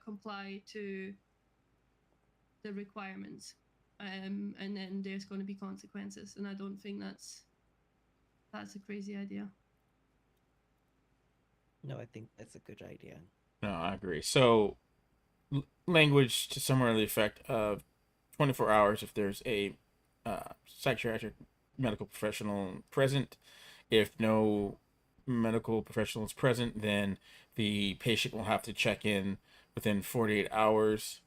comply to the requirements, and then there's going to be consequences. And I don't think that's a crazy idea. No, I think that's a good idea. No, I agree. So, language to somewhere to the effect of 24 hours if there's a psychiatric medical professional present. If no medical professional is present, then the patient will have to check in within 48 hours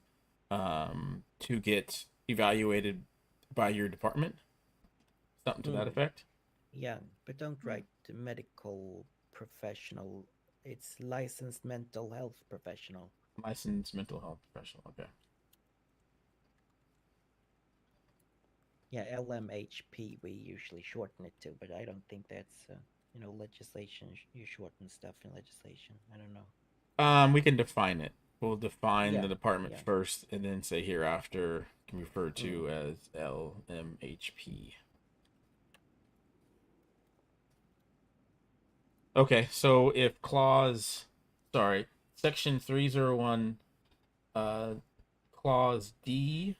to get evaluated by your department. Something to that Mm, effect. yeah, but don't Hmm. write medical professional. It's licensed mental health professional. Licensed mental health professional. Okay. Yeah, LMHP we usually shorten it to, but I don't think that's legislation. You shorten stuff in legislation. I don't know. We can define it. We'll define Yeah, the department yeah. first, and then say hereafter can be referred Mm. to as LMHP. Okay, so if section 301, uh, clause D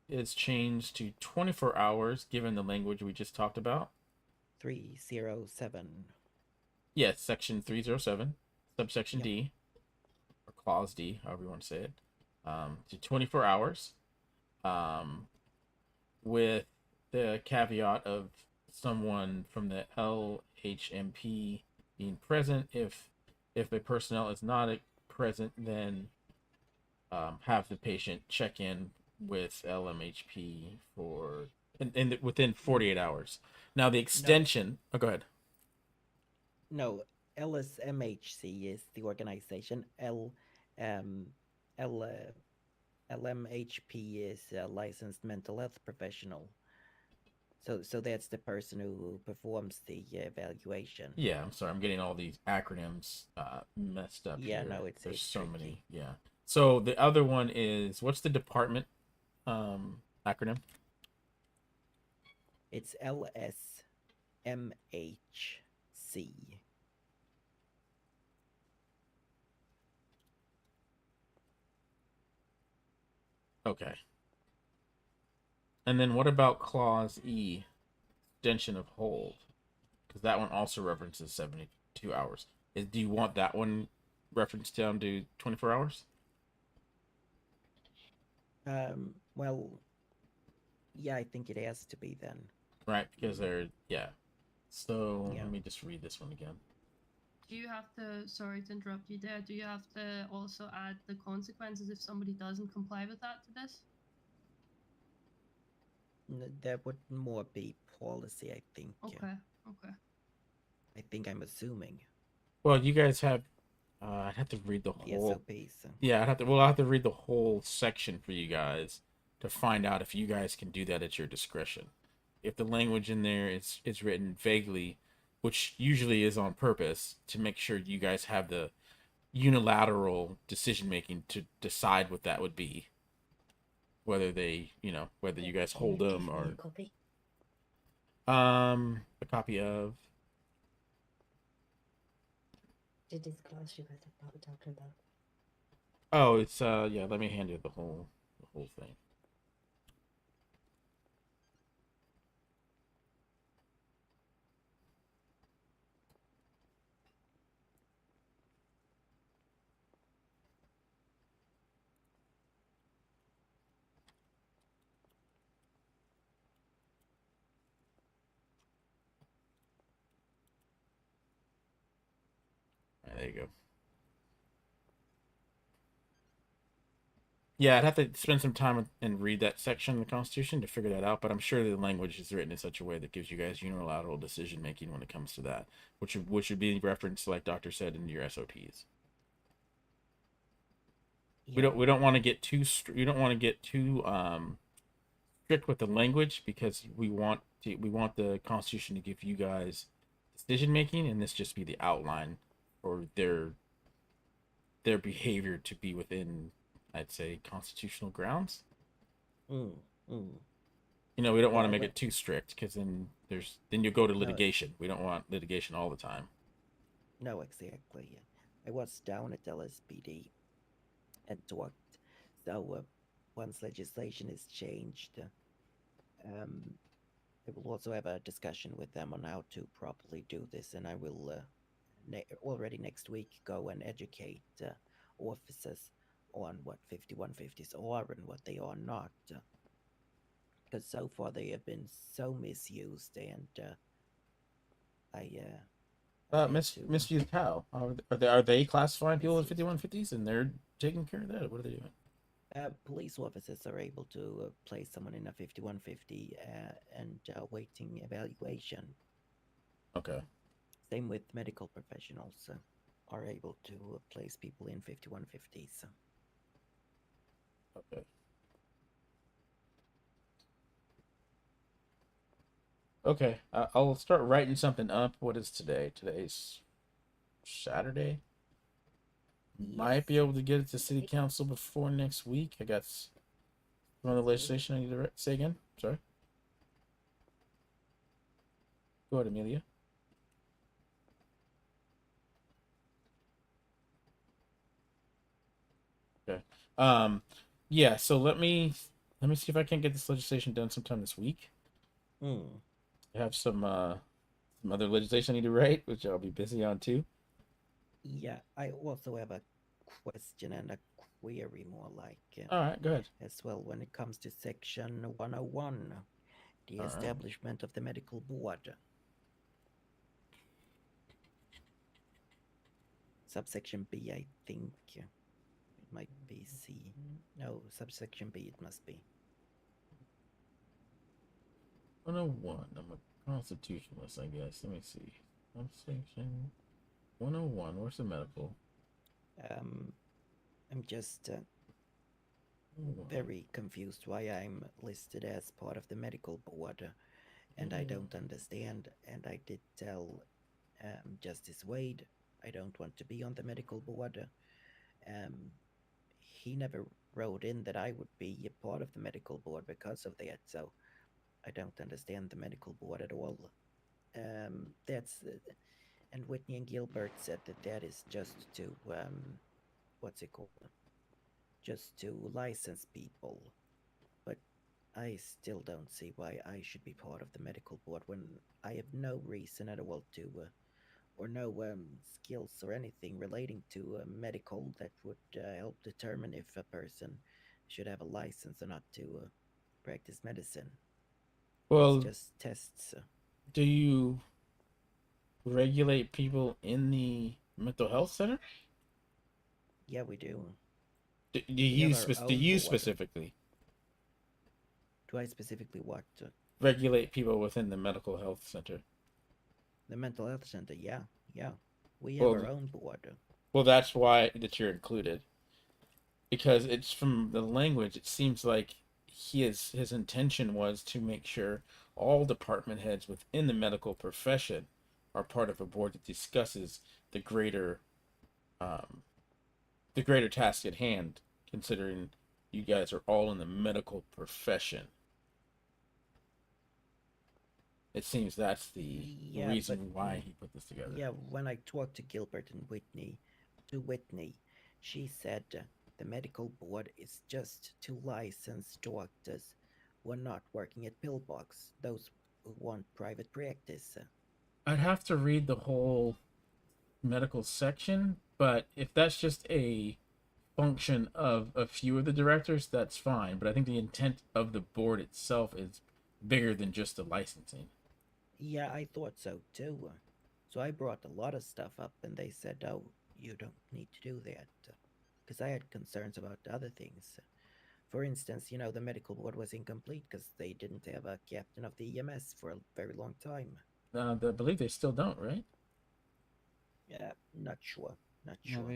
is changed to 24 hours, given the language we just talked about. 307. Yes, section 307, subsection Yep. D, or clause D, however you want to say it, to 24 hours, um, with the caveat of someone from the LHMP being present. If a personnel is not present, then have the patient check in with LMHP for within Mm. 48 hours. Now the No, extension. Oh, go ahead. no. LSMHC is the organization. Um, L, LMHP is a licensed mental health professional. So that's the person who performs the evaluation. Yeah, I'm sorry. I'm getting all these acronyms messed up Yeah, here. no, There's it's so tricky. many. Yeah. So the other one is what's the department acronym? It's LSMHC. Okay. And then what about clause E, extension of hold? Because that one also references 72 hours. Do you want that one referenced down to 24 hours? Well, yeah, I think it has to be then. Right, because they're, yeah. So Yeah. let me just read this one again. Do you have to, sorry to interrupt you there, do you have to also add the consequences if somebody doesn't comply with that to this? That would more be policy, I think. Okay, okay. I think I'm assuming Well, you guys have, I'd have to read the the whole, SOPs. yeah, I'll have to read the whole section for you guys to find out if you guys can do that at your discretion. If the language in there is written vaguely, which usually is on purpose to make sure you guys have the unilateral decision making to decide what that would be, whether whether you guys Can hold you them give me a or copy? a copy of. The disclosure you guys are probably talking about. Oh, it's yeah. Let me hand you the whole thing. All right, there you go. Yeah, I'd have to spend some time and read that section of the Constitution to figure that out. But I'm sure the language is written in such a way that gives you guys unilateral decision making when it comes to that, which would be referenced, like Doctor said, in your SOPs. Yeah. We don't want to get we don't want to get too strict with the language because we want the Constitution to give you guys decision making, and this just be the outline or their behavior to be within, I'd say, constitutional grounds. Mm, mm. We don't want to Yeah, make well, it too strict because then you go to no, litigation. We don't want litigation all the time. no, exactly. I was down at LSPD and talked. So once legislation is changed, I will also have a discussion with them on how to properly do this, and I will already next week go and educate officers on what 5150s are and what they are not. Because so far they have been so misused, and I had to. Misused how? Are they classifying people with 5150s and they're taking care of that? What are they doing? Police officers are able to place someone in a 5150 and waiting evaluation. Okay. Same with medical professionals are able to place people in 5150s. Okay. Okay. I'll start writing something up. What is today? Today's Saturday. Might be Yes. able to get it to city council before next week. I got some other legislation I need to say again. Sorry. Go ahead, Amelia. Okay. Yeah, so let me see if I can get this legislation done sometime this week. Hmm. I have some other legislation I need to write, which I'll be busy on too. Yeah, I also have a question and a query, more like, All right, go ahead. as well, when it comes to section 101, the All right. establishment of the medical board. Subsection B, I think. It might be C. No, subsection B it must be. 101. I'm a constitutionalist, I guess. Let me see. Subsection 101. Where's the medical? I'm just 101. very confused why I'm listed as part of the medical board, and I don't understand. And I did tell Justice Wade I don't want to be on the medical board. He never wrote in that I would be a part of the medical board because of that, so I don't understand the medical board at all. That's and Whitney and Gilbert said that is just to what's it called? Just to license people. But I still don't see why I should be part of the medical board when I have no reason at all to, or no skills or anything relating to medical that would help determine if a person should have a license or not to practice medicine. Well, It's just tests. do you regulate people in the mental health center? Yeah, we do. Do We you, have our do own you board. specifically Do I specifically what? regulate people within the medical health center? The mental health center? Yeah, yeah. We have Well, our own board. well, that's why that you're included. Because it's from the language, it seems like his intention was to make sure all department heads within the medical profession are part of a board that discusses the greater um, the greater task at hand, considering you guys are all in the medical profession. It seems that's the Yeah, reason but why he put this together. yeah, when I talked to Gilbert and Whitney, she said the medical board is just to license doctors who are not working at pillbox, those who want private practice. I'd have to read the whole medical section, but if that's just a function of a few of the directors, that's fine. But I think the intent of the board itself is bigger than just the licensing. Yeah, I thought so too. So I brought a lot of stuff up, and they said, "Oh, you don't need to do that," because I had concerns about other things. For instance, the medical board was incomplete because they didn't have a captain of the EMS for a very long time. I believe they still don't, right? Yeah, not sure. Not No, sure.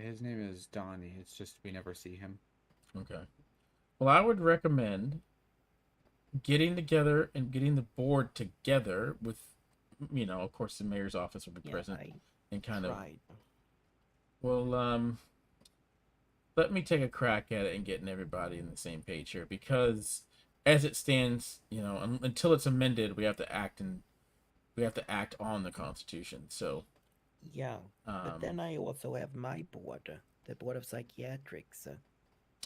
his name is Donnie. It's just we never see him. Okay. Well, I would recommend getting together and getting the board together with, of course, the mayor's office will be present I and kind tried. of. Well, let me take a crack at it and getting everybody in the same page here, because as it stands, until it's amended, we have to act on the Constitution. So Yeah, but then I also have my board. the Board of Psychiatrics.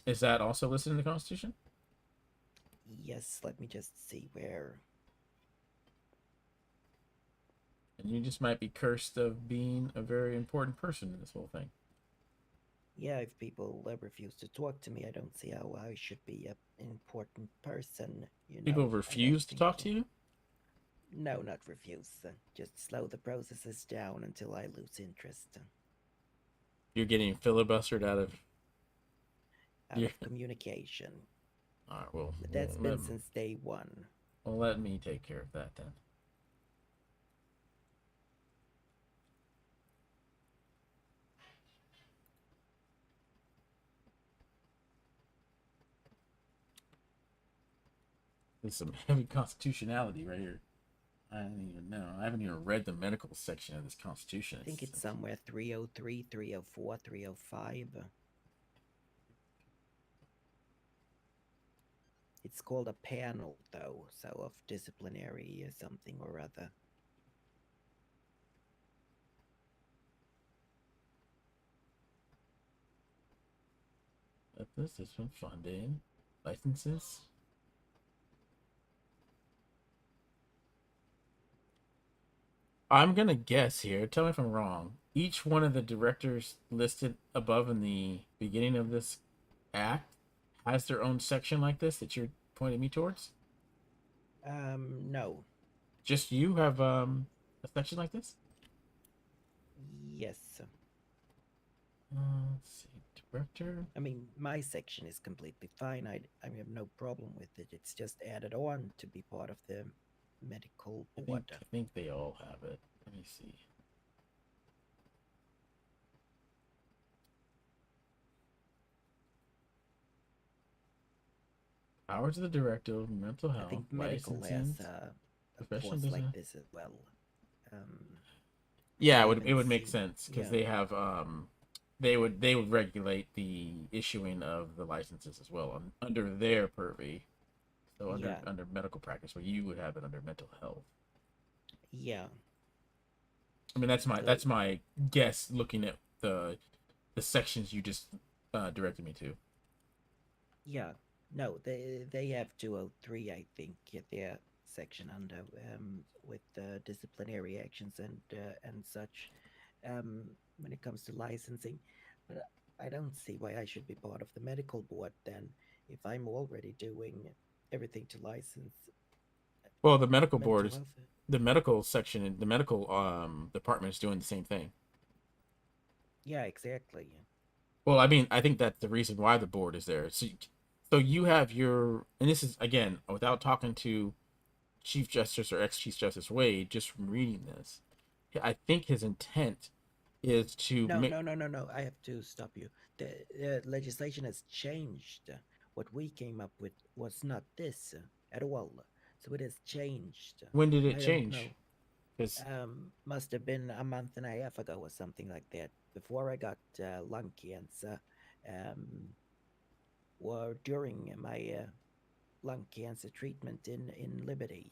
Is that also listed in the Constitution? Yes, let me just see where. And you just might be cursed of being a very important person in this whole thing. Yeah, if people refuse to talk to me, I don't see how I should be an important person. People refuse to talk to you? No, not refuse. Just slow the processes down until I lose interest. You're getting filibustered out of Communication. All right, well, But that's been since day one. Well, let me take care of that then. There's some heavy constitutionality right here. I don't even know. I haven't even read the medical section of this Constitution. I think it's somewhere 303, 304, 305. It's called a panel, though, so of disciplinary something or other. This is from funding. Licenses. I'm going to guess here. Tell me if I'm wrong. Each one of the directors listed above in the beginning of this act has their own section like this that you're pointing me towards? No. Just you have a section like this? Yes. Let's see. Director. I mean, my section is completely fine. I have no problem with it. It's just added on to be part of the medical board. I think they all have it. Let me see. Powers of the Director of Mental Health. I think medical has a force like this as well. Yeah, it would make sense because they have they would regulate the issuing of the licenses as well under their purview. So under medical practice, where you would have it under mental health. Yeah. I mean, that's my guess looking at the sections you just directed me to. Yeah. No, they have 203, I think, their section under with disciplinary actions and such when it comes to licensing. But I don't see why I should be part of the medical board then if I'm already doing everything to license. Well, the medical board is the medical section in the medical department is doing the same thing. Yeah, exactly. Well, I mean, I think that's the reason why the board is there. So you have your, and this is again without talking to Chief Justice or ex-Chief Justice Wade, just from reading this, I think his intent is to No. I have to stop you. The legislation has changed. What we came up with was not this at all. So it has changed. When did it change? Must have been a month and a half ago or something like that. Before I got lung cancer, or during my lung cancer treatment in Liberty,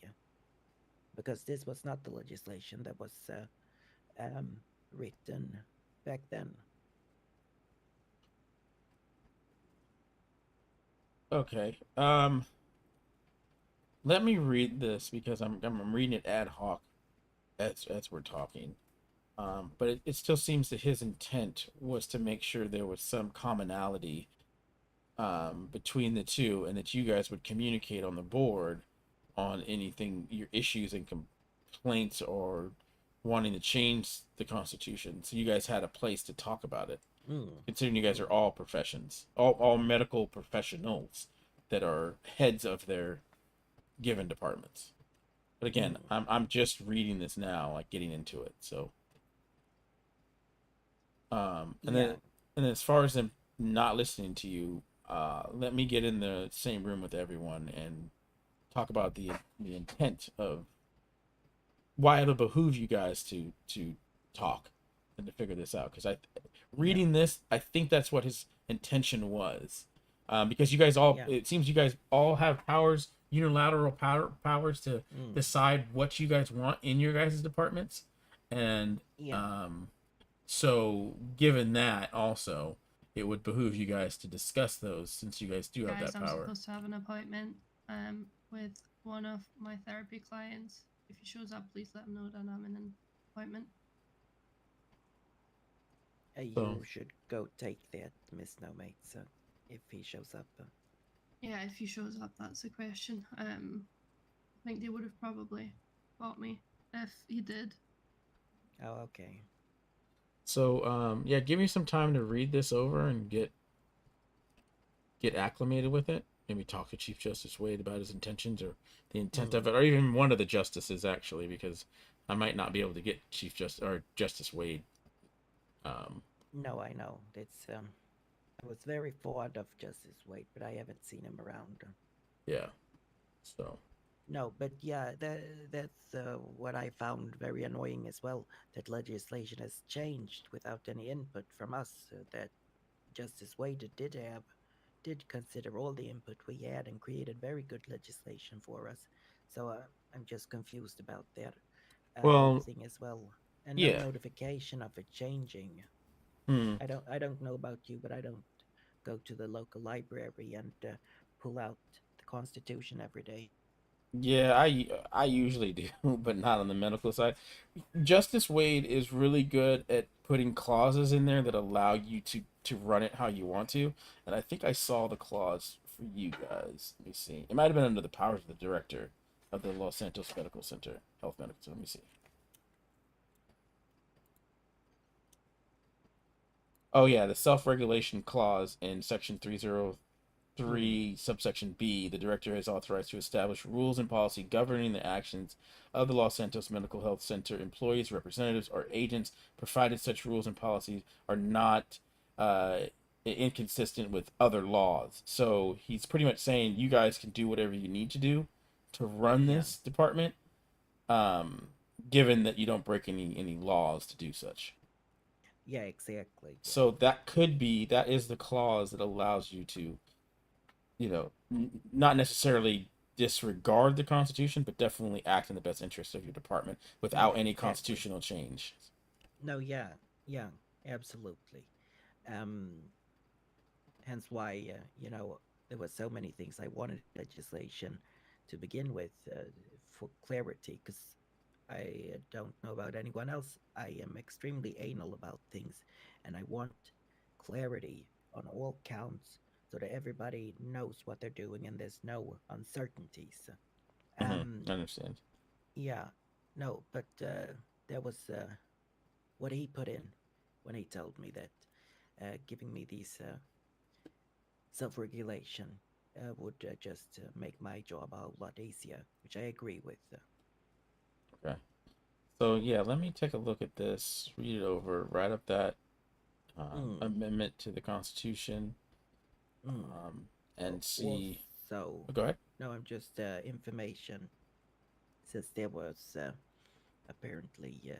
because this was not the legislation that was written back then. Okay. Let me read this because I'm reading it ad hoc as we're talking. But it still seems that his intent was to make sure there was some commonality between the two, and that you guys would communicate on the board on anything, your issues and complaints, or wanting to change the Constitution. So you guys had a place to talk about it. Considering you guys are all professions, all medical professionals that are heads of their given departments. But again, I'm just reading this now, like getting into it. So, then as far as them not listening to you, let me get in the same room with everyone and talk about the intent of why it'll behoove you guys to talk and to figure this out. Because reading this, I think that's what his intention was. Because you guys all, it seems you guys all have powers, unilateral powers to decide what you guys want in your guys' departments. And so given that also, it would behoove you guys to discuss those since you guys do have Guys, that I'm power. supposed to have an appointment with one of my therapy clients. If he shows up, please let him know that I'm in an appointment. You should go take that, Miss No Mate, so if he shows up. Yeah, if he shows up, that's the question. I think they would have probably bought me if he did. Oh, okay. So, yeah, give me some time to read this over and get acclimated with it. Maybe talk to Chief Justice Wade about his intentions or the intent of it, or even one of the justices actually, because I might not be able to get Chief Justice or Justice Wade. No, I know. It's I was very fond of Justice Wade, but I haven't seen him around. Yeah. So. No, but yeah, that's what I found very annoying as well. That legislation has changed without any input from us. That Justice Wade did consider all the input we had and created very good legislation for us. So I'm just confused about that whole Well, thing as well, and no yeah. notification of it changing. Hmm. I don't know about you, but I don't go to the local library and pull out the Constitution every day. Yeah, I usually do, but not on the medical side. Justice Wade is really good at putting clauses in there that allow you to run it how you want to. And I think I saw the clause for you guys. Let me see. It might have been under the powers of the director of the Los Santos Medical Center, Health Medical Center. Let me see. Oh yeah, the self-regulation clause in section 303 subsection B, the director is authorized to establish rules and policy governing the actions of the Los Santos Medical Health Center employees, representatives, or agents, provided such rules and policies are not inconsistent with other laws. So he's pretty much saying you guys can do whatever you need to do to run Yeah. this department, given that you don't break any laws to do such. Yeah, exactly. Yeah. So that is the clause that allows you to, not necessarily disregard the Constitution, but definitely act in the best interest of your department without any Exactly. constitutional change. No, yeah, yeah, absolutely. Um, Hence why there were so many things I wanted legislation to begin with for clarity, because I don't know about anyone else. I am extremely anal about things, and I want clarity on all counts so that everybody knows what they're doing and there's no uncertainties. I understand. Yeah, no, but that was what he put in when he told me that giving me these self-regulation would just make my job a lot easier, which I agree with. Okay. So yeah, let me take a look at this, read it over, write up that amendment to the Constitution, and see. So, Go ahead. no, I'm just information. Says there was apparently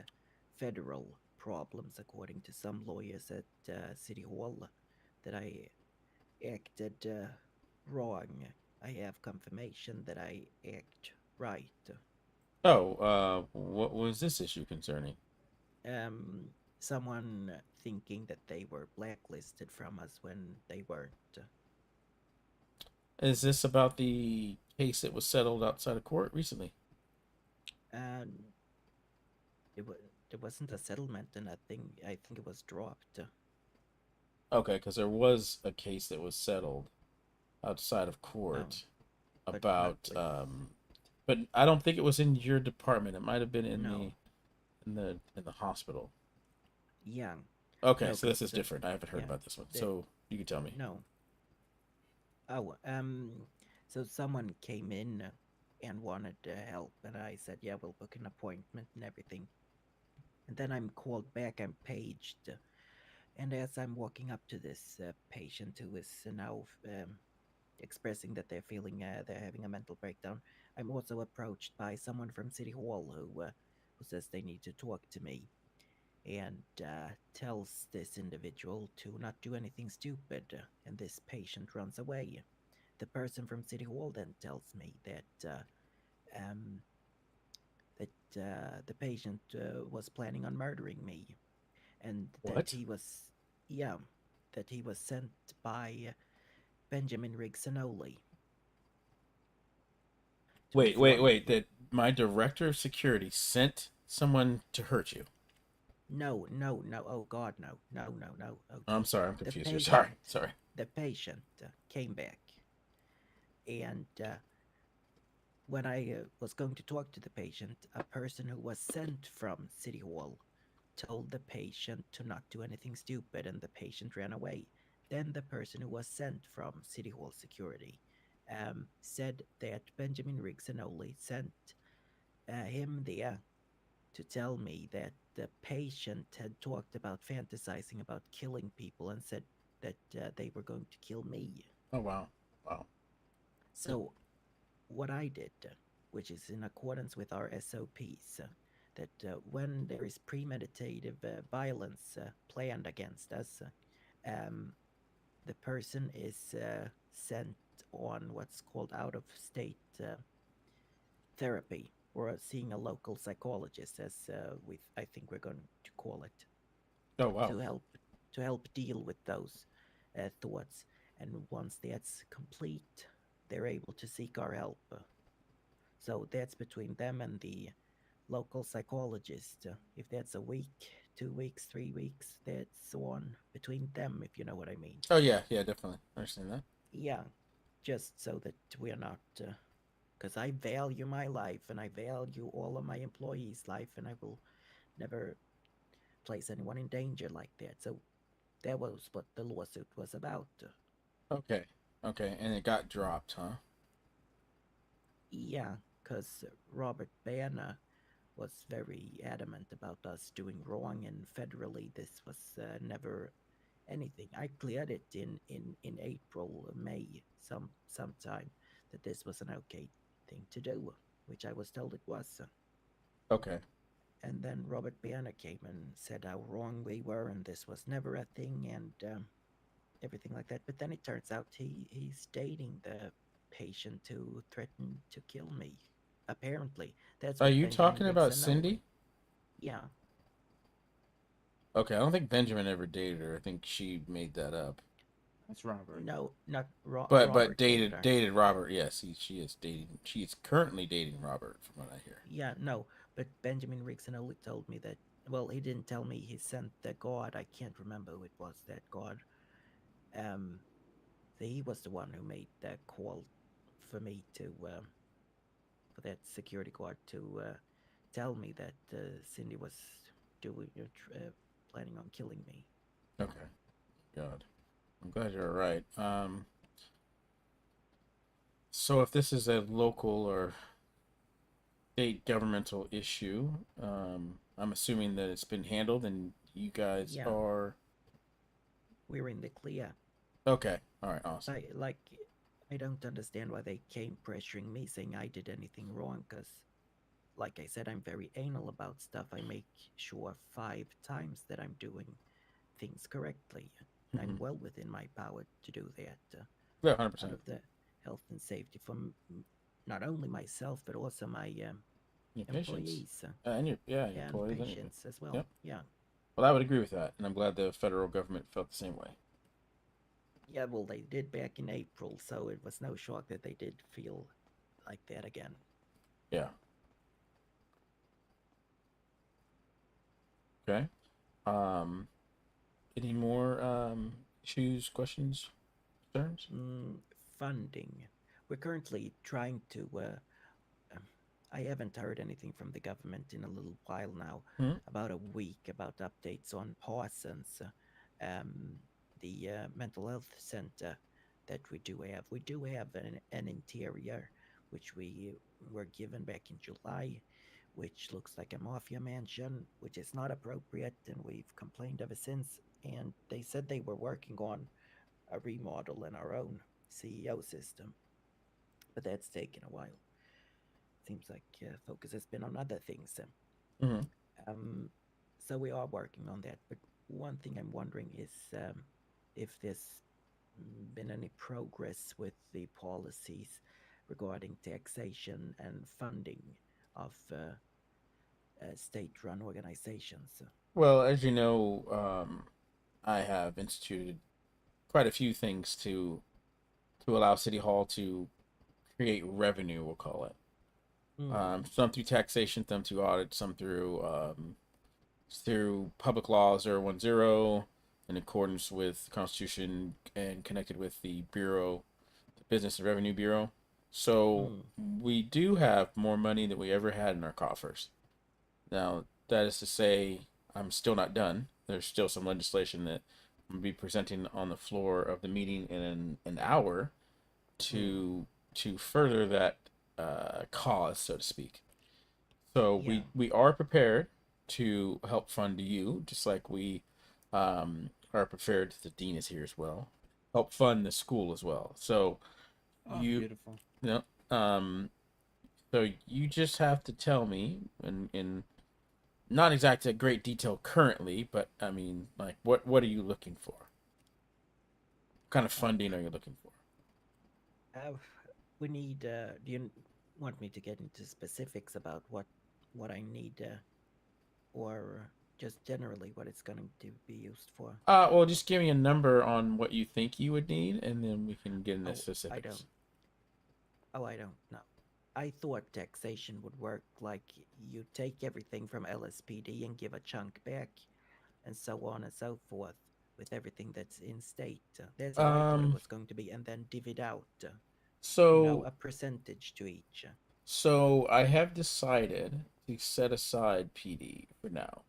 federal problems, according to some lawyers at City Hall, that I acted wrong. I have confirmation that I act right. Oh, what was this issue concerning? Someone thinking that they were blacklisted from us when they weren't. Is this about the case that was settled outside of court recently? Um, it was there wasn't a settlement, and I think it was dropped. Okay, because there was a case that was settled outside of court about but I don't think it was in your department. It might have been in No. the hospital. Yeah. Okay, No, so this is 'cause, different. I haven't heard yeah, about this one. the- So you can tell me. No. Oh, so someone came in and wanted help, and I said, yeah, we'll book an appointment and everything. And then I'm called back, I'm paged, and as I'm walking up to this patient who is now expressing that they're feeling they're having a mental breakdown, I'm also approached by someone from City Hall who says they need to talk to me and tells this individual to not do anything stupid, and this patient runs away. The person from City Hall then tells me um, the patient was planning on murdering me, and What? yeah, that he was sent by Benjamin Rigsanoli. Wait. That my director of security sent someone to hurt you. No. Oh God, no. Oh, I'm sorry, I'm the confused here. patient. Sorry. The patient came back, and when I was going to talk to the patient, a person who was sent from City Hall told the patient to not do anything stupid, and the patient ran away. Then the person who was sent from City Hall security said that Benjamin Rigsanoli sent him there to tell me that the patient had talked about fantasizing about killing people and said that they were going to kill me. Oh wow. So what I did, which is in accordance with our SOPs, that when there is premeditative violence planned against us, um, the person is sent on what's called out of state therapy, or seeing a local psychologist, as I think we're going to call it, Oh wow. to help deal with those thoughts. And once that's complete, they're able to seek our help. So that's between them and the local psychologist. If that's a week, 2 weeks, 3 weeks, that's on between them, if you know what I mean. Oh yeah, definitely. I understand that. Yeah, just so that we're not. Because I value my life and I value all of my employees' life, and I will never place anyone in danger like that. So that was what the lawsuit was about. Okay. And it got dropped, huh? Yeah, because Robert Banner was very adamant about us doing wrong, and federally this was never anything. I cleared it in April, May, sometime, that this was an okay thing to do, which I was told it was. Okay. And then Robert Banner came and said how wrong we were, and this was never a thing, and everything like that. But then it turns out he's dating the patient who threatened to kill me. Apparently, that's Are what you Benjamin talking about Rigsanoli. Cindy? Yeah. Okay, I don't think Benjamin ever dated her. I think she made that up. That's Robert. No, not But Robert dated her. Robert. Yes, she is dating. She is currently dating Robert, from what I hear. Yeah, no, but Benjamin Rigsanoli told me that. Well, he didn't tell me he sent the god. I can't remember who it was. That god. Um, he was the one who made the call for me to for that security guard to tell me that Cindy was doing planning on killing me. Okay. God, I'm glad you're all right. So if this is a local or state governmental issue, I'm assuming that it's been handled and you guys Yeah. are We're in the clear. okay. All right, awesome. I don't understand why they came pressuring me, saying I did anything wrong, because, like I said, I'm very anal about stuff. I make sure 5 times that I'm doing things correctly, and I'm well within my power to do that. Yeah, Out 100%. of the health and safety for not only myself but also my Your patients. employees And your and employees. patients as well. Yep. Yeah. Well, I would agree with that, and I'm glad the federal government felt the same way. Yeah, well, they did back in April, so it was no shock that they did feel like that again. Yeah. Okay. Any more issues, questions, concerns? Funding. We're currently trying to. I haven't heard anything from the government in a little while now, about a week, about updates on Parsons, the mental health center that we do have. We do have an interior, which we were given back in July, which looks like a mafia mansion, which is not appropriate, and we've complained ever since. And they said they were working on a remodel in our own CEO system, but that's taken a while. Seems like focus has been on other things. So we are working on that. But one thing I'm wondering is if there's been any progress with the policies regarding taxation and funding of state-run organizations. Well, as you know, I have instituted quite a few things to allow City Hall to create revenue. We'll call it. Some through taxation, some through audit, some through public law 010 in accordance with the Constitution and connected with the Bureau, the Business and Revenue Bureau. So we do have more money than we ever had in our coffers. Now, that is to say, I'm still not done. There's still some legislation that I'm going to be presenting on the floor of the meeting in an hour to further that cause, so to speak. So we are prepared to help fund you, just like we are prepared. The dean is here as well. Help fund the school as well. So Beautiful. you know, so you just have to tell me in not exactly great detail currently, but I mean, like, what are you looking for? What kind of funding are you looking for? We need. Do you want me to get into specifics about what I need, or just generally what it's going to be used for? Well, just give me a number on what you think you would need, and then we can get into specifics. I don't know. I thought taxation would work like you take everything from LSPD and give a chunk back, and so on and so forth, with everything that's in state. That's how I thought it was going to be, and then divvy it out. So a percentage to each. So I have decided to set aside PD for now.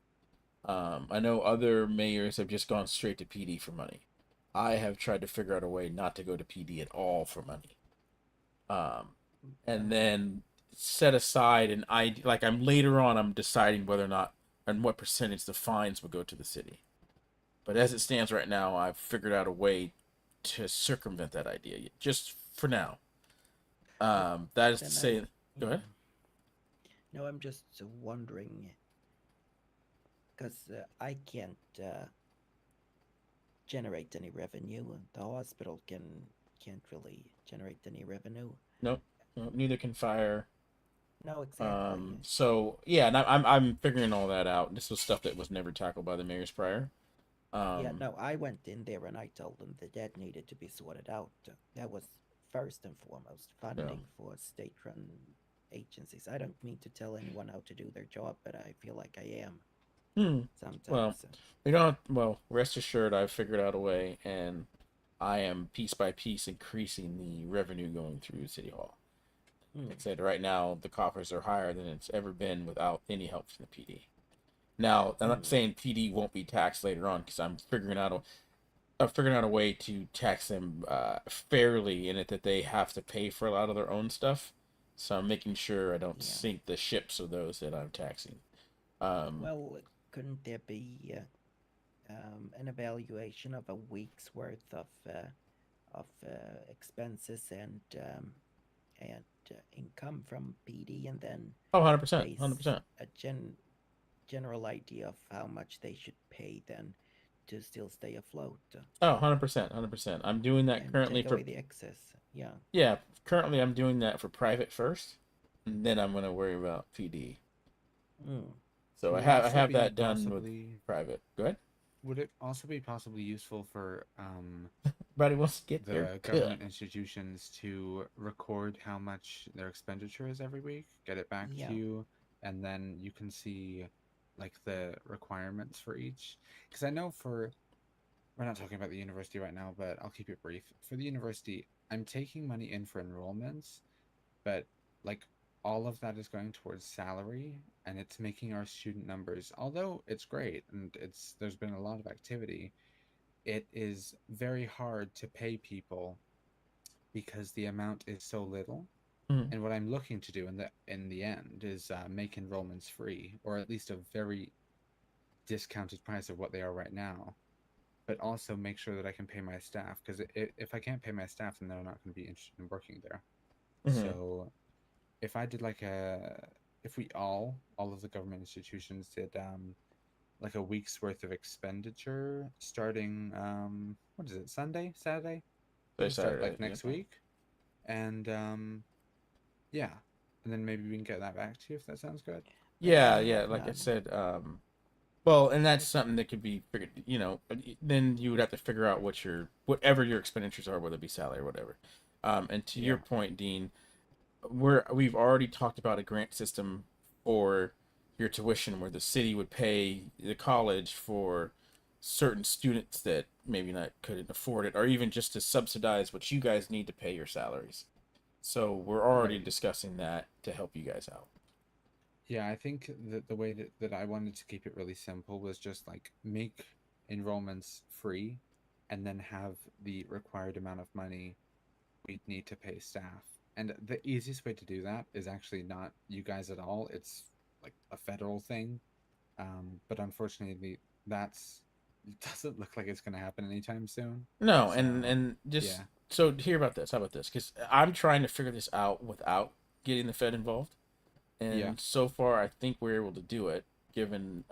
I know other mayors have just gone straight to PD for money. I have tried to figure out a way not to go to PD at all for money. And then set aside an idea. Like I'm deciding whether or not and what percentage the fines will go to the city. But as it stands right now, I've figured out a way to circumvent that idea, just for now. That is to say, go ahead. No, I'm just wondering, because I can't generate any revenue. The hospital can't really generate any revenue. Nope. Neither can fire. No, exactly. So yeah, and I'm figuring all that out. This was stuff that was never tackled by the mayors prior. No, I went in there and I told them that needed to be sorted out. That was first and foremost funding for state-run agencies. I don't mean to tell anyone how to do their job, but I feel like I am. Sometimes. Well, we don't. Well, rest assured, I've figured out a way, and I am piece by piece increasing the revenue going through City Hall. Like I said, right now the coffers are higher than it's ever been without any help from the PD. Now, I'm not saying PD won't be taxed later on, because I'm figuring out a way to tax them fairly, in it that they have to pay for a lot of their own stuff. So I'm making sure I don't sink the ships of those that I'm taxing. Well, couldn't there be an evaluation of a week's worth of expenses and income from PD, and then 100%, 100%. a general idea of how much they should pay then to still stay afloat? 100%, 100%. I'm doing that and currently take for away the excess. Yeah. Currently, I'm doing that for private first, and then I'm gonna worry about PD. So I have that done with private. Go ahead. Would it also be possibly useful for Everybody wants to get the their government institutions to record how much their expenditure is every week, get it back to you, and then you can see like the requirements for each? Because I know we're not talking about the university right now, but I'll keep it brief. For the university, I'm taking money in for enrollments, but like all of that is going towards salary, and it's making our student numbers, although it's great and there's been a lot of activity, it is very hard to pay people because the amount is so little. And what I'm looking to do in the end is make enrollments free, or at least a very discounted price of what they are right now, but also make sure that I can pay my staff, because if I can't pay my staff, then they're not going to be interested in working there. So if I did if we all of the government institutions did like a week's worth of expenditure starting what is it, Saturday? Start like next week, and yeah, and then maybe we can get that back to you if that sounds good. Yeah. Like I said, Well, and that's something that could be figured. Then you would have to figure out whatever your expenditures are, whether it be salary or whatever. And to your Yeah. point, Dean, we've already talked about a grant system for your tuition, where the city would pay the college for certain students that maybe not couldn't afford it, or even just to subsidize what you guys need to pay your salaries. So we're already Right. discussing that to help you guys out. Yeah, I think that the way that I wanted to keep it really simple was just like make enrollments free and then have the required amount of money we need to pay staff. And the easiest way to do that is actually not you guys at all. It's like a federal thing. But unfortunately, that's it doesn't look like it's going to happen anytime soon. No, So, and just yeah. so hear about this. How about this? Because I'm trying to figure this out without getting the Fed involved, and Yeah. so far I think we're able to do it, given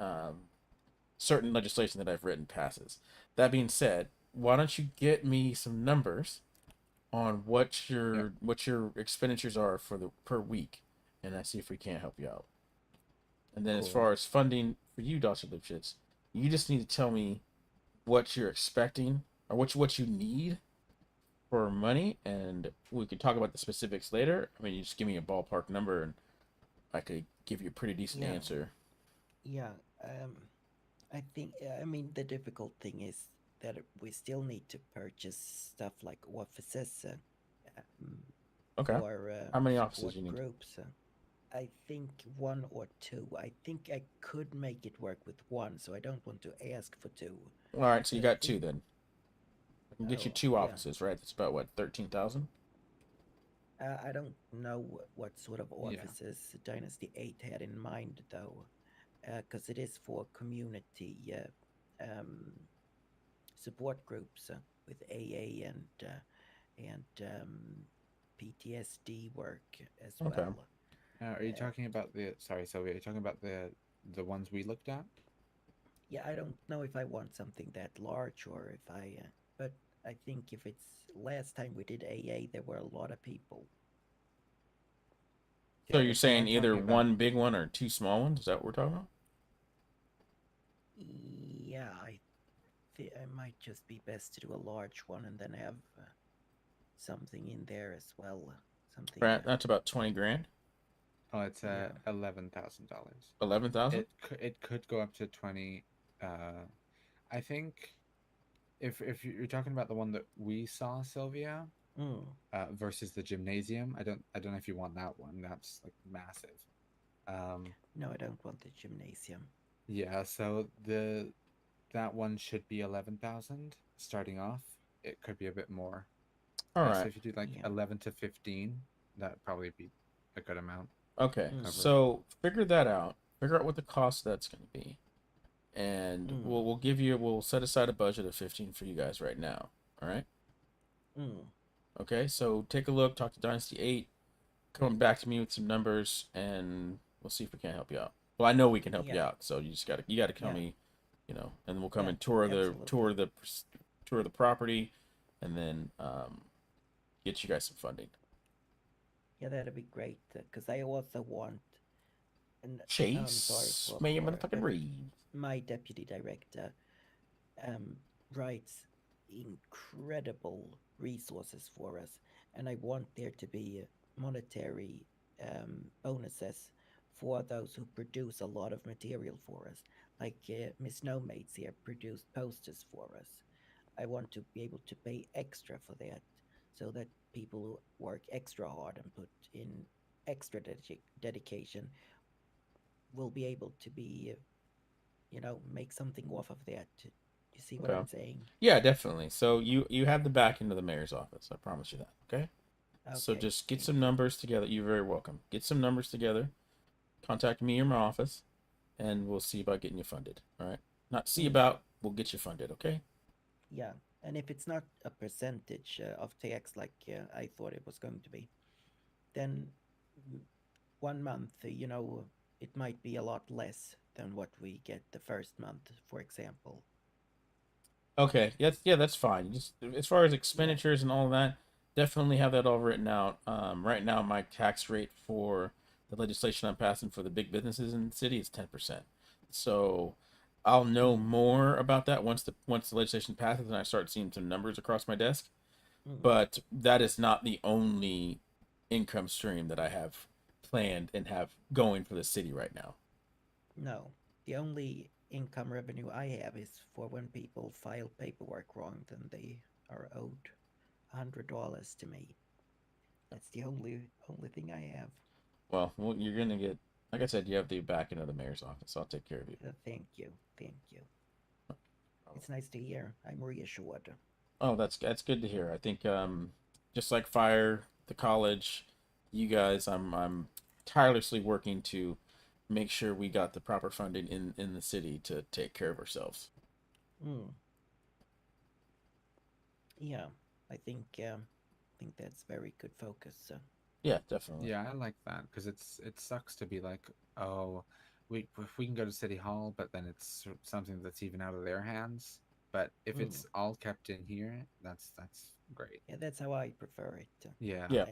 certain legislation that I've written passes. That being said, why don't you get me some numbers on Yeah. what your expenditures are for the per week, and I see if we can't help you out. And then as Cool. far as funding for you, Dr. Lipschitz, you just need to tell me what you're expecting or what you need for money, and we can talk about the specifics later. I mean, you just give me a ballpark number, and I could give you a pretty decent Yeah. answer. Yeah, I think, I mean, the difficult thing is that we still need to purchase stuff like offices um, Okay. for How many support offices you need? groups. I think one or two. I think I could make it work with one, so I don't want to ask for two. All right, so you But I got two think, then. I can get you oh, two yeah. offices, right? That's about what 13,000. I don't know what sort of Yeah. offices Dynasty 8 had in mind, though, because it is for community support groups with AA and PTSD work as Okay. well. Are you Uh, talking about sorry, Sylvia, are you talking about the ones we looked at? yeah, I don't know if I want something that large or if but I think if it's last time we did AA, there were a lot of people. So Yeah, you're that's what saying I'm either talking about. one big one or two small ones? Is that what we're talking about? Yeah, I might just be best to do a large one and then have something in there as well. Something. Right, that's about 20 grand. Oh, it's Yeah. $11,000. 11,000. It could go up to 20. I think if you're talking about the one that we saw, Sylvia, Mm. versus the gymnasium, I don't know if you want that one. That's like massive. Um, No, I don't want the gymnasium. yeah, so that one should be 11,000 starting off. It could be a bit more. All So right. if you do like Yeah. 11 to 15, that'd probably be a good amount. Okay. Mm. So figure that out. Figure out what the cost that's going to be, and Mm. we'll set aside a budget of 15 for you guys right now. All right. Mm. Okay. So take a look. Talk to Dynasty 8. Come back to me with some numbers, and we'll see if we can't help you out. Well, I know we can help you Yeah. out. So you gotta tell Yeah. me, and we'll come Yeah, and tour absolutely. the property, and then get you guys some funding. Yeah, that'd be great. Because I also want, and I'm sorry Chase, for, man, for motherfucking but Reeves. my deputy director writes incredible resources for us, and I want there to be monetary bonuses for those who produce a lot of material for us. Like Miss No Mates here produced posters for us. I want to be able to pay extra for that, so that people who work extra hard and put in extra dedication will be able to be, make something off of that. You see what Okay. I'm saying? Yeah, definitely. So you have the back end of the mayor's office. I promise you that. Okay. So Okay, just get thank some you. numbers together. You're very welcome. Get some numbers together. Contact me or my office, and we'll see about getting you funded. All right. Not see Mm, about. We'll get you funded. Okay. yeah, and if it's not a percentage of tax like I thought it was going to be, then 1 month, it might be a lot less than what we get the first month, for example. Okay. Yes. Yeah. That's fine. Just as far as Yeah. expenditures and all that, definitely have that all written out. Right now, my tax rate for the legislation I'm passing for the big businesses in the city is 10%. So I'll know more about that once the legislation passes and I start seeing some numbers across my desk. Mm. But that is not the only income stream that I have planned and have going for the city right now. No, the only income revenue I have is for when people file paperwork wrong, then they are owed $100 to me. That's the only thing I have. Well, you're gonna get, like I said, you have the backing of the mayor's office. I'll take care of you. Thank you. It's nice to hear. I'm reassured. Oh, that's good to hear. I think just like fire, the college, you guys, I'm tirelessly working to make sure we got the proper funding in the city to take care of ourselves. Yeah, I think that's very good focus. Yeah, definitely. Yeah, I like that because it sucks to be like, oh, if we can go to city hall, but then it's something that's even out of their hands. But if it's all kept in here, that's great. Yeah, that's how I prefer it. Yeah. Yeah.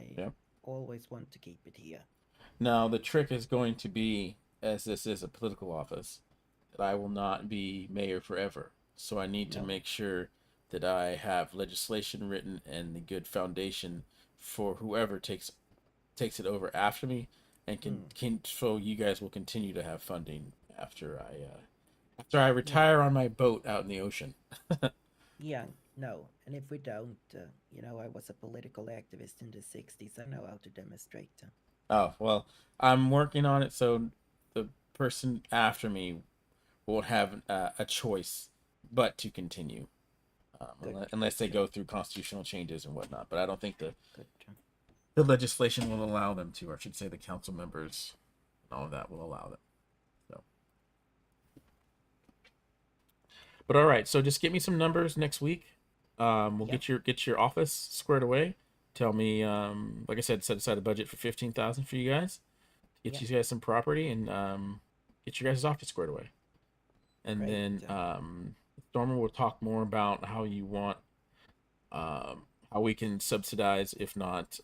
Always want to keep it here. Now the trick is going to be, as this is a political office, that I will not be mayor forever. So I need to make sure that I have legislation written and the good foundation for whoever takes it over after me, and so you guys will continue to have funding after I retire on my boat out in the ocean. Yeah, no, and if we don't, I was a political activist in the 60s. I know how to demonstrate. Oh, well, I'm working on it so the person after me won't have a choice but to continue, unless they go through constitutional changes and whatnot. But I don't think the legislation will allow them to, or I should say the council members and all of that will allow them. So, but all right, so just get me some numbers next week. We'll get your office squared away. Tell me, like I said, set aside a budget for 15,000 for you guys. Get you guys some property and get your guys' office squared away. And then Stormer will talk more about how you want, how we can subsidize, if not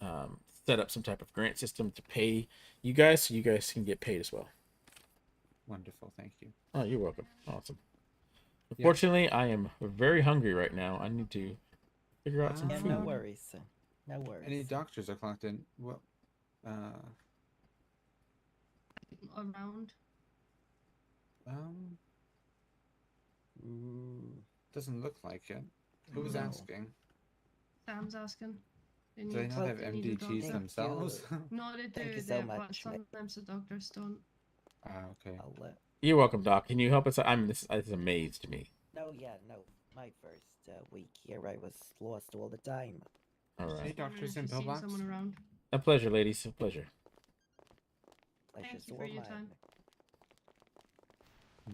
set up some type of grant system to pay you guys, so you guys can get paid as well. Wonderful, thank you. Oh, you're welcome. Awesome. Unfortunately, I am very hungry right now. I need to figure out some food. No worries. No worries. Any doctors are clocked in? Well, around. Doesn't look like it. Who was asking? Sam's asking. Do they not have MDTs themselves? No, they do. Thank you so But much. sometimes the doctors don't. Okay. You're welcome, Doc. Can you help us? This is a maze to me. No. My first week here, I was lost all the time. All right. Any doctors in Seeing pillbox? someone around. A pleasure, ladies. A pleasure. Pleasure's Thank you all for your mine. time.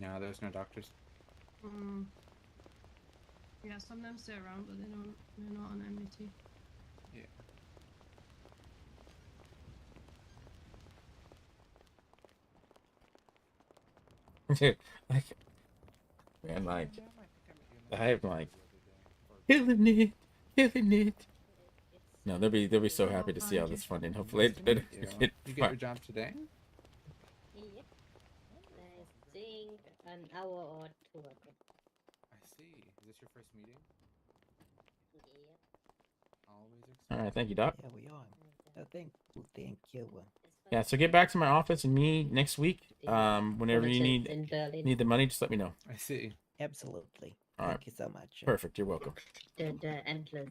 No, there's no doctors. Yeah, sometimes they're around, but they're not on MDT. Yeah. I'm killing it. No, they'll be so happy to see all this funding. Hopefully, You get your job today? Yep. I think an hour or two ago. I see. Is this your first meeting? Yep. Always All right, thank you, Doc. Yeah, we are. Thank you. Yeah, so get back to my office and me next week. Whenever you In Berlin. need the money, just let me know. I see. Absolutely. All Thank right. you so much. Perfect. You're welcome. The endless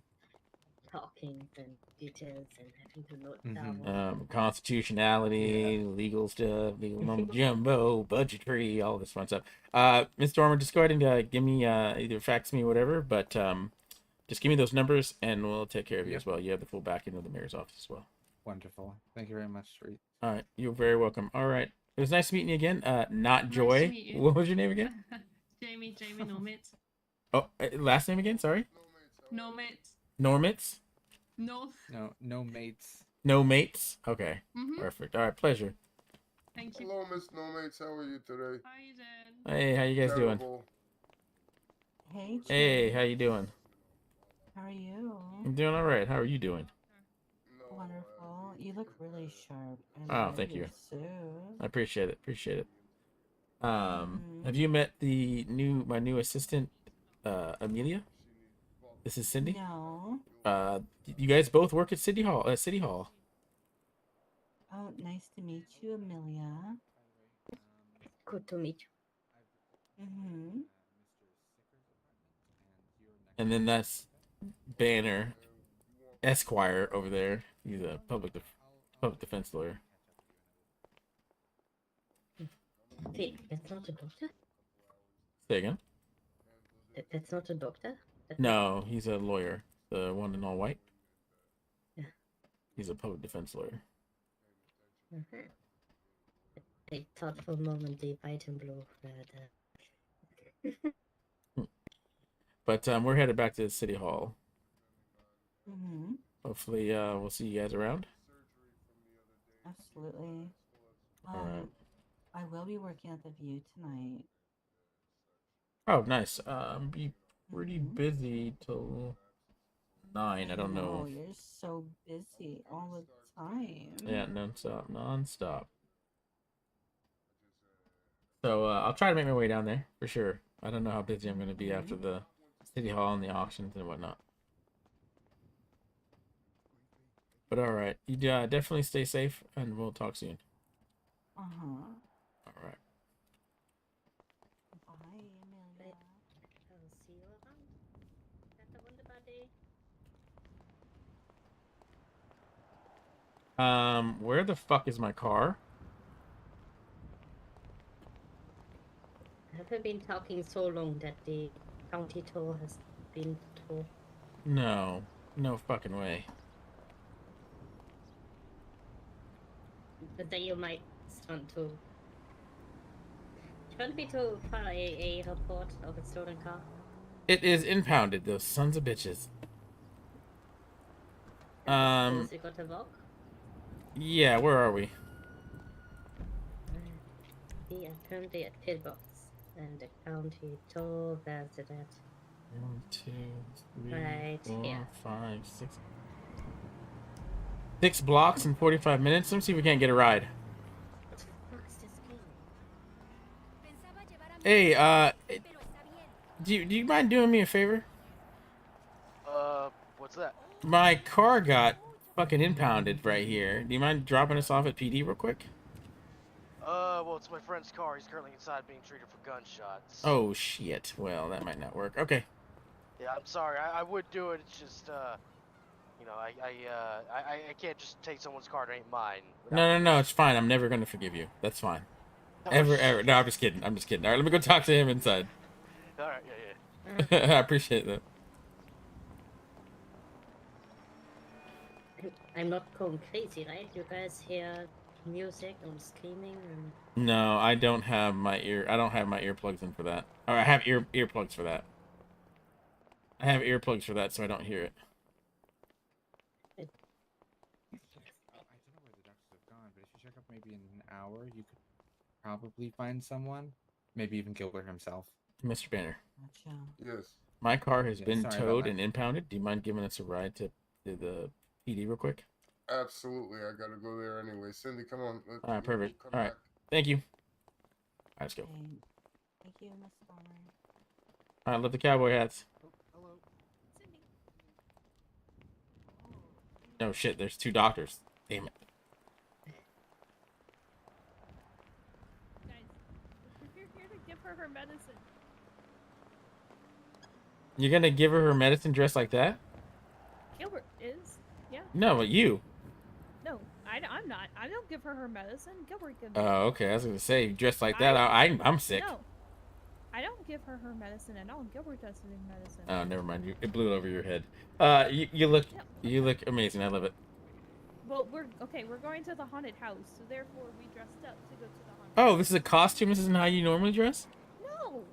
talking and details and having to note down. Constitutionality, legal stuff, legal mumbo jumbo, budgetary, all this fun stuff. Ms. Dormer, just go ahead and give me either fax me or whatever, but just give me those numbers and we'll take care of you as well. You have the full backing of the mayor's office as well. Wonderful. Thank you very much, Street. All right, you're very welcome. All right, it was nice meeting you again. Not Nice Joy. to meet you. What was your name again? Jamie, no mates. Oh, last name again? Sorry. No mates. Normitz. No. No mates. No mates. Okay. Mhm. Perfect. All right. Pleasure. Thank you. Hello, Miss No Mates. How are you today? How you doing? Hey, how you guys doing? Terrible. Hey, Hey, Jay. how you doing? How are you? I'm doing all right. How are you doing? No, Wonderful. You look really sharp. And Oh, very thank you. soon. I appreciate it. Appreciate it. Have you met my new assistant, Amelia? This is Cindy. No. You guys both work at City Hall. City Hall. Oh, nice to meet you, Amelia. Good to meet you. Mm-hmm. And then that's Banner Esquire over there. He's a public defense lawyer. Wait, that's not a doctor? Say again? That's not a doctor? No, he's a lawyer. The one in all white. Yeah. He's a public defense lawyer. Uh-huh. I thought for a moment the white and blue were But we're headed back to City Hall. Mm-hmm. Hopefully, we'll see you guys around. Absolutely. All right. I will be working at the View tonight. Oh, nice. Be pretty Mhm. busy till 9. I don't know. Oh, you're so busy all the time. Yeah, non-stop. So I'll try to make my way down there for sure. I don't know how busy I'm going to be after the City Hall and the auctions and whatnot. But all right, you definitely stay safe, and we'll talk soon. Uh-huh. All right. Bye, Amelia. I'll see you around. Have a wonderful day. Where the fuck is my car? Have you been talking so long that the county tour has been told? No fucking way. But then you might start to. Do you want me to file a report of a stolen car? It is impounded, those sons of bitches. Suppose you got a walk? Yeah, where are we? We are currently at Pillbox, and the county tour, where's it at? 1, 2, 3, Right 4, here. 5, 6. 6 blocks in 45 minutes. Let me see if we can't get a ride. What the fuck is this game? Hey, do you mind doing me a favor? What's that? My car got fucking impounded right here. Do you mind dropping us off at PD real quick? Well, it's my friend's car. He's currently inside being treated for gunshots. Oh shit. Well, that might not work. Okay. Yeah, I'm sorry. I would do it. It's just, you know, I can't just take someone's car that ain't mine. No, it's fine. I'm never gonna forgive you. That's fine. Ever. No, I'm just kidding. All right, let me go talk to him inside. All right, yeah. I appreciate that. I'm not going crazy, right? You guys hear music and screaming and. No, I don't have my earplugs in for that. Or I have earplugs for that. I have earplugs for that, so I don't hear it. I don't know where the ducks have gone, but if you check up maybe in an hour, you could probably find someone. Maybe even Gilbert himself. Mr. Banner, Gotcha. Yes. my car has Yeah, been sorry about towed that. and impounded. Do you mind giving us a ride to the PD real quick? Absolutely. I gotta go there anyway. Cindy, come on. All right, perfect. Come All right. back. Thank you. All right, let's go. Okay. Thank you, Mr. Bonner. I love the cowboy hats. Hello. Oh shit, there's 2 doctors. Damn it. Guys, you're here to give her medicine. You're gonna give her medicine dressed like that? Gilbert is. Yeah. No, but you. No, I'm not. I don't give her medicine. Gilbert gives. Oh, okay. I was gonna say, dressed like that, I'm sick. No, I don't give her medicine at all. Gilbert does the medicine. Oh, never mind. It blew it over your head. You look amazing. I love it. Well, we're going to the haunted house, so therefore we dressed up to go to the haunted. Oh, this is a costume. This isn't how you normally dress. No.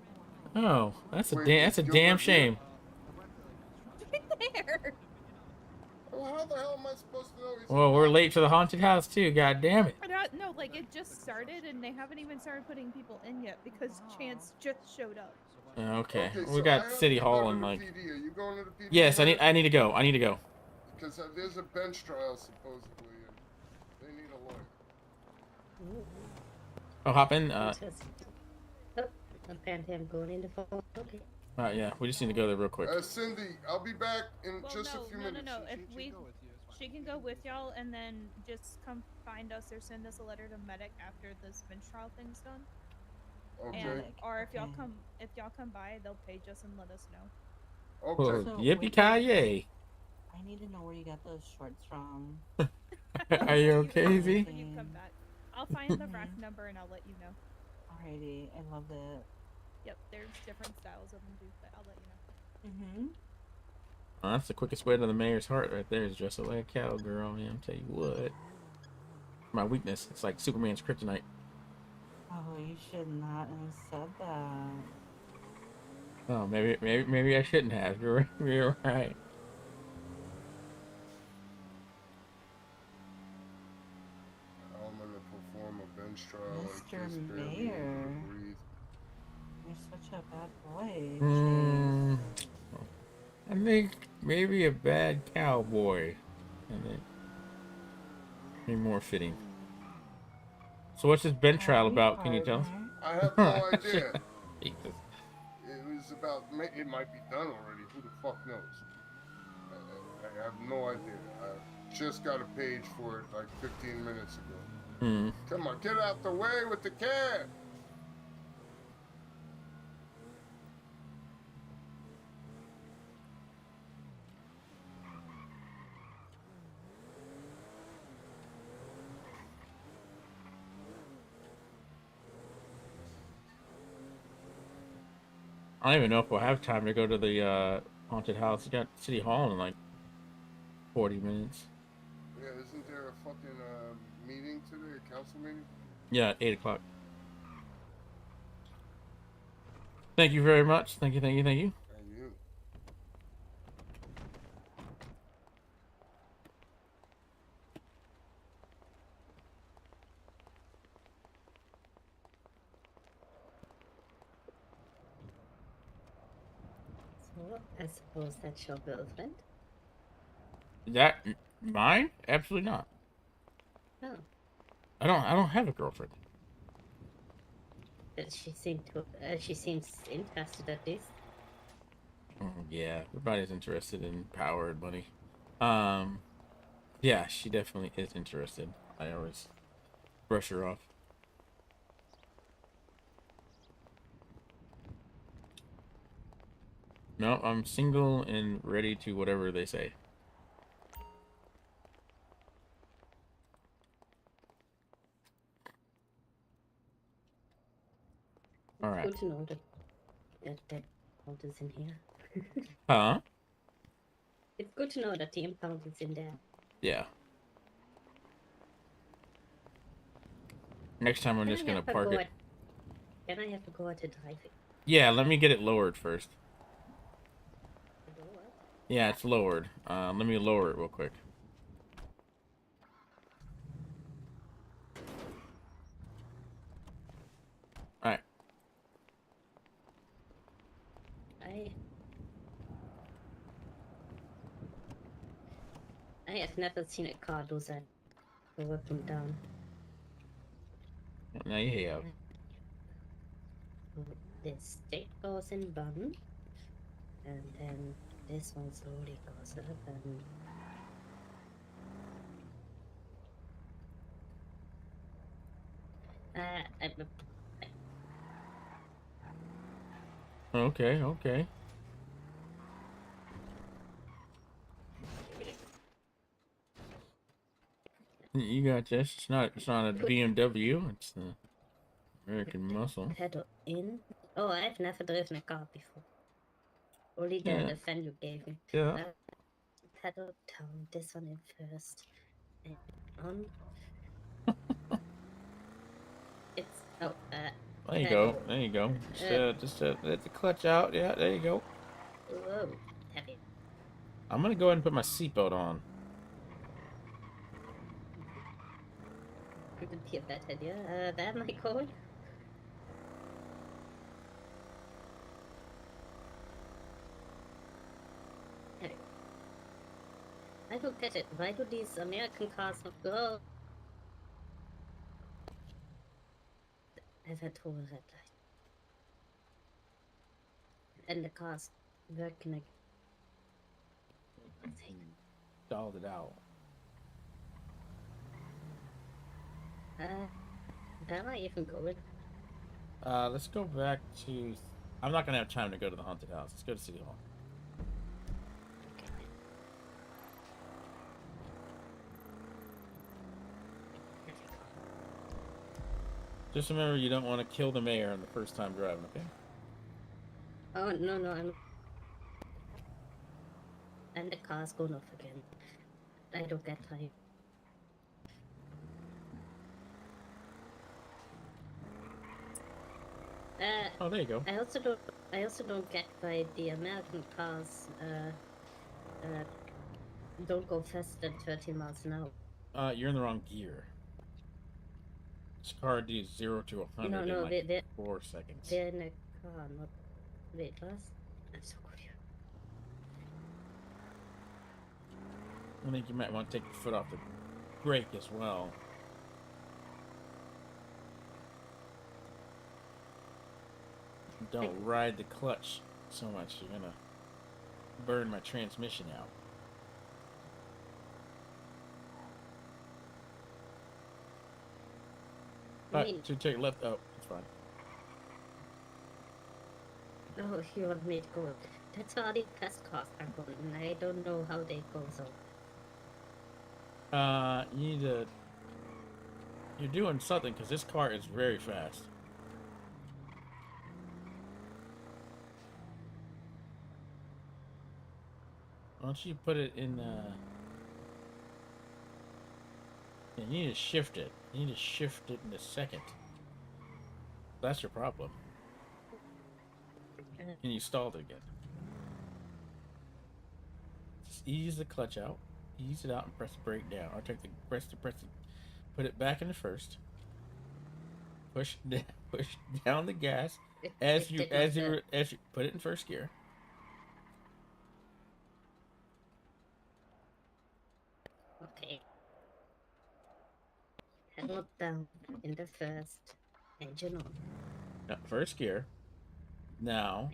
Oh, that's a Wait, damn Gilbert, damn yeah. shame. Right there. Well, how the hell am I supposed to know? He's Well, we're alive? late for the haunted house too. God damn it. No, like it just started, and they haven't even started putting people in yet because Chance just showed up. Okay, we so I got have City to go Hall to and the like. PD. Are you going to the PD? Yes, I need to go. Because there's a bench trial supposedly, and they need a lawyer. Ooh, Oh, hop in. interesting. Apparently, I'm going in the fall. Okay. Yeah, we just need to go there real quick. Cindy, I'll be back in Well, just a no, few no, minutes. no, no. If we, she can go with y'all, and then just come find us or send us a letter to medic after this bench trial thing's done. Okay. And Medic, or if y'all okay. come by, they'll page us and let us know. Okay. Oh, So, yippee wait, ki I need to know where you got those shorts from. Are you Let okay, know Z? when you come back. I'll find the rack number and I'll let you know. Alrighty, I love it. Yep, there's different styles of them too, but I'll let you know. Mm-hmm. Oh, that's the quickest way to the mayor's heart right there, is dress up like a cowgirl, man. I'll tell you what. My weakness. It's like Superman's kryptonite. Oh, you should not have said that. Oh, maybe I shouldn't have. You're right. I'm gonna perform a bench trial like Mr. this, barely able Mayor. to breathe. You're such a bad boy, Hmm. Chase. I think maybe a bad cowboy. I think be more fitting. So what's this bench trial Howdy, about? Can you tell us? partner. I have no idea. Jesus. It was about. It might be done already. Who the fuck knows? I have no idea. I just got a page for it like 15 minutes ago. Hmm. Come on, get out the way with the cab. I don't even know if we'll have time to go to the haunted house. You got City Hall in like 40 minutes. Yeah, isn't there a fucking meeting today? A council meeting? Yeah, 8 o'clock. Thank you very much. Thank you. And you. So I suppose that's your girlfriend. Is that mine? Absolutely not. Oh, I don't have a girlfriend. but she seems interested at least. Yeah, everybody's interested in power and money. Yeah, she definitely is interested. I always brush her off. No, I'm single and ready to whatever they say. All right. Good to know that count is in here. Huh? It's good to know that the impound is in there. Yeah. Next time I'm just gonna park it. Then I have to go to drive it. Yeah, let me get it lowered first. Lower? Yeah, it's lowered. Let me lower it real quick. Alright. I have never seen a car do that. Go up and down. Now you have. This stick goes in button, and then this one slowly goes up and Okay, okay. You got this. It's not a BMW. It's the American Muscle. pedal in. Oh, I've never driven a car before. Only the fan you gave me. Yeah. Pedal down. This one in first. And on. It's There you go. There you go. Just let the clutch out. Yeah, there you go. Whoa, heavy. I'm gonna go ahead and put my seatbelt on. Couldn't be a bad idea. That my code. I don't get it. Why do these American cars not go? I've had over red light. And the cars working again. Stalled it out. Where am I even going? Let's go back to. I'm not gonna have time to go to the haunted house. Let's go to City Hall. Okay. Just remember, you don't want to kill the mayor on the first time driving. Okay. Oh no, I'm. And the car's going off again. I don't get time. Oh, there you go. I also don't get why the American cars don't go faster than 30 miles an hour. You're in the wrong gear. This car does 0 to 100 in like 4 seconds. They're in a car, not weightless. I'm so confused. I think you might want to take your foot off the brake as well. Don't ride the clutch so much. You're gonna burn my transmission out. To take left. Oh, it's fine. Oh, you want me to go? That's how the test cars are going, and I don't know how they go, so. You need to. You're doing something because this car is very fast. Why don't you put it in? You need to shift it. You need to shift it in a second. That's your problem. And you stalled again. Just ease the clutch out. Ease it out and press the brake down. Or take the press it. Put it back into first. Push down the gas as you put it in first gear. Okay. Head down in the first engine on. Now, first gear. Now,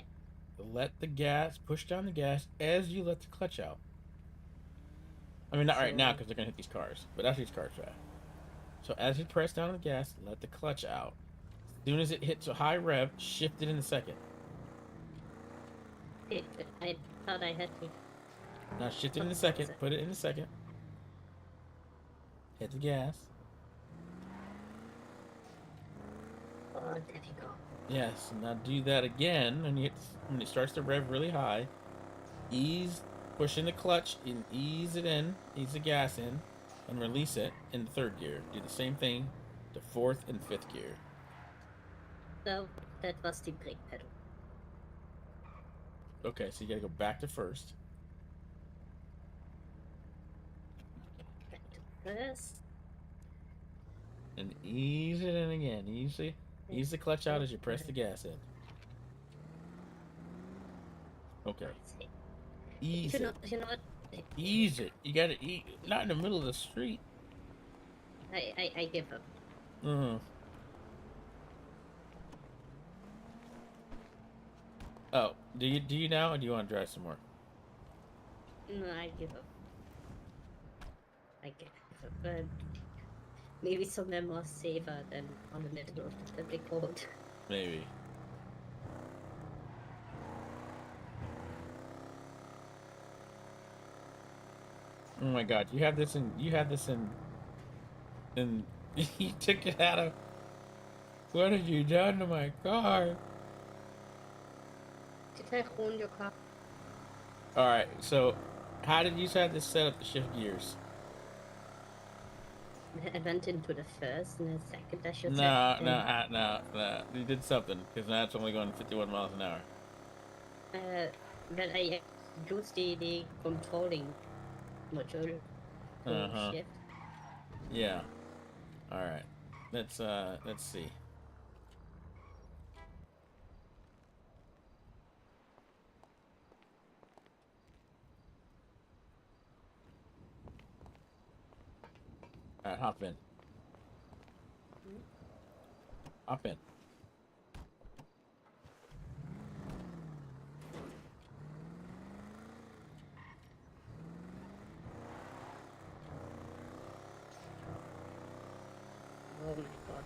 let the gas, push down the gas as you let the clutch out. I mean, not right now because they're going to hit these cars, but after these cars fast. So as you press down the gas, let the clutch out. As soon as it hits a high rev, shift it in a second. I thought I had to. Now shift it in a second, put it in a second. Hit the gas. Oh, there you go. Yes, now do that again when it starts to rev really high. Push in the clutch and ease it in, ease the gas in, and release it in the third gear. Do the same thing to fourth and fifth gear. So that was the brake pedal. Okay, so you gotta go back to first. Back to first. And ease it in again. Ease the clutch out as you press the gas in. Okay. Ease it. You know what? Ease it. You gotta eat. Not in the middle of the street. I give up. Oh, do you now, or do you want to drive some more? No, I give up. I give up. But maybe somewhere more safer than on the middle of the public road. Maybe. Oh my God! You had this in. You took it out of. What have you done to my car? Did I hold your car? All right. So, how did you have this set up to shift gears? I went into the first and the second. I should No. You did something because now it's only going 51 miles an hour. But I used the controlling module to shift. Yeah. All right. Let's see. All right, hop in. Hop in. Oh my god.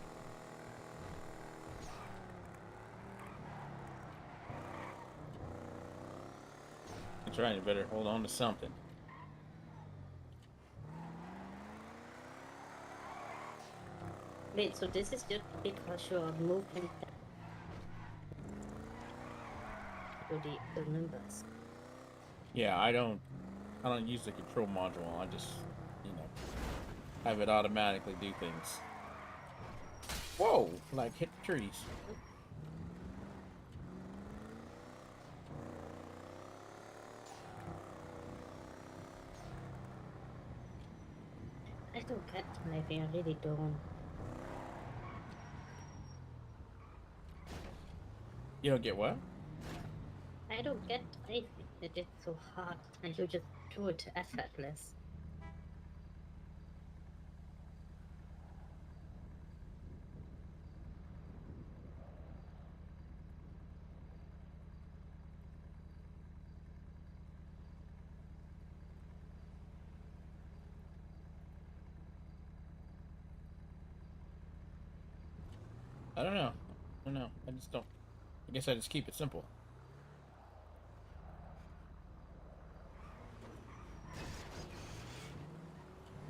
That's right. You better hold on to something. Wait, so this is just because you are moving to the numbers. Yeah, I don't use the control module. I just, you know, have it automatically do things. Whoa! Like hit the trees. I don't get driving, I really don't. You don't get what? I don't get driving. It is so hard, and you just do it effortless. I don't know. I don't know. I just don't. I guess I just keep it simple.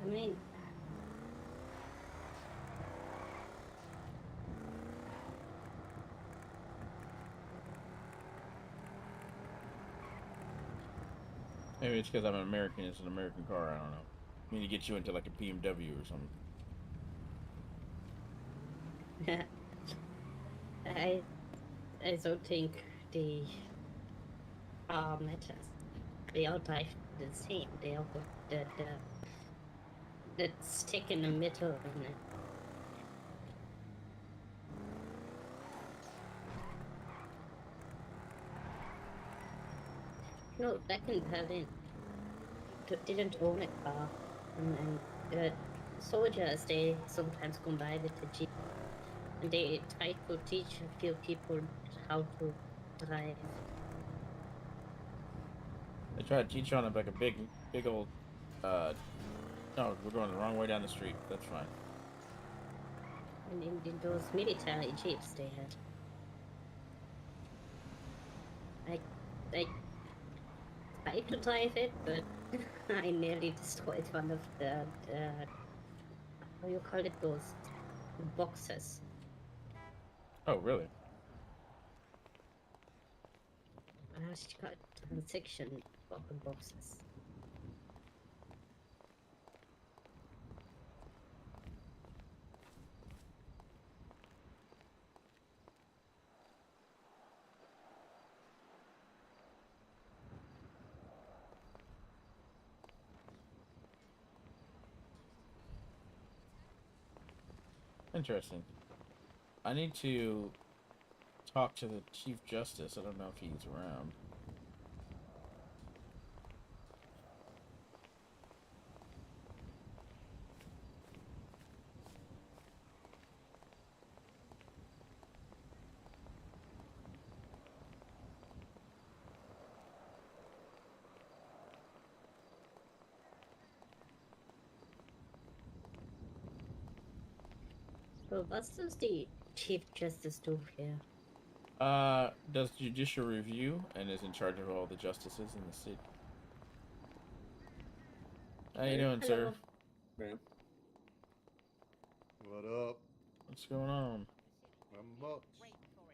I mean, Maybe it's because I'm an American. It's an American car. I don't know. I mean, to get you into like a BMW or something. I don't think the matters. They all drive the same. They all got the stick in the middle and no, back in Berlin, didn't own a car, and soldiers, they sometimes come by with a jeep, and they try to teach a few people how to drive. They try to teach you on it like a big old. No, we're going the wrong way down the street. That's fine. And in those military jeeps they had. I tried to drive it, but I nearly destroyed one of the how you call it, those boxes. Oh, really? She got transaction boxes. Interesting. I need to talk to the Chief Justice. I don't know if he's around. So what does the Chief Justice do here? Does judicial review and is in charge of all the justices in the city. How you doing, Hello. sir? Man. What up? What's going on? I'm much.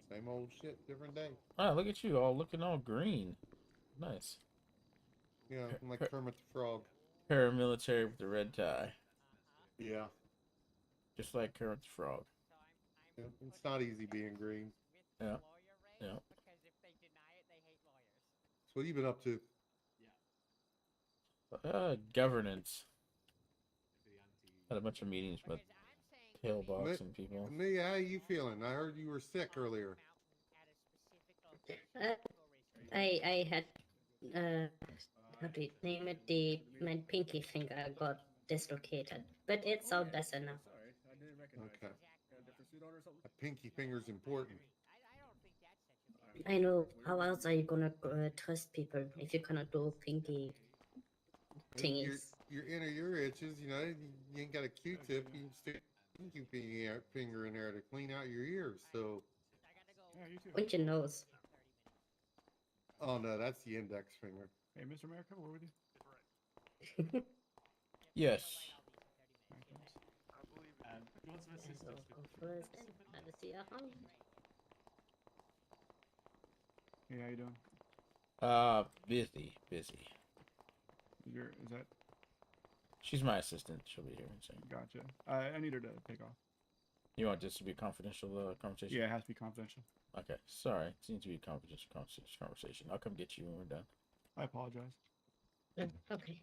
Same old shit, different day. Ah, look at you, all looking all green. Nice. Yeah, I'm like Kermit the Frog. Paramilitary with the red tie. Yeah. Just like Kermit the Frog. Yeah, it's not easy being green. Yeah. Yeah. So what have you been up to? Governance. Had a bunch of meetings with pillboxing people. Amelia, how are you feeling? I heard you were sick earlier. I had how do you name it? My pinky finger got dislocated, but it's all better now. Okay. A pinky finger's important. I know. How else are you gonna trust people if you cannot do pinky thingies? Your inner ear itches, you know. You ain't got a Q-tip. You stick thinking finger in there to clean out your ears. So, Yeah, you too. Point your nose. oh no, that's the index finger. Hey, Mr. America, we're with you. Yes. Alright, thanks. I believe it. You want some assistance? Hello, Conference. Have a see you home. Hey, how you doing? Busy. Is that She's my assistant. She'll be here in a second. gotcha? I need her to take off. You want this to be a confidential conversation? Yeah, it has to be confidential. Okay. Sorry. It seems to be a confidential conversation. I'll come get you when we're done. I apologize. Okay.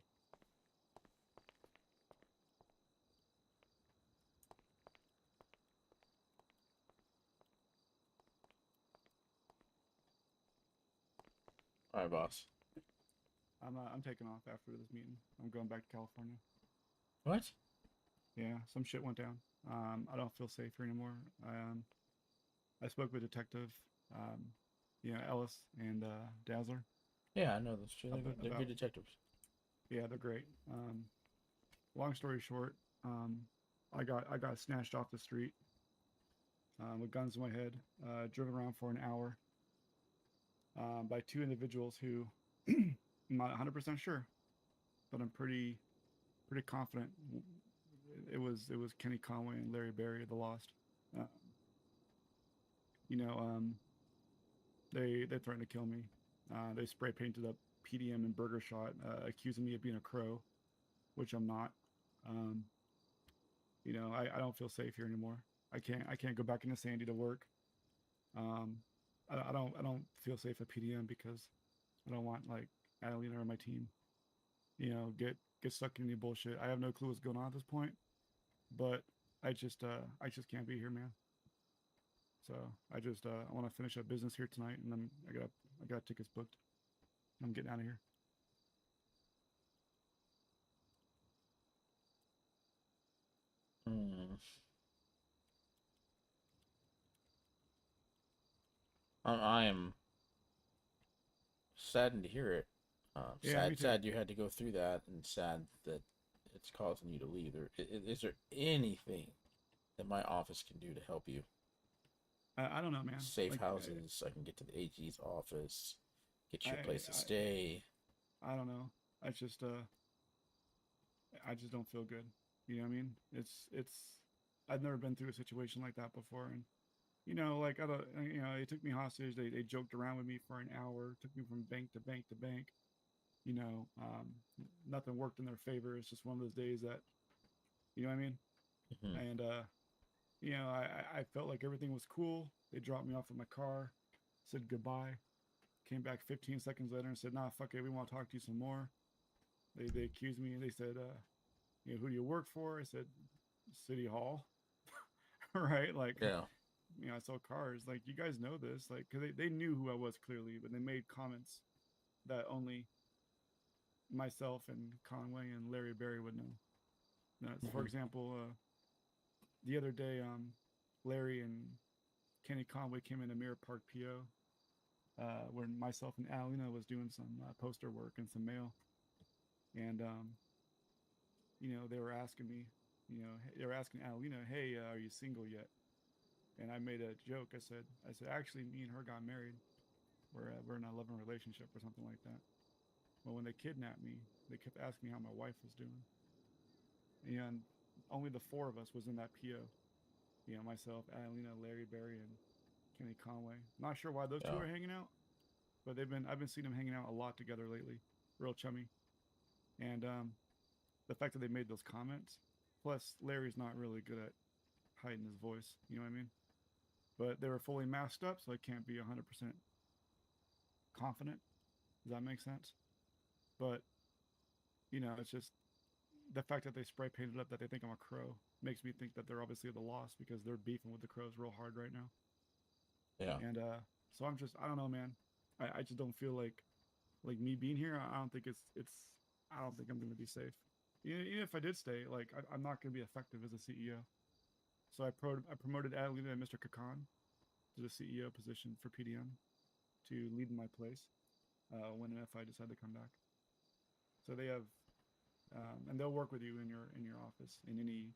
All right, boss. I'm taking off after this meeting. I'm going back to California. What? Yeah, some shit went down. I don't feel safe here anymore. I spoke with Detective, Ellis and Dazzler. Yeah, I know those two. They're good. They're About- good detectives. Yeah, they're great. Long story short, I got snatched off the street with guns in my head, driven around for an hour by two individuals who I'm not 100% sure, but I'm pretty confident it was Kenny Conway and Larry Berry, the Lost. They threatened to kill me. They spray painted up PDM and Burger Shot, accusing me of being a crow, which I'm not. I don't feel safe here anymore. I can't go back into Sandy to work. I don't feel safe at PDM because I don't want like Adelina or my team, get stuck in any bullshit. I have no clue what's going on at this point, but I just can't be here, man. So I want to finish up business here tonight, and then I got tickets booked. I'm getting out of here. I am saddened to hear it. Yeah, me too. Sad you had to go through that, and sad that it's causing you to leave. Is there anything that my office can do to help you? I don't know, man. Safe houses. I can get to the AG's office, get you a place to stay. I don't know. I just don't feel good. You know what I mean? I've never been through a situation like that before, and they took me hostage. They joked around with me for an hour, took me from bank to bank to bank. Nothing worked in their favor. It's just one of those days that, you know what I mean? Mm-hmm. And I felt like everything was cool. They dropped me off at my car, said goodbye, came back 15 seconds later and said, "Nah, fuck it, we want to talk to you some more." They accused me. They said, "Who do you work for?" I said, "City Hall." Right? Like, yeah. I sell cars. Like, you guys know this. Like, because they knew who I was clearly, but they made comments that only myself and Conway and Larry Berry would know. For example, the other day, Larry and Kenny Conway came into Mirror Park PO, where myself and Alina was doing some poster work and some mail, and they were asking me, they were asking Alina, "Hey, are you single yet?" And I made a joke. I said, actually, me and her got married. We're in a loving relationship or something like that. But when they kidnapped me, they kept asking me how my wife was doing. And only the four of us was in that PO. Myself, Adelina, Larry Berry, and Kenny Conway. Not sure why those two are hanging out, but I've been seeing them hanging out a lot together lately. Real chummy. And the fact that they made those comments, plus Larry's not really good at hiding his voice. You know what I mean? But they were fully masked up, so I can't be 100% confident. Does that make sense? But it's just the fact that they spray painted up that they think I'm a crow makes me think that they're obviously the Lost because they're beefing with the crows real hard right now. Yeah. And so I don't know, man. I just don't feel like me being here. I don't think I don't think I'm going to be safe. Even if I did stay, like I'm not going to be effective as a CEO. So I promoted Adelina and Mr. Kakan to the CEO position for PDM to lead in my place when and if I decide to come back. So they have, and they'll work with you in your office in any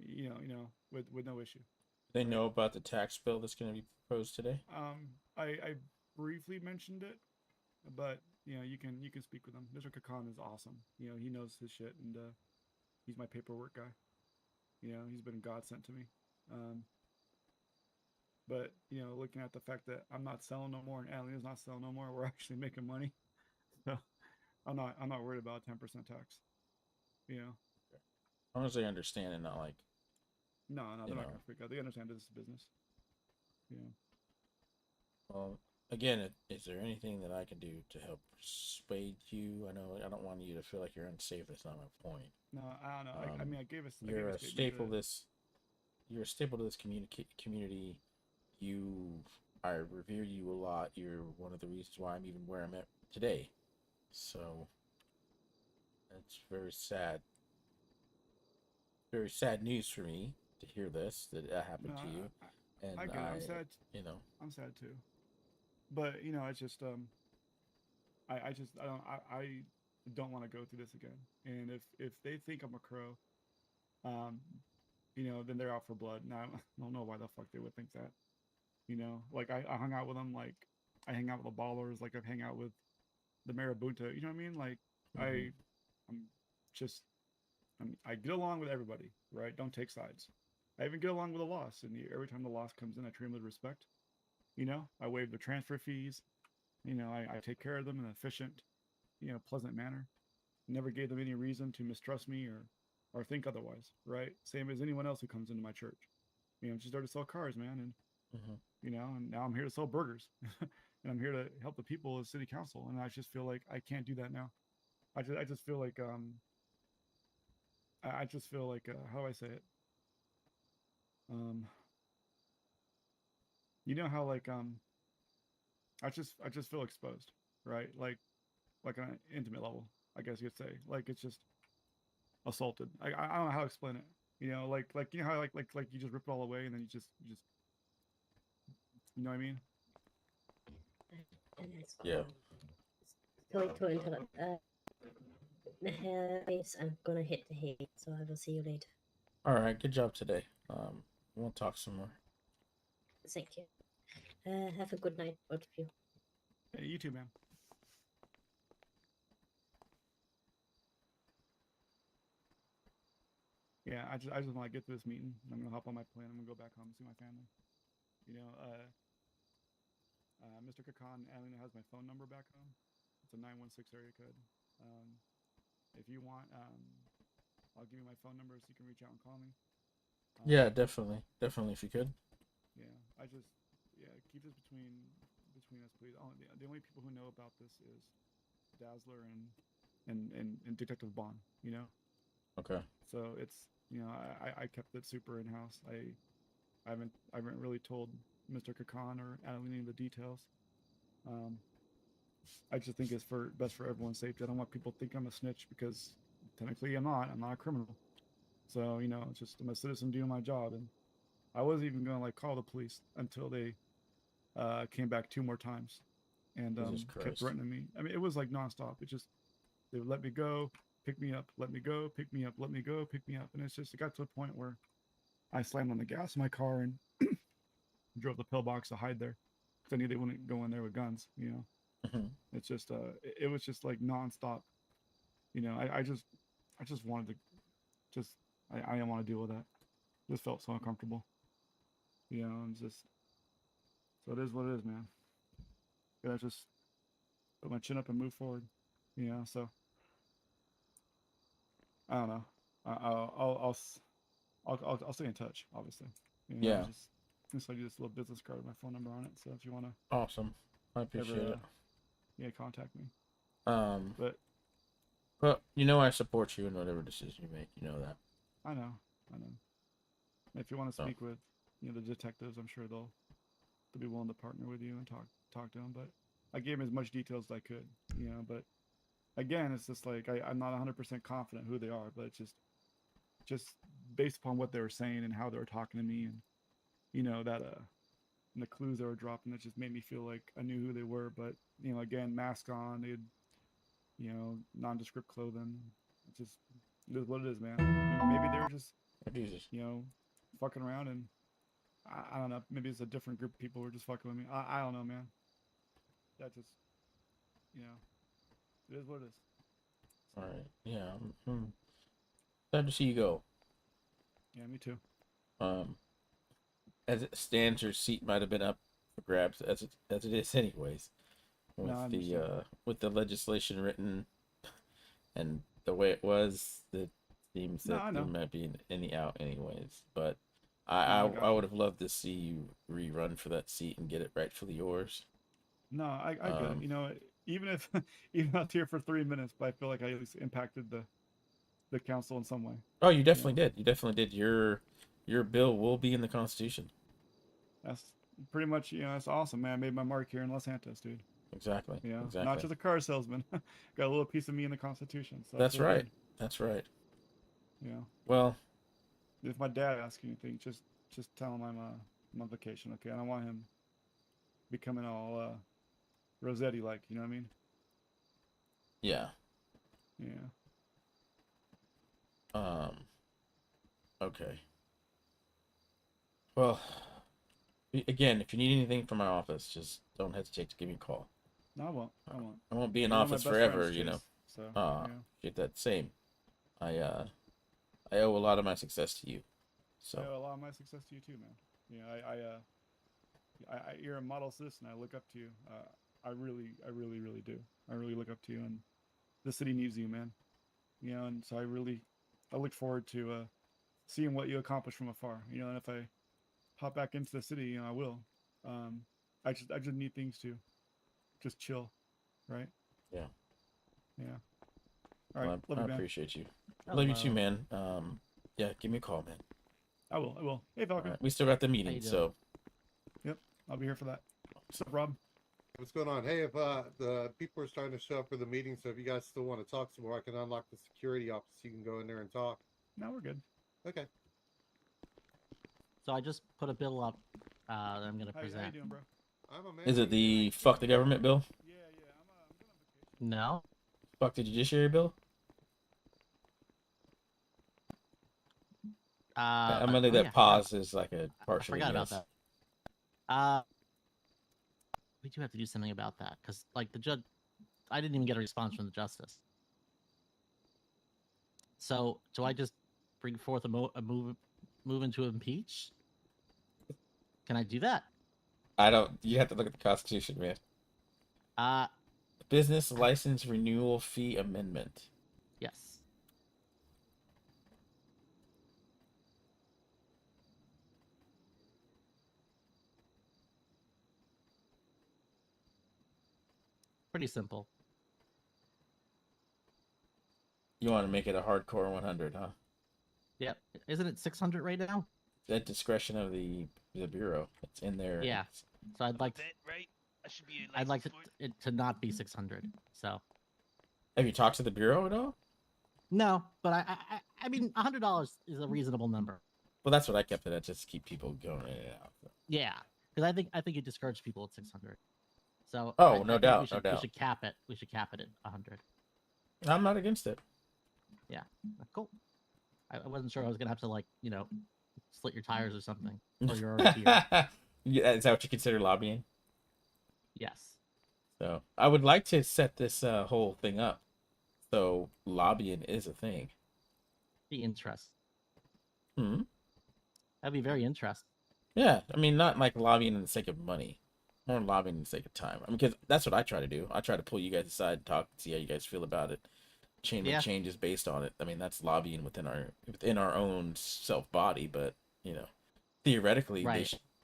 with no issue. They right? know about the tax bill that's going to be proposed today. I briefly mentioned it, but you can speak with him. Mr. Kakan is awesome. He knows his shit, and he's my paperwork guy. He's been a godsend to me. But looking at the fact that I'm not selling no more and Alien's not selling no more, we're actually making money. So I'm not worried about 10% tax. As long as they understand and not like. No, they're not gonna freak out. They understand this is business. Well, again, is there anything that I can do to help persuade you? I know I don't want you to feel like you're unsafe. That's not my point. No, I don't know. I mean, I gave us. You're a staple. You're a staple to this community. I revere you a lot. You're one of the reasons why I'm even where I'm at today. So that's very sad. Very sad news for me to hear this that happened to you. And I get it. I'm sad. I'm sad too. But it's just I don't want to go through this again. And if they think I'm a crow, then they're out for blood. And I don't know why the fuck they would think that. Like I hung out with them, like I hang out with the ballers, like I've hang out with the Marabunta. You know what I mean? Like I get along with everybody, right? Don't take sides. I even get along with the loss, and every time the loss comes in, I treat them with respect. I waive the transfer fees. I take care of them in an efficient, pleasant manner. Never gave them any reason to mistrust me or think otherwise, right? Same as anyone else who comes into my church. Just there to sell cars, man, and and now I'm here to sell burgers, and I'm here to help the people as city council, and I just feel like I can't do that now. I just feel like how do I say it? How like I just feel exposed, right? Like on an intimate level, I guess you could say. Like it's just assaulted. I don't know how to explain it. Like how like you just rip it all away and then you just you know what I mean? Yeah. Sorry to interrupt. I'm gonna hit the hay, so I will see you later. All right. Good job today. We'll talk some more. Thank you. Have a good night, both of you. Hey, you too, man. Yeah, I just want to get to this meeting. I'm gonna hop on my plane. I'm gonna go back home and see my family. Mr. Kakan, Alina has my phone number back home. It's a 916 area code. If you want, I'll give you my phone number so you can reach out and call me. Yeah, definitely, if you could. Yeah, keep this between us, please. The only people who know about this is Dazzler and Detective Bond. Okay. So it's I kept it super in house. I haven't really told Mr. Kakan or Adeline any of the details. I just think it's best for everyone's safety. I don't want people to think I'm a snitch because technically I'm not. I'm not a criminal. So it's just I'm a citizen doing my job, and I wasn't even gonna call the police until they came back 2 more times and kept threatening me. I mean, it was like nonstop. It just they would let me go, pick me up, let me go, pick me up, let me go, pick me up, and it got to a point where I slammed on the gas in my car and drove the pillbox to hide there because I knew they wouldn't go in there with guns. It's just it was just like nonstop. I just wanted to I didn't want to deal with that. Just felt so uncomfortable. And just so it is what it is, man. Gotta just put my chin up and move forward. So I don't know. I'll stay in touch, obviously. Yeah. Just like this little business card with my phone number on it. So if you want to, awesome. I appreciate it. Yeah, contact me. But I support you in whatever decision you make. You know that. I know. If you want to speak with the detectives, I'm sure they'll be willing to partner with you and talk to them. But I gave them as much details as I could. But again, it's just like I'm not 100% confident who they are, but it's just based upon what they were saying and how they were talking to me, and that and the clues they were dropping, that just made me feel like I knew who they were. But again, mask on, they had nondescript clothing. It is what it is, man. Maybe they were just Oh, Jesus. you know, fucking around, and I don't know. Maybe it's a different group of people who are just fucking with me. I don't know, man. That just, you know, it is what it is. All right. Yeah. Sad to see you go. Yeah, me too. As it stands, your seat might have been up for grabs as it is, anyways. With No, I the understand. with the legislation written and the way it was, it seems No, that I you know. might be in any out, anyways. But No, I I got would you. have loved to see you rerun for that seat and get it rightfully yours. No, I get it. You know, even if even out here for 3 minutes, but I feel like I at least impacted the council in some way. Oh, you You definitely know, did. You definitely did. Your bill will be in the Constitution. that's pretty much, you know, that's awesome, man. I made my mark here in Los Santos, dude. Exactly. You know, not Exactly. just a car salesman. Got a little piece of me in the Constitution, so that's That's really right. good. That's right. You know, Well, if my dad asks anything, just tell him I'm on vacation, okay? I don't want him becoming all Rossetti like. You know what I mean? yeah. Yeah. Okay. Well, again, if you need anything from my office, just don't hesitate to give me a call. No, I won't. I won't. I won't be in You're one of my office best forever, friends, you know. Chase. So yeah. Get that same. I owe a lot of my success to you. I So owe a lot of my success to you too, man. You know, you're a model citizen. I look up to you. I really do. I really look up to you, and the city needs you, man. You know, and so I look forward to seeing what you accomplish from afar. You know, and if I hop back into the city, you know, I will. Um, I just need things to just chill, right? yeah. Yeah. All right. Well, Love I you, man. appreciate you. Love you too, man. Yeah, give me a call, man. I will. I will. Hey, Falcon. Right. We still got the meeting, so. Yep, I'll be here for that. What's up, Rob? What's going on? Hey, if the people are starting to show up for the meeting, so if you guys still want to talk some more, I can unlock the security office. You can go in there and talk. No, we're good. Okay. So I just put a bill up that I'm gonna How present. you doing, bro? I'm a man. Is it the fuck the government bill? Yeah. I'm going on vacation. No. Fuck the judiciary bill? I'm gonna leave that pause as like a partial. I forgot about that. We do have to do something about that because, like, the judge, I didn't even get a response from the justice. So, do I just bring forth a move into impeach? Can I do that? I don't. You have to look at the Constitution, man. Business license renewal fee amendment. Yes. Pretty simple. You want to make it a hardcore 100, huh? Yep. Isn't it 600 right now? At discretion of the bureau. It's in there. Yeah. So I'd like. Right? I should be. I'd like it to not be 600. So. Have you talked to the bureau at all? No, but I mean, $100 is a reasonable number. Well, that's what I kept it at, just to keep people going in and out. Yeah, because I think it discouraged people at 600. So. Oh, I no think doubt, no doubt. We should cap it. We should cap it at 100. I'm not against it. Yeah. Cool. I wasn't sure I was gonna have to, like, you know, slit your tires or something. Or you're already here. Yeah, is that what you consider lobbying? Yes. So I would like to set this whole thing up. So lobbying is a thing. Be interesting. Hmm. That'd be very interesting. Yeah, I mean, not like lobbying in the sake of money, more lobbying in the sake of time. I mean, because that's what I try to do. I try to pull you guys aside, talk, see how you guys feel about it, make changes based on it. I mean, that's lobbying within our own self body. But you know, theoretically,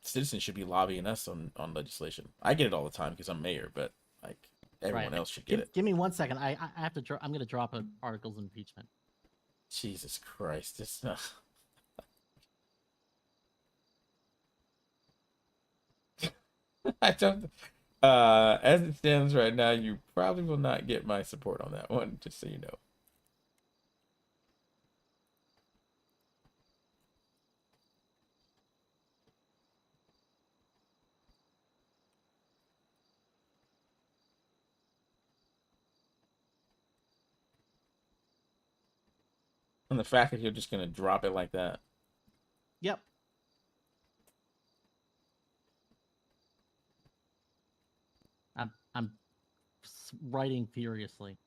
citizens should be lobbying us on legislation. I get it all the time because I'm mayor, but like everyone else should get it. Give me 1 second. I have to. I'm gonna drop an articles of impeachment. Jesus Christ! It's I don't. As it stands right now, you probably will not get my support on that one. Just so you know. And the fact that you're just gonna drop it like that. Yep. I'm writing furiously.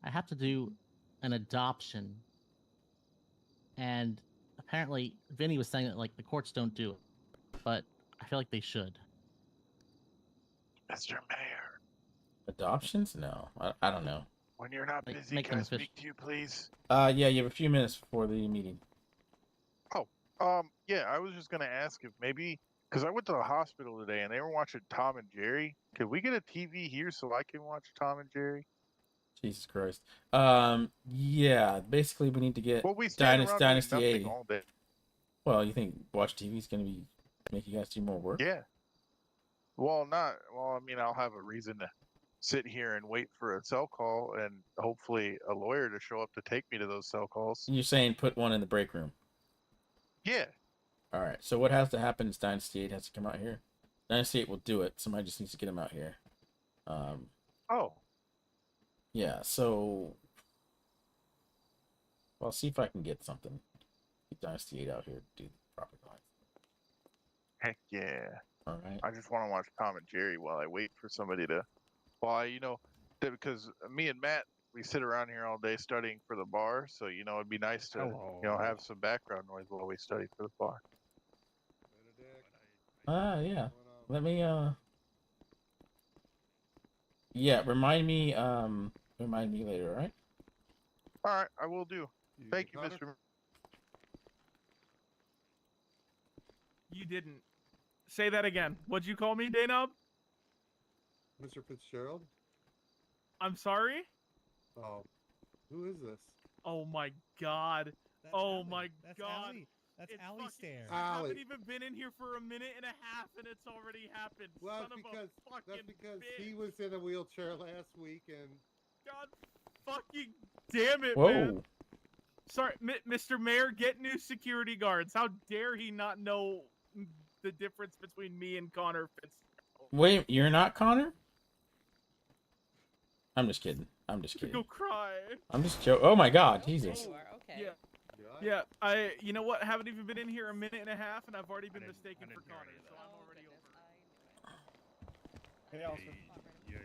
I have to do an adoption, and apparently Vinny was saying that like the courts don't do it, but I feel like they should. Mr. Mayor, Adoptions? No, I don't know. when you're not Like, busy, make can them I official. speak to you, please? Yeah, you have a few minutes before the meeting. Yeah, I was just gonna ask if maybe because I went to the hospital today and they were watching Tom and Jerry. Could we get a TV here so I can watch Tom and Jerry? Jesus Christ. Yeah, basically we need to get Well, we stand around doing Dynasty nothing A. all day. Well, you think watch TV is gonna be make you guys do more work? Yeah. Well, not. Well, I mean, I'll have a reason to sit here and wait for a cell call and hopefully a lawyer to show up to take me to those cell calls. You're saying put one in the break room. Yeah. All right. So what has to happen is Dynasty 8 has to come out here. Dynasty 8 will do it. Somebody just needs to get him out here. Oh. Yeah. So I'll see if I can get something. Get Dynasty 8 out here to do the proper lines. Heck yeah. All right. I just want to watch Tom and Jerry while I wait for somebody to. Well, because me and Matt, we sit around here all day studying for the bar. So, it'd be nice to, have some background noise while we study for the bar. Yeah. Let me yeah, remind me later, all right? All right, I will do. Thank you, Mr. You didn't. Say that again. What'd you call me, Daynub? Mr. Fitzgerald? I'm sorry? Oh, who is this? Oh my god. That's oh Allie. my That's god. Allie. That's It's Allie fucking- Stare. I Allie. haven't even been in here for a minute and a half and it's already happened. Well, Son that's of a fucking that's because bitch. he was in a wheelchair last week and. God fucking damn it, Whoa. man. Sorry, Mr. Mayor, get new security guards. How dare he not know the difference between me and Connor Fitzgerald? Wait, you're not Connor? I'm just kidding. Go cry. I'm just joking. Oh my god, Jesus. Okay. Yeah, you know what? Haven't even been in here a minute and a half, and I've already been mistaken for Connor, so I'm already over. Hey, Alistair. You're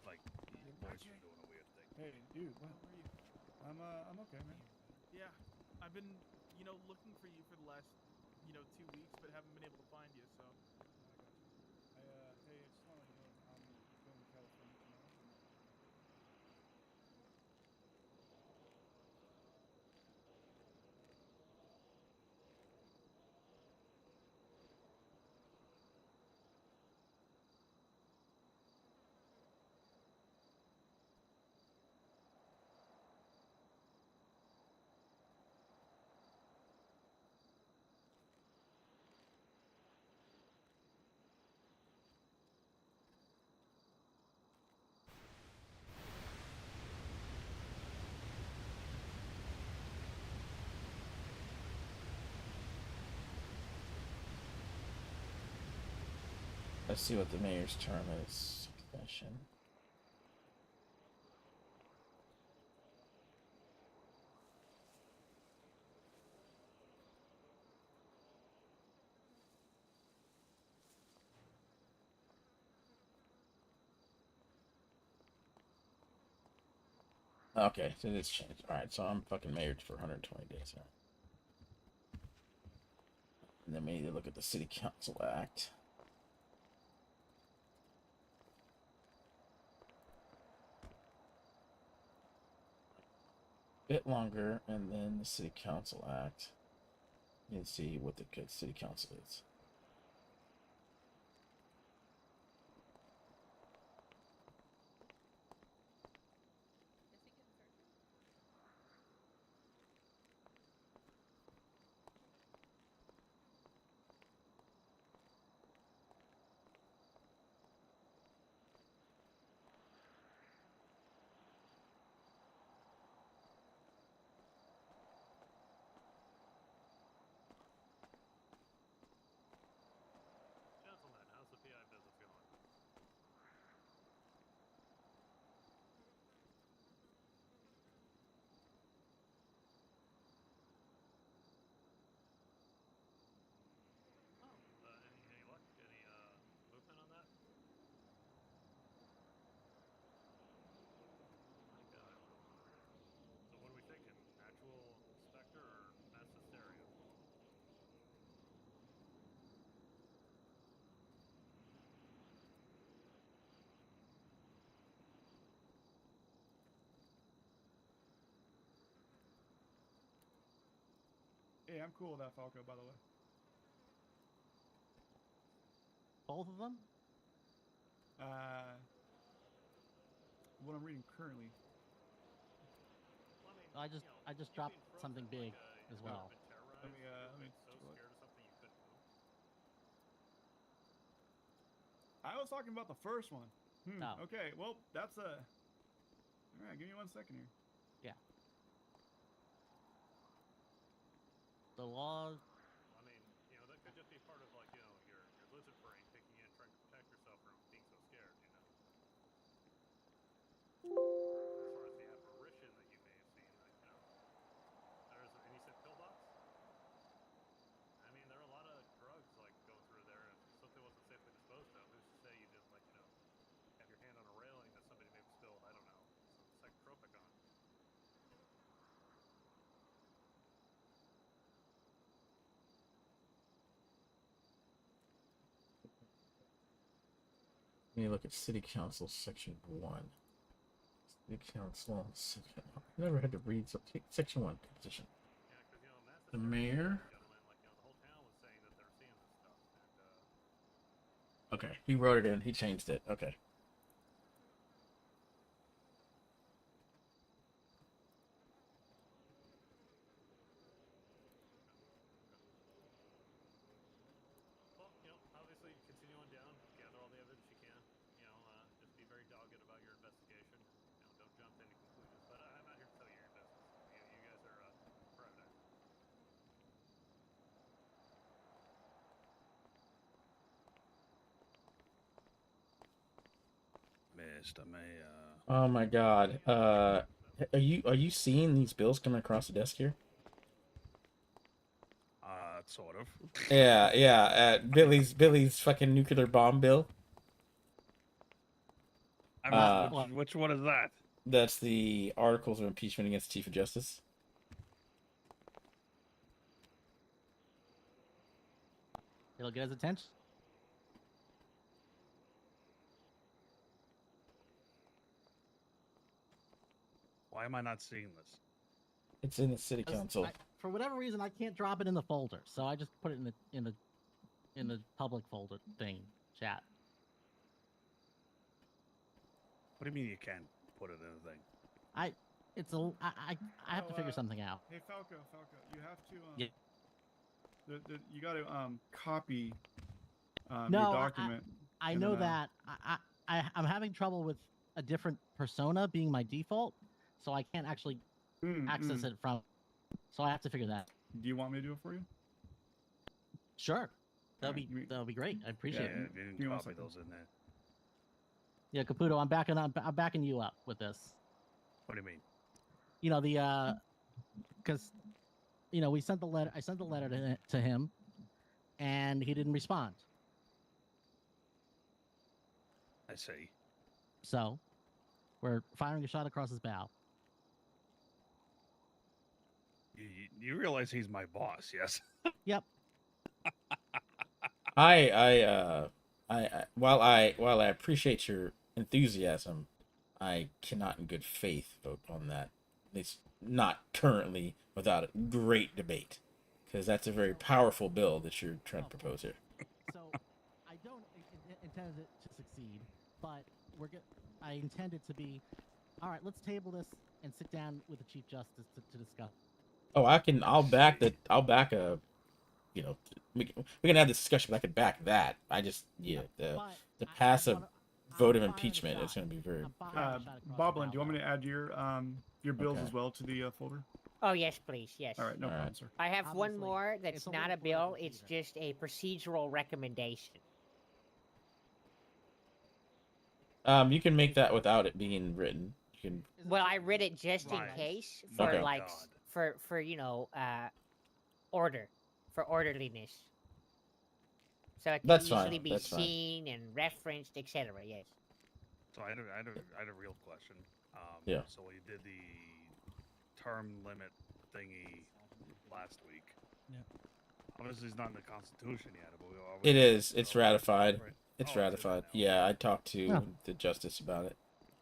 like, your voice is doing a weird thing. Hey, dude, how are you? I'm okay, man. Yeah, I've been, looking for you for the last, 2 weeks, but haven't been able to find you, so. Hey, I just want to let you know I'm going to California tomorrow. Let's see what the mayor's term is. Session. Okay, so it's changed. Alright, so I'm fucking mayor for 120 days. Right? And then we need to look at the City Council Act. Bit longer, and then the City Council Act. You can see what the good City Council is. Hey, I'm cool with that, Falco. By the way. Both of them? What I'm reading currently. I just dropped something big as well. Let me so scared of something you couldn't move. I was talking about the first one. Oh. Okay, well, that's a... All right, give me 1 second here. Yeah. The law... I mean, that could just be part of, like, your lizard brain kicking in, trying to protect yourself from being so scared, As far as the apparition that you may have seen, and you said pillbox? I mean, there are a lot of drugs, like, going through there. If something wasn't safely disposed of, who's to say you didn't, like, have your hand on a railing that somebody maybe spilled, I don't know, some psychotropic on. Let me look at City Council Section 1. City Council Section... I've never had to read Section 1 position. The mayor... Okay, he wrote it in. He changed it. Okay. Well, obviously continue on down, gather all the evidence you can. Just be very dogged about your investigation. Don't jump to any conclusions. But I'm not here to tell you your business. You guys are private actors. Mr. Mayor. Oh my God. Are you seeing these bills coming across the desk here? Sort of. Yeah. Billy's fucking nuclear bomb bill. Which one is that? That's the articles of impeachment against the Chief of Justice. It'll get his attention. Why am I not seeing this? It's in the City Council. For whatever reason, I can't drop it in the folder, so I just put it in the public folder thing chat. What do you mean you can't put it in a thing? I have to figure something out. Hey, Falco, you have to... Yeah. You got to copy your No, document. I know that. I'm having trouble with a different persona being my default, so I can't actually access it from... So I have to figure that. Do you want me to do it for you? Sure. That'll be great. I appreciate it. Yeah, you didn't copy those in there. Yeah, Caputo, I'm backing you up with this. What do you mean? Because we sent the letter. I sent the letter to him, and he didn't respond. I see. So, we're firing a shot across his bow. You realize he's my boss, yes? Yep. While I appreciate your enthusiasm, I cannot in good faith vote on that. At least not currently without a great debate, because that's a very powerful bill that you're trying to propose here. So I don't intend it to succeed, but I intend it to be, all right, let's table this and sit down with the Chief Justice to discuss. Oh, I'll back a, we can have this discussion, but I could back that. I just, the passive vote of impeachment is going to be very... Boblin, do you want me to add your bills as well to the folder? Oh, yes, please, yes. All right, no problem, sir. I have one more that's not a bill, it's just a procedural recommendation. You can make that without it being written. You can... Well, I read it just in case for for orderliness. So it can easily be seen and referenced, etc. Yes. So I had a real question. Yeah. So we did the term limit thingy last week. Yeah. Obviously, it's not in the Constitution yet. But it is. It's ratified. It's ratified. Yeah, I talked to the justice about it.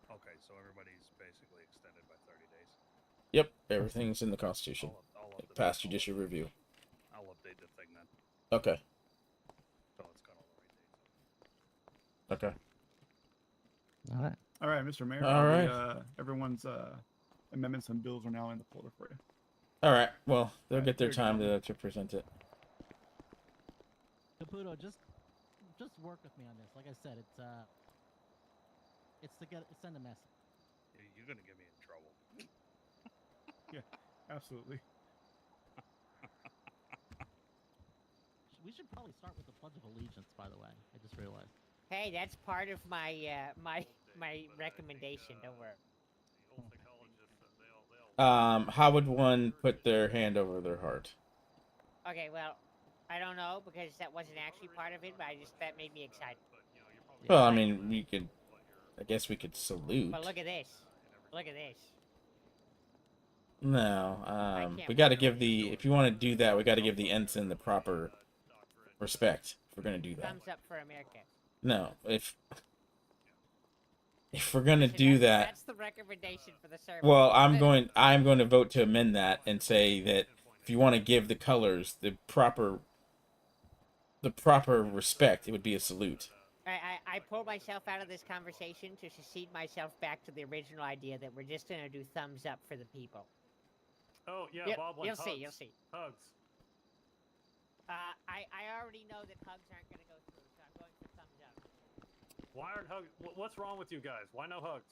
Okay, so everybody's basically extended by 30 days. Yep, everything's in the Constitution. Past judicial review. Okay. So it's got all the right dates. Okay. All right. All right, Mr. Mayor. All right. Everyone's amendments and bills are now in the folder for you. All right. Well, they'll All right, get their here you go, time Melvin. to present it. Caputo, just work with me on this. Like I said, it's send a message. You're gonna get me in trouble. Yeah, absolutely. We should probably start with the Pledge of Allegiance. By the way, I just realized. Hey, that's part of my my recommendation. Don't worry. The old psychologists, they all How would one put their hand over their heart? Okay, well, I don't know because that wasn't actually part of it, but that made me excited. Well, I mean, we could. I guess we could salute. But look at this. Look at this. No, we got to give the. If you want to do that, we got to give the ensign the proper respect. If we're gonna do that. Thumbs up for America. No, if we're gonna do that. That's the recommendation for the server. Well, I'm going to vote to amend that and say that if you want to give the colors the proper respect, it would be a salute. I pulled myself out of this conversation to secede myself back to the original idea that we're just gonna do thumbs up for the people. Oh yeah, Bob wants You'll hugs. see. You'll see. Hugs. I already know that hugs aren't gonna go through, so I'm going for thumbs up. Why aren't hugs? What's wrong with you guys? Why no hugs?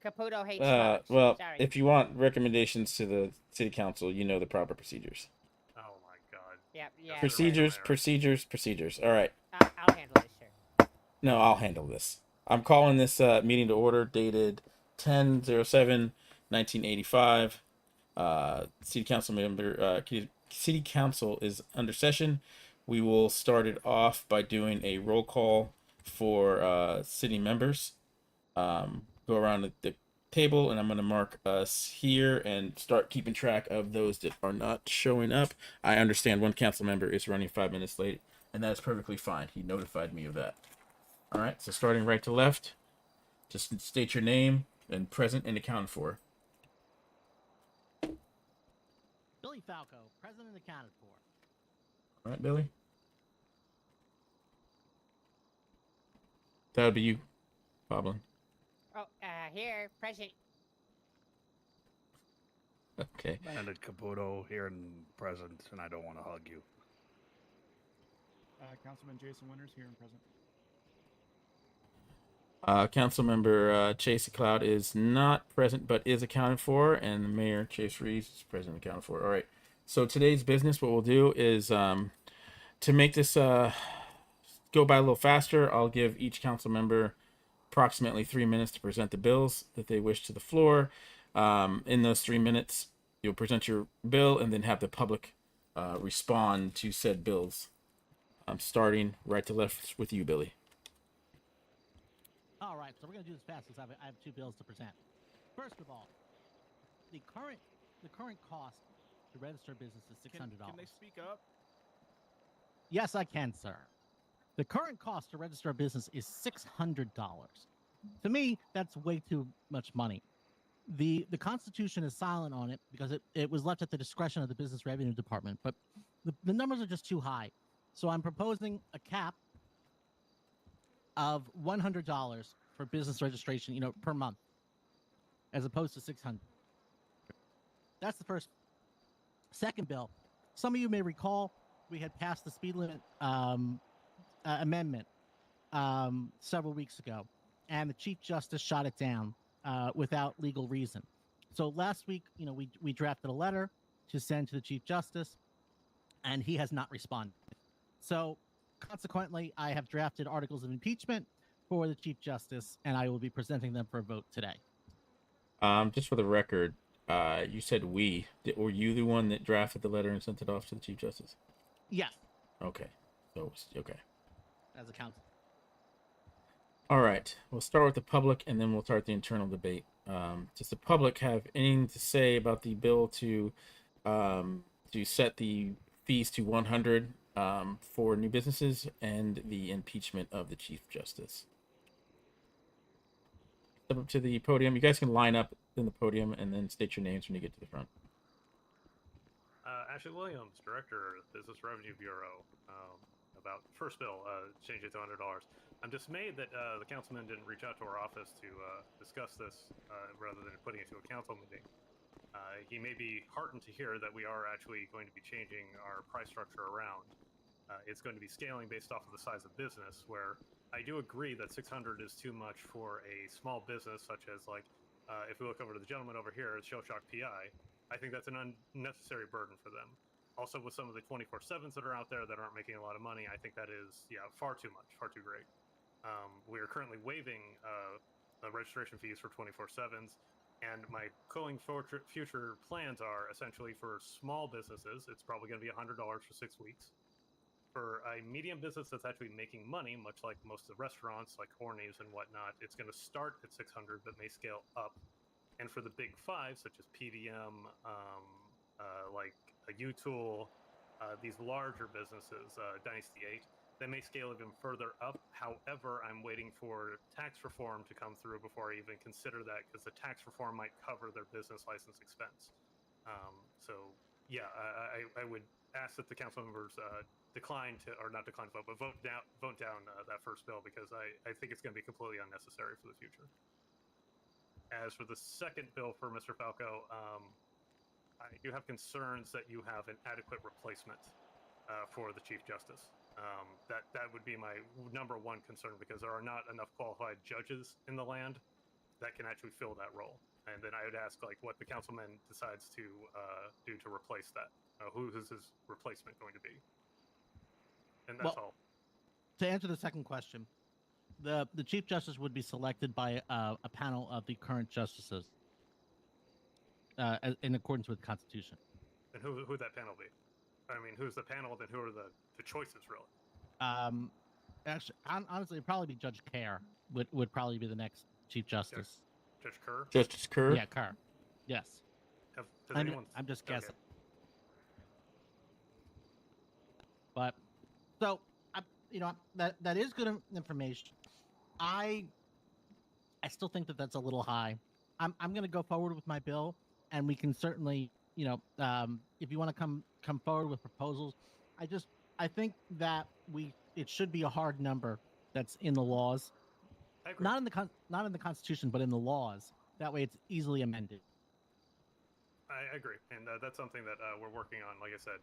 Caputo hates hugs. Well, Sorry. if you want recommendations to the city council, you know the proper procedures. Oh my god. Yeah. Procedures. All right. I'll handle this, sir. No, I'll handle this. I'm calling this meeting to order, dated 10/07/1985. City council member. City council is under session. We will start it off by doing a roll call for city members. Go around the table, and I'm going to mark us here and start keeping track of those that are not showing up. I understand one council member is running 5 minutes late, and that is perfectly fine. He notified me of that. All right, so starting right to left, just state your name and present and accounted for. Billy Falco, president accounted for. All right, Billy. That would be you, Boblin. Oh, here, present. Okay. Bandit Caputo here and present, and I don't want to hug you. Councilman Jason Winters here and present. Councilmember Chase Cloud is not present, but is accounted for, and Mayor Chase Reeves is present and accounted for. All right. So today's business, what we'll do is to make this go by a little faster, I'll give each council member approximately 3 minutes to present the bills that they wish to the floor. In those 3 minutes, you'll present your bill and then have the public respond to said bills. I'm starting right to left with you, Billy. All right, so we're going to do this fast because I have 2 bills to present. First of all, the current cost to register a business is $600. Can they speak up? Yes, I can, sir. The current cost to register a business is $600. To me, that's way too much money. The Constitution is silent on it because it was left at the discretion of the Business Revenue Department, but the numbers are just too high. So I'm proposing a cap of $100 for business registration, per month, as opposed to $600. That's the first. Second bill. Some of you may recall we had passed the speed limit amendment several weeks ago, and the Chief Justice shot it down without legal reason. So last week, we drafted a letter to send to the Chief Justice, and he has not responded. So consequently, I have drafted articles of impeachment for the Chief Justice, and I will be presenting them for a vote today. Just for the record, you said we. Were you the one that drafted the letter and sent it off to the Chief Justice? Yes. Okay. So, okay. As a council. All right. We'll start with the public, and then we'll start the internal debate. Does the public have anything to say about the bill to set the fees to $100 for new businesses and the impeachment of the Chief Justice? Step up to the podium. You guys can line up in the podium and then state your names when you get to the front. Ashley Williams, Director, Business Revenue Bureau. About first bill, change it to $100. I'm dismayed that the councilman didn't reach out to our office to discuss this rather than putting it to a council meeting. He may be heartened to hear that we are actually going to be changing our price structure around. It's going to be scaling based off of the size of business, where I do agree that 600 is too much for a small business, such as like, if we look over to the gentleman over here, Shell Shock PI, I think that's an unnecessary burden for them. Also, with some of the 24/7s that are out there that aren't making a lot of money, I think that is, far too much, far too great. We are currently waiving the registration fees for 24/7s, and my going future plans are essentially for small businesses, it's probably going to be $100 for 6 weeks. For a medium business that's actually making money, much like most of the restaurants, like Hornies and whatnot, it's going to start at 600 but may scale up. And for the big five, such as PDM, like a U-Tool, these larger businesses, Dynasty 8, they may scale even further up. However, I'm waiting for tax reform to come through before I even consider that, because the tax reform might cover their business license expense. So, yeah, I would ask that the council members decline to, or not decline to vote, but vote down that first bill, because I think it's going to be completely unnecessary for the future. As for the second bill for Mr. Falco, I do have concerns that you have an adequate replacement for the Chief Justice. That would be my number one concern, because there are not enough qualified judges in the land that can actually fill that role. And then I would ask, like, what the councilman decides to do to replace that. Who is his replacement going to be? And that's all. To answer the second question, the Chief Justice would be selected by a panel of the current justices in accordance with the Constitution. And who would that panel be? I mean, who's the panel? Then who are the choices, really? Actually, honestly, it'd probably be Judge Kerr would probably be the next Chief Justice. Judge Kerr? Justice Kerr? Yeah, Kerr. Yes. I'm just guessing. Okay. But so that is good information. I still think that that's a little high. I'm going to go forward with my bill, and we can certainly, if you want to come forward with proposals, I think that it should be a hard number that's in the laws, not in the Constitution, but in the laws. That way, it's easily amended. I agree, and that's something that we're working on. Like I said,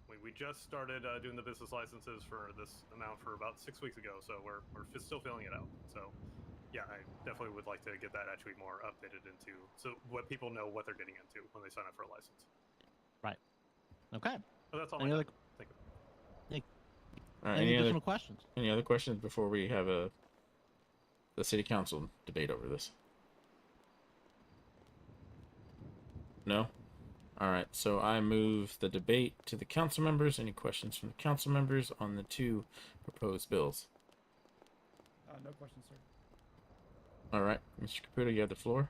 we just started doing the business licenses for this amount for about 6 weeks ago, so we're still filling it out. So, yeah, I definitely would like to get that actually more updated into, so what people know what they're getting into when they sign up for a license. Right. Okay. So that's all. Any Thank you. All right, any additional questions? Any other questions before we have the city council debate over this? No? All right, so I move the debate to the council members. Any questions from the council members on the two proposed bills? No questions, sir. All right, Mr. Caputo, you have the floor.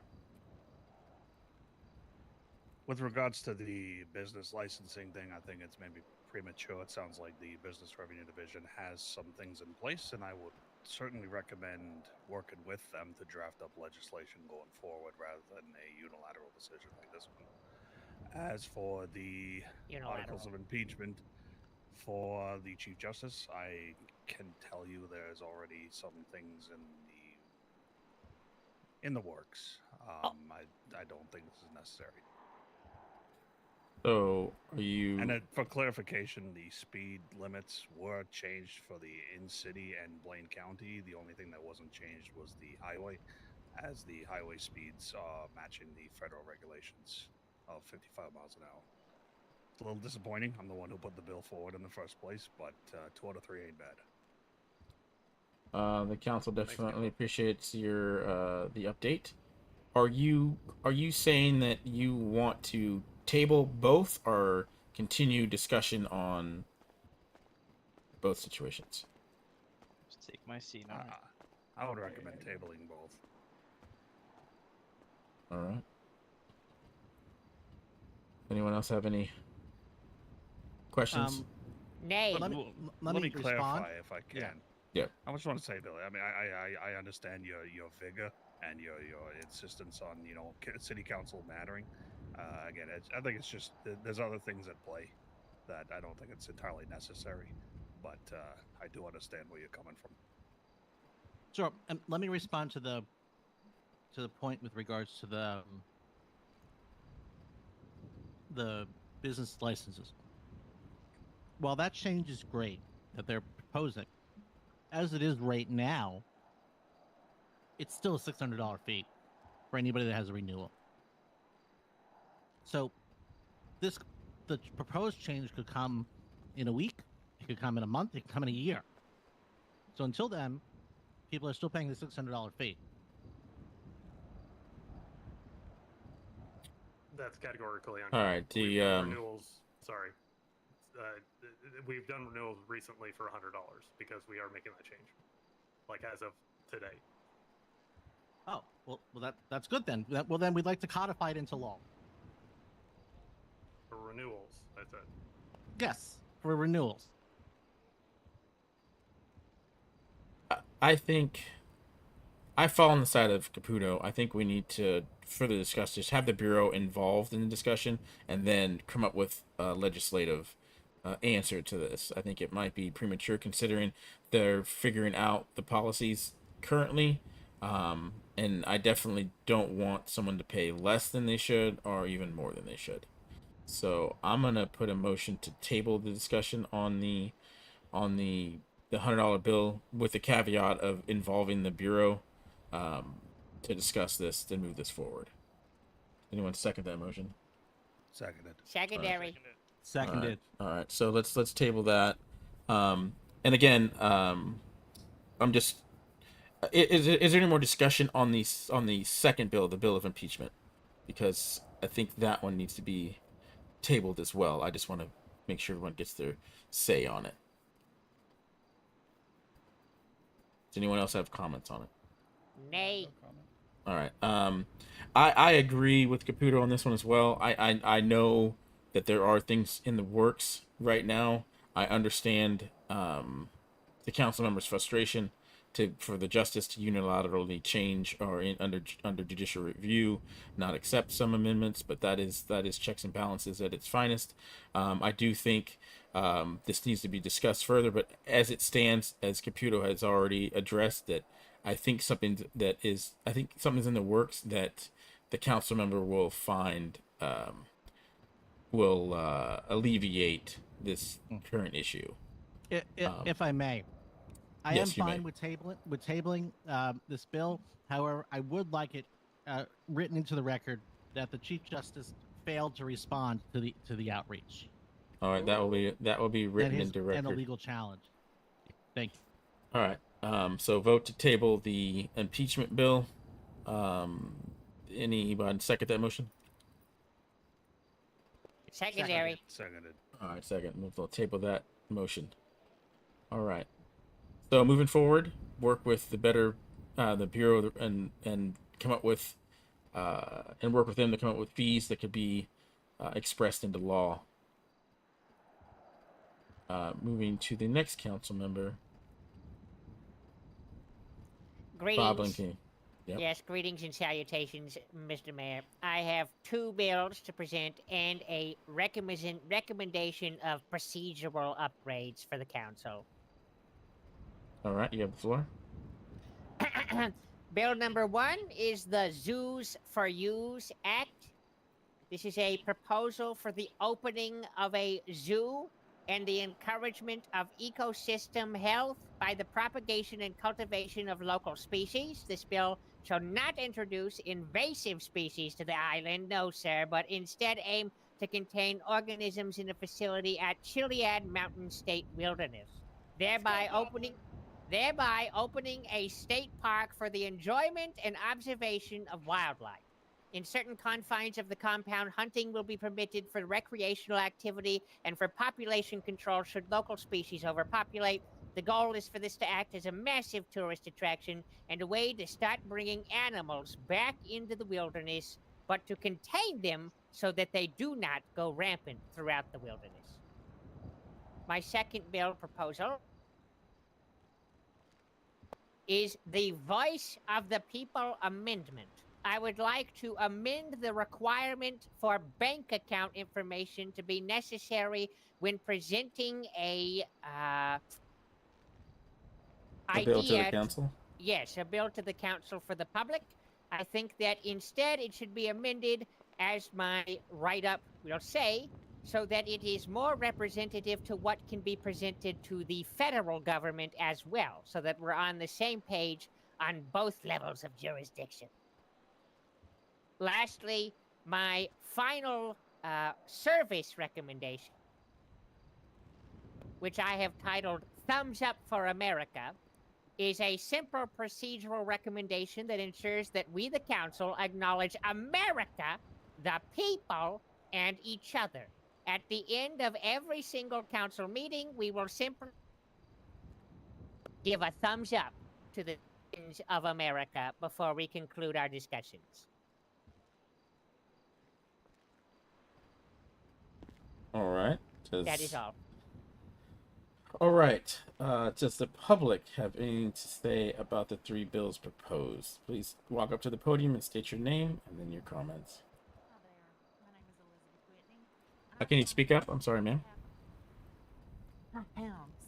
With regards to the business licensing thing, I think it's maybe premature. It sounds like the Business Revenue Division has some things in place, and I would certainly recommend working with them to draft up legislation going forward rather than a unilateral decision like this one. As for the articles of impeachment for the Chief Justice, I can tell you there's already some things in the works. I don't think this is necessary. So, are you... And for clarification, the speed limits were changed for the in-city and Blaine County. The only thing that wasn't changed was the highway, as the highway speeds are matching the federal regulations of 55 miles an hour. It's a little disappointing. I'm the one who put the bill forward in the first place, but 2 out of 3 ain't bad. The council definitely appreciates your the update. Are you saying that you want to table both or continue discussion on both situations? Just take my seat. I would recommend tabling both. All right. Anyone else have any questions? Nay. Let me clarify if I can. Yeah. I just want to say, Billy. I mean, I understand your vigor and your insistence on city council mattering. Again, I think it's just there's other things at play that I don't think it's entirely necessary, but I do understand where you're coming from. Sure. Let me respond to the point with regards to the business licenses. While that change is great that they're proposing, as it is right now, it's still a $600 fee for anybody that has a renewal. So the proposed change could come in a week, it could come in a month, it could come in a year. So until then, people are still paying the $600 fee. That's categorically All untrue. right, We've done renewals. Sorry, we've done renewals recently for $100 because we are making that change, like as of today. Oh, well, that's good then. Well, then we'd like to codify it into law. For renewals, I said. Yes, for renewals. I think I fall on the side of Caputo. I think we need to further discuss this, have the Bureau involved in the discussion, and then come up with a legislative answer to this. I think it might be premature considering they're figuring out the policies currently. And I definitely don't want someone to pay less than they should or even more than they should. So I'm going to put a motion to table the discussion on the $100 bill with the caveat of involving the Bureau to discuss this, to move this forward. Anyone second that motion? Seconded. Secondary. Seconded. All right. So let's table that. And again, I'm just. Is there any more discussion on the second bill, the bill of impeachment? Because I think that one needs to be tabled as well. I just want to make sure everyone gets their say on it. Does anyone else have comments on it? Nay. All right. I agree with Caputo on this one as well. I know that there are things in the works right now. I understand the council members' frustration for the justice to unilaterally change or under judicial review, not accept some amendments, but that is checks and balances at its finest. I do think this needs to be discussed further, but as it stands, as Caputo has already addressed, that I think something's in the works that the council member will find will alleviate this current issue. If I may. I yes, am fine with tabling this bill. However, I would like it written into the record that the Chief Justice failed to respond to the outreach. All right, that will be written into record. And a legal challenge. Thank you. All right. So vote to table the impeachment bill. Anybody second that motion? Secondary. Seconded. All right, second. We'll table that motion. All right. So moving forward, work with the Bureau and come up with and work with them to come up with fees that could be expressed into law. Moving to the next council member. Greetings. Bob Lincoln. Yep. Yes, greetings and salutations, Mr. Mayor. I have 2 bills to present and a recommendation of procedural upgrades for the council. All right, you have the floor. Bill number 1 is the Zoos for Use Act. This is a proposal for the opening of a zoo and the encouragement of ecosystem health by the propagation and cultivation of local species. This bill shall not introduce invasive species to the island, no sir, but instead aim to contain organisms in a facility at Chiliad Mountain State Wilderness, thereby opening a state park for the enjoyment and observation of wildlife. In certain confines of the compound, hunting will be permitted for recreational activity and for population control should local species overpopulate. The goal is for this to act as a massive tourist attraction and a way to start bringing animals back into the wilderness, but to contain them so that they do not go rampant throughout the wilderness. My second bill proposal is the Voice of the People Amendment. I would like to amend the requirement for bank account information to be necessary when presenting a A bill to the idea. council? Yes, a bill to the council for the public. I think that instead it should be amended, as my write-up will say, so that it is more representative to what can be presented to the federal government as well, so that we're on the same page on both levels of jurisdiction. Lastly, my final service recommendation, which I have titled Thumbs Up for America, is a simple procedural recommendation that ensures that we, the council, acknowledge America, the people, and each other. At the end of every single council meeting, we will simply give a thumbs up to the citizens of America before we conclude our discussions. All right. That is all. All right. Does the public have anything to say about the 3 bills proposed? Please walk up to the podium and state your name and then your comments. Can you speak up? I'm sorry, ma'am.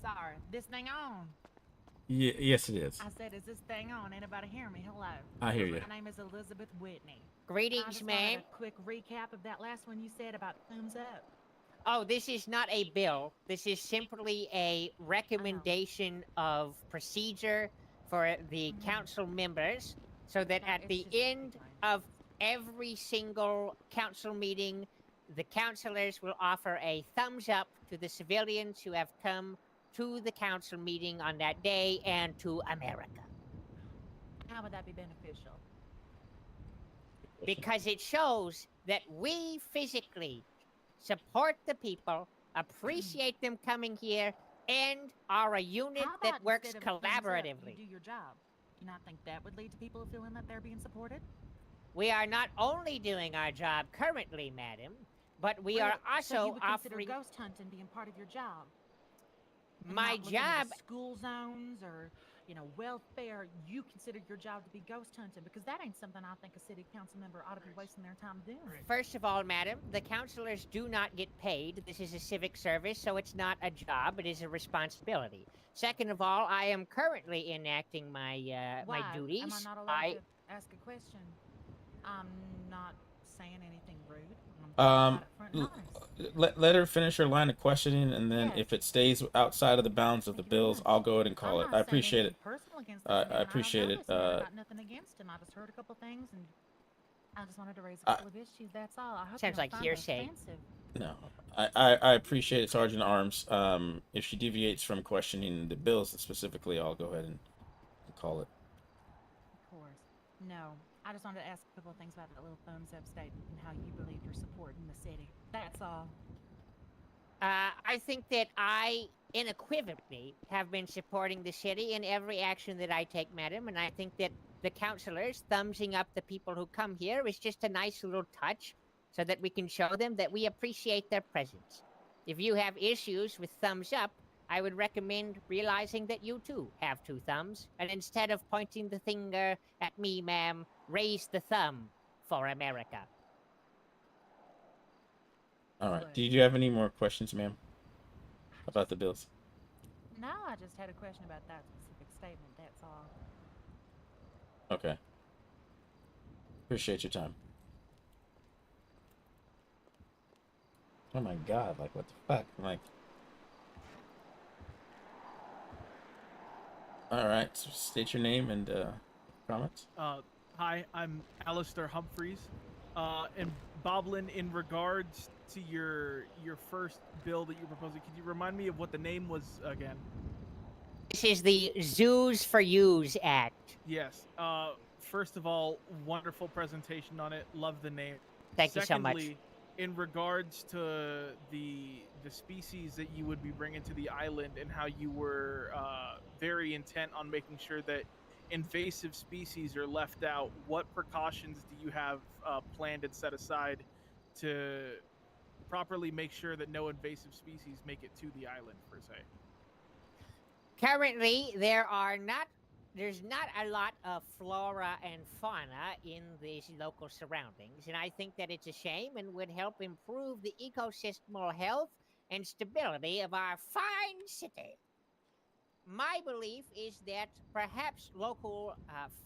Sorry. This thing on? Yes, it is. I said, is this thing on? Anybody hear me? Hello. I hear you. My name is Elizabeth Whitney. Greetings, ma'am. A quick recap of that last one you said about thumbs up. Oh, this is not a bill. This is simply a recommendation of procedure for the council members, so that at the end of every single council meeting, the councilors will offer a thumbs up to the civilians who have come to the council meeting on that day and to America. How would that be beneficial? Because it shows that we physically support the people, appreciate them coming here, and are a unit How that about works instead of thumbs up, collaboratively. you do your job. Do you not think that would lead to people feeling that they're being supported? We are not only doing our job currently, madam, but we are also so you would consider offering ghost hunting being part of your job. And my not looking into job. School zones or welfare. You consider your job to be ghost hunting, because that ain't something I think a city council member ought to be wasting their time doing. First of all, madam, the councilors do not get paid. This is a civic service, so it's not a job. It is a responsibility. Second of all, I am currently enacting my Why? my duties. Am I not allowed to ask a question? I'm not saying anything rude. Let her finish her line of questioning, and then if it stays outside of the bounds of the bills, I'll go ahead and call it. I appreciate it. I appreciate it. I got nothing against him. I just heard a couple things, and I just wanted to raise a couple of issues. That's all. I hope Sounds you like don't find those hearsay. offensive. No, I appreciate it, Sergeant at Arms. If she deviates from questioning the bills specifically, I'll go ahead and call it. Of course. No. I just wanted to ask a couple of things about that little thumbs up statement and how you believe you're supporting the city. That's all. I think that I unequivocally have been supporting the city in every action that I take, madam, and I think that the councilors thumbsing up the people who come here is just a nice little touch, so that we can show them that we appreciate their presence. If you have issues with thumbs up, I would recommend realizing that you too have 2 thumbs, and instead of pointing the finger at me, ma'am, raise the thumb for America. All right. Do you have any more questions, ma'am, about the bills? No, I just had a question about that specific statement. That's all. Okay. Appreciate your time. Oh my God! Like, what the fuck? Like. All right. So state your name and comments. Hi, I'm Alistair Humphreys. And Boblin, in regards to your first bill that you're proposing, could you remind me of what the name was again? This is the Zoos for Yous Act. Yes. First of all, wonderful presentation on it. Love the name. Thank you so much. Secondly, in regards to the species that you would be bringing to the island and how you were very intent on making sure that invasive species are left out, what precautions do you have planned and set aside to properly make sure that no invasive species make it to the island, per se? Currently, there there's not a lot of flora and fauna in these local surroundings, and I think that it's a shame and would help improve the ecosystemal health and stability of our fine city. My belief is that perhaps local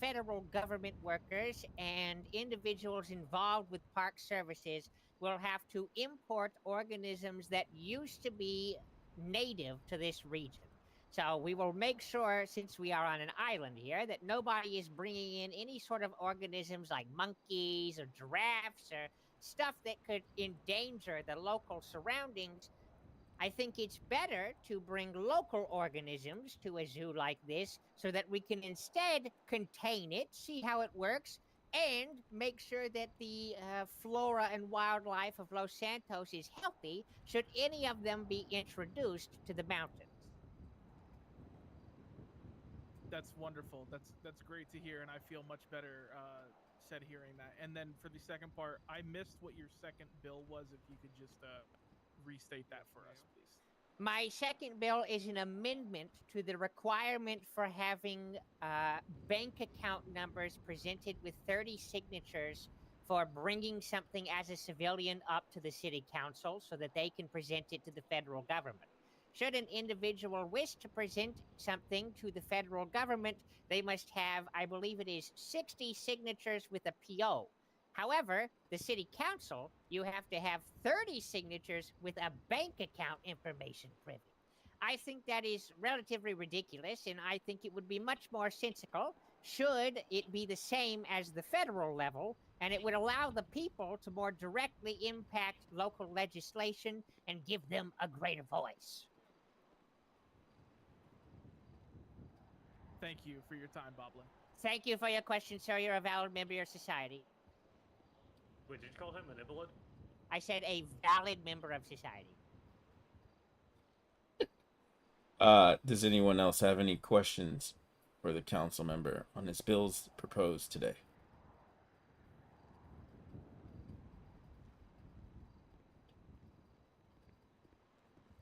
federal government workers and individuals involved with park services will have to import organisms that used to be native to this region. So we will make sure, since we are on an island here, that nobody is bringing in any sort of organisms like monkeys or giraffes or stuff that could endanger the local surroundings. I think it's better to bring local organisms to a zoo like this so that we can instead contain it, see how it works, and make sure that the flora and wildlife of Los Santos is healthy should any of them be introduced to the mountains. That's wonderful. That's great to hear, and I feel much better said hearing that. And then for the second part, I missed what your second bill was. If you could just restate that for us, please. My second bill is an amendment to the requirement for having bank account numbers presented with 30 signatures for bringing something as a civilian up to the city council so that they can present it to the federal government. Should an individual wish to present something to the federal government, they must have, I believe it is 60 signatures with a PO. However, the city council, you have to have 30 signatures with a bank account information privy. I think that is relatively ridiculous, and I think it would be much more sensible should it be the same as the federal level, and it would allow the people to more directly impact local legislation and give them a greater voice. Thank you for your time, Boblin. Thank you for your question, sir. You're a valid member of your society. Wait, did you call him an invalid? I said a valid member of society. Does anyone else have any questions for the council member on his bills proposed today?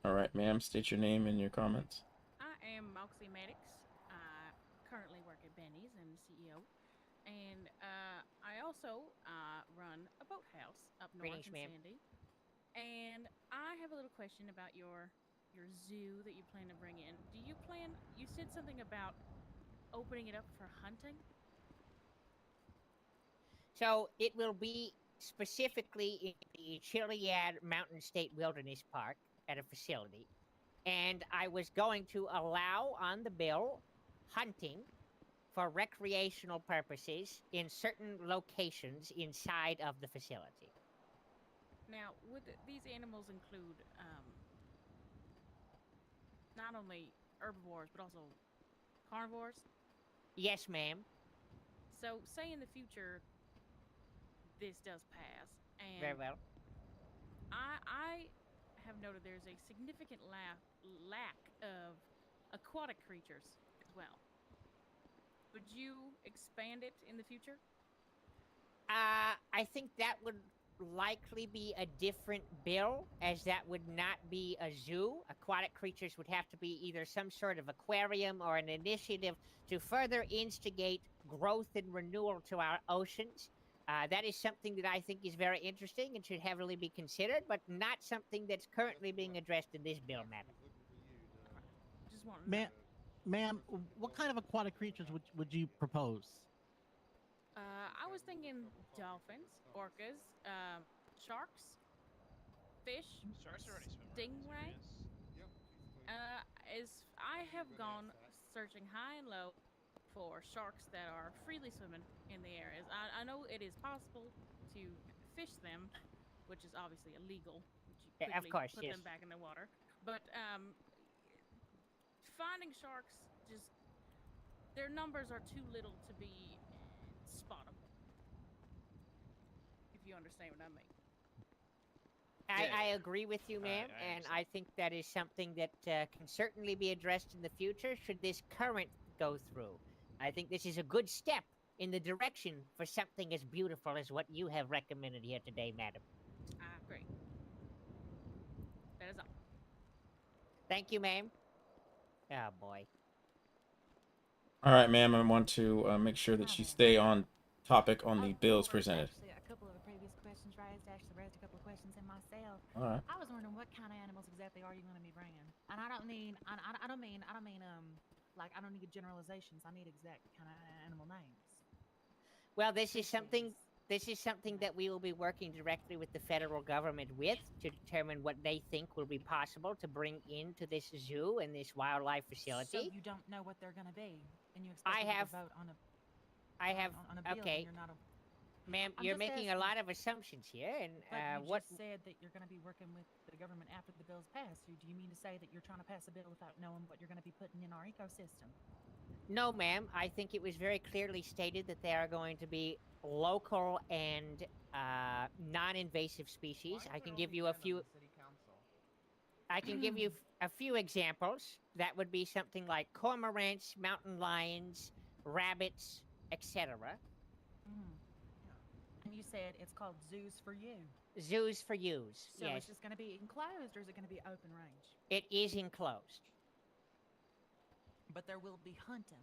All right, ma'am, state your name and your comments. I am Moxie Maddox. I currently work at Benny's and CEO. And I also run a boathouse up north Greetings, in ma'am. Sandy. And I have a little question about your zoo that you plan to bring in. Do you plan? You said something about opening it up for hunting. So it will be specifically in the Chiliad Mountain State Wilderness Park at a facility. And I was going to allow on the bill hunting for recreational purposes in certain locations inside of the facility. Now, would these animals include not only herbivores but also carnivores? Yes, ma'am. So, say in the future this does pass, and Very well. I have noted there's a significant lack of aquatic creatures as well. Would you expand it in the future? I think that would likely be a different bill, as that would not be a zoo. Aquatic creatures would have to be either some sort of aquarium or an initiative to further instigate growth and renewal to our oceans. That is something that I think is very interesting and should heavily be considered, but not something that's currently being addressed in this bill, madam. Just want Ma'am, what kind of aquatic creatures would you propose? I was thinking dolphins, orcas, sharks, fish, Sharks are already swimming around this stingray. As I have gone searching high and low for sharks that are freely swimming in the areas. I know it is possible to fish them, which is obviously illegal. Which you Of course, put yes. them back in the water. But finding sharks, just their numbers are too little to be spottable. If you understand what I mean. I agree with you, ma'am, and I think that is something that can certainly be addressed in the future should this current go through. I think this is a good step in the direction for something as beautiful as what you have recommended here today, madam. Great. That is all. Thank you, ma'am. Oh, boy. All right, ma'am. I want to make sure that you stay on topic on the bills presented. Actually, a couple of the previous questions raised actually raised a couple of questions in myself. All right. I was wondering what kind of animals exactly are you going to be bringing? And I don't mean, like I don't need generalizations. I need exact kind of animal names. Well, this is something that we will be working directly with the federal government with to determine what they think will be possible to bring into this zoo and this wildlife So facility. you don't know what they're going to be, and you expect I me have to vote on a I have on a bill, okay, and you're not a. ma'am, I'm you're just making a asking. lot of assumptions here, and But you what just said that you're going to be working with the government after the bill's passed. So do you mean to say that you're trying to pass a bill without knowing what you're going to be putting in our ecosystem? No, ma'am. I think it was very clearly stated that they are going to be local and non-invasive species. I can give you a few. I can give you a few examples. That would be something like cormorants, mountain lions, rabbits, etc. Mm. And you said it's called zoos for you. Zoos for use. So Yes, it's just going to be enclosed, or is it going to be open range? it is enclosed. But there will be hunting.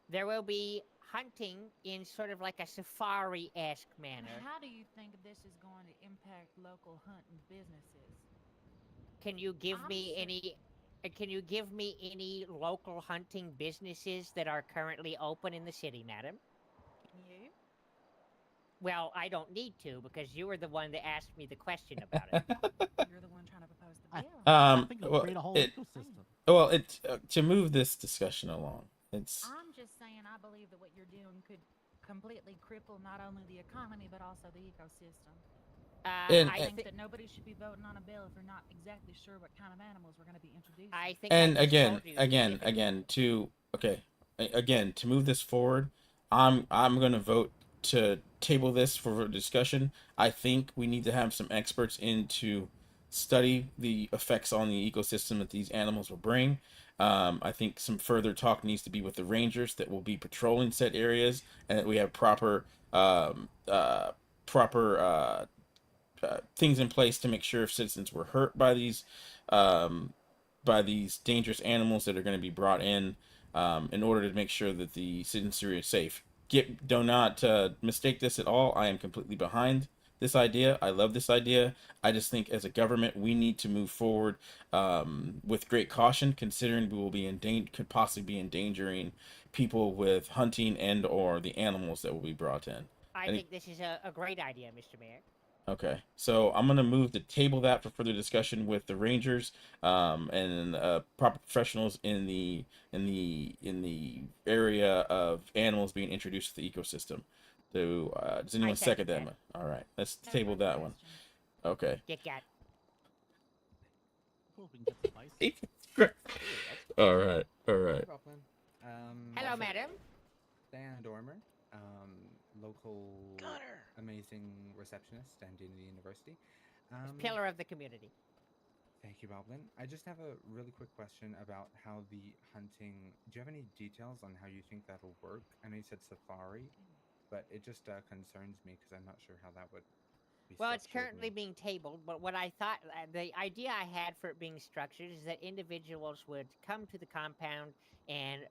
There will be hunting in sort of like a safari-esque manner. And how do you think this is going to impact local hunting businesses? Can you give me any? Can you give me any local hunting businesses that are currently open in the city, madam? Can you? Well, I don't need to because you were the one that asked me the question about it. You're the one trying to propose the bill. I think it'll Well, create a whole it, ecosystem. well, it to move this discussion along. It's I'm just saying I believe that what you're doing could completely cripple not only the economy but also the ecosystem. I think that nobody should be voting on a bill if we're not exactly sure what kind of animals we're going to be introducing. I think. And again, to move this forward, I'm going to vote to table this for discussion. I think we need to have some experts in to study the effects on the ecosystem that these animals will bring. I think some further talk needs to be with the rangers that will be patrolling said areas, and that we have proper things in place to make sure if citizens were hurt by these dangerous animals that are going to be brought in order to make sure that the citizenry is safe. Do not mistake this at all. I am completely behind this idea. I love this idea. I just think as a government we need to move forward with great caution, considering we will be could possibly be endangering people with hunting and or the animals that will be brought in. I think this is a great idea, Mr. Mayor. Okay, so I'm gonna move to table that for further discussion with the Rangers and proper professionals in the area of animals being introduced to the ecosystem. So, does anyone second that? All right, let's table that one. Okay. Get got. All right. Hello, madam. Diana Dormer, local amazing receptionist at Dignity University. Pillar of the community. Thank you, Boblin. I just have a really quick question about how the hunting. Do you have any details on how you think that'll work? I know you said safari, but it just concerns me because I'm not sure how that would be. Well, it's currently being tabled, but what I thought, the idea I had for it being structured is that individuals would come to the compound and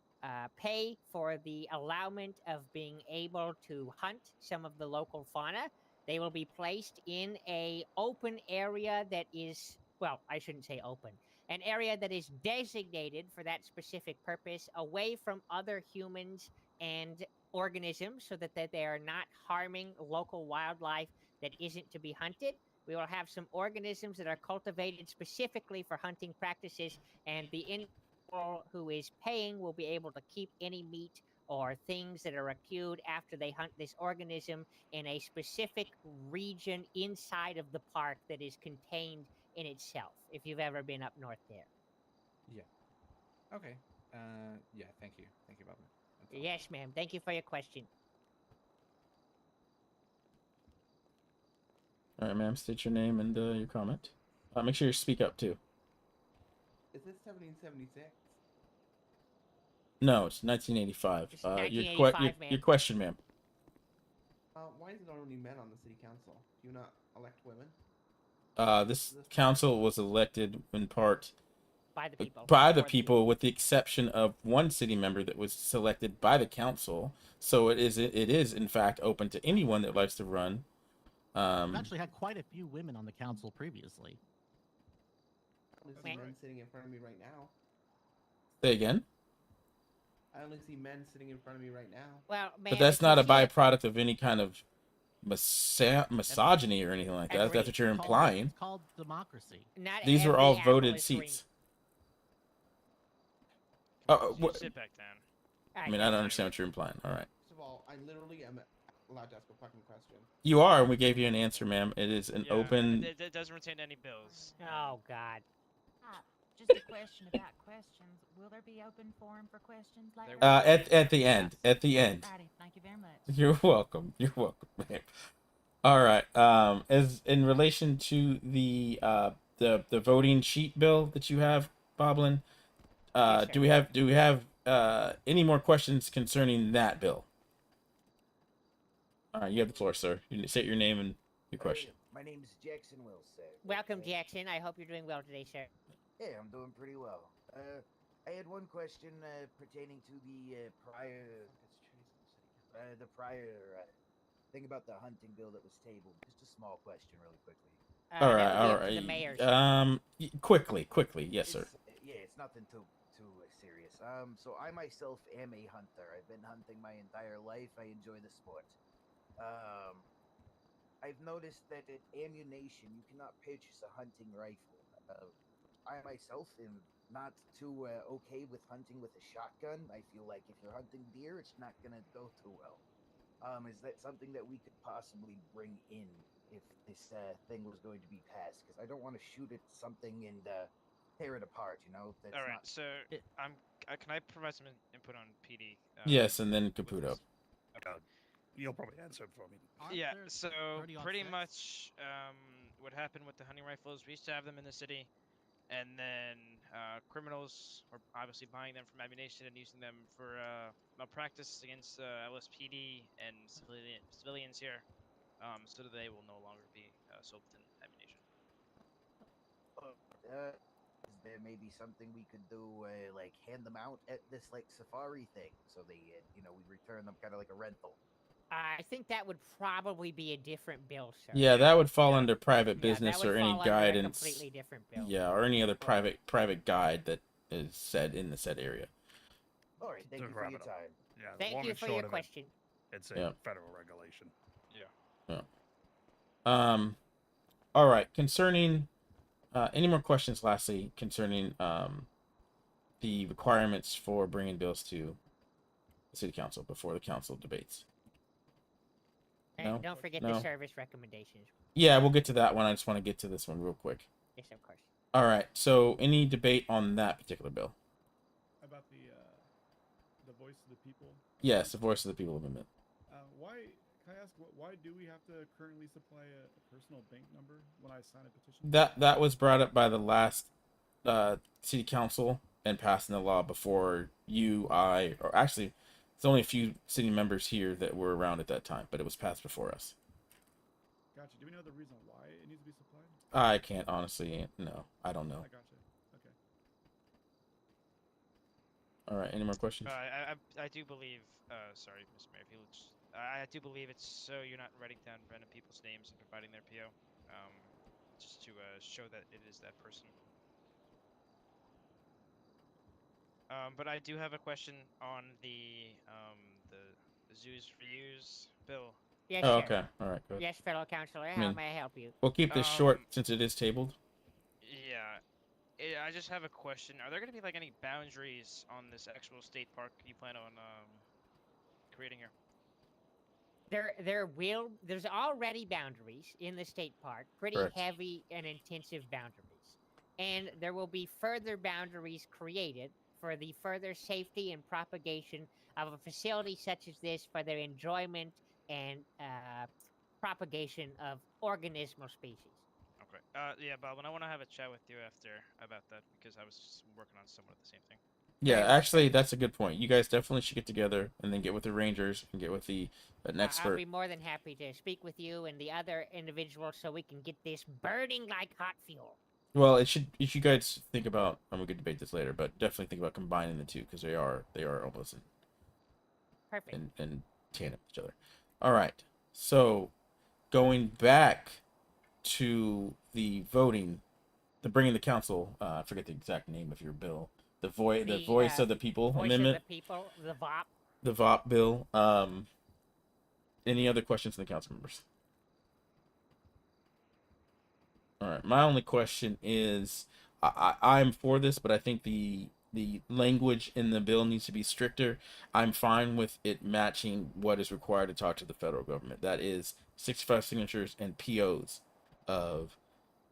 pay for the allowment of being able to hunt some of the local fauna. They will be placed in a open area that is, well, I shouldn't say open, an area that is designated for that specific purpose, away from other humans and organisms, so that they are not harming local wildlife that isn't to be hunted. We will have some organisms that are cultivated specifically for hunting practices, and the individual who is paying will be able to keep any meat or things that are accrued after they hunt this organism in a specific region inside of the park that is contained in itself, if you've ever been up north there. Yeah. Okay. Yeah, thank you. Thank you, Boblin. Yes, ma'am. Thank you for your question. All right, ma'am. State your name and your comment. Make sure you speak up too. Is this 1776? No, it's 1985. It's 1985, your question, ma'am. Why is it only men on the city council? Do you not elect women? This council was elected in part By the people. By the For people, with the exception of one city member that was selected by the council. So it is in fact open to anyone that likes to run. We've actually had quite a few women on the council previously. I only see men sitting in front of me right now. Say again. I only see men sitting in front of me right now. Well, But that's not a byproduct of any kind of misogyny or anything like that. That's what you're implying. It's called democracy. These were all voted seats. Sit back down. I mean, I don't understand what you're implying. All right. First of all, I literally am allowed to ask a fucking question. You are, and we gave you an answer, ma'am. It is an open. It doesn't retain any bills. Oh God. Just a question about questions. Will there be open forum for questions later? At the end. At the end. Alrighty, thank you very much. You're welcome. You're welcome, ma'am. All right. As in relation to the voting sheet bill that you have, Boblin, do we have any more questions concerning that bill? All right, you have the floor, sir. You state your name and your question. My name is Jackson Wills, sir. Welcome, Jackson. I hope you're doing well today, sir. Hey, I'm doing pretty well. I had one question pertaining to the prior thing about the hunting bill that was tabled. Just a small question, really quickly. All right. Quickly. Yes, sir. It's nothing too serious. So I myself am a hunter. I've been hunting my entire life. I enjoy the sport. I've noticed that at ammunition, you cannot purchase a hunting rifle. I myself am not too okay with hunting with a shotgun. I feel like if you're hunting deer, it's not gonna go too well. Is that something that we could possibly bring in if this thing was going to be passed? Because I don't want to shoot at something and tear it apart. You know. That's All right. not... So can I provide some input on PD? Yes, and then Caputo. You'll probably answer it for me. Yeah, so pretty much what happened with the hunting rifles, we used to have them in the city, and then criminals were obviously buying them from ammunition and using them for malpractice against LSPD and civilians here, so that they will no longer be sold within ammunition. Is there maybe something we could do, like hand them out at this like safari thing, so they, we return them kind of like a rental? I think that would probably be a different bill, sir. Yeah, that would fall under private business that would or any fall under a guidance. completely different bill. Yeah, or any other private guide that is said in the said area. All right, thank you for your time. Yeah, Thank you for your question. It's a federal regulation. Yeah. All right. Concerning any more questions? Lastly, concerning the requirements for bringing bills to the city council before the council debates. And No? don't forget No? the service recommendations. Yeah, we'll get to that one. I just want to get to this one real quick. Yes, of course. All right. So, any debate on that particular bill? About the voice of the people. Yes, the voice of the people amendment. Why? Can I ask? Why do we have to currently supply a personal bank number when I sign a petition? That was brought up by the last city council and passing the law before you, or actually, it's only a few city members here that were around at that time, but it was passed before us. Gotcha. Do we know the reason why it needs to be supplied? I can't honestly. No, I don't know. I gotcha. Okay. All right. Any more questions? I do believe. Sorry, Mr. Mayor, if you I do believe it's so you're not writing down random people's names and providing their PO, just to show that it is that person. But I do have a question on the zoos for use bill. Yes, Oh, sir. okay. All right. Good. Yes, fellow counselor. I How mean, may I help you? We'll keep this short since it is tabled. Yeah. I just have a question. Are there going to be like any boundaries on this actual state park you plan on creating here? There's already boundaries in the state park, pretty Correct. heavy and intensive boundaries. And there will be further boundaries created for the further safety and propagation of a facility such as this for their enjoyment and propagation of organismal species. Okay. Yeah, Bob, and I want to have a chat with you after about that because I was working on somewhat the same thing. Yeah, actually, that's a good point. You guys definitely should get together and then get with the rangers and get with an expert. I'll be more than happy to speak with you and the other individuals so we can get this burning like hot fuel. Well, it should. You guys think about, and we could debate this later, but definitely think about combining the two because they are almost Perfect. in tandem with each other. All right. So going back to the voting, the bringing the council. I forget the exact name of your bill. The voice of the people Voice amendment. of the people, the VOP. The VOP bill. Any other questions from the council members? All right. My only question is, I'm for this, but I think the language in the bill needs to be stricter. I'm fine with it matching what is required to talk to the federal government. That is 65 signatures and POs of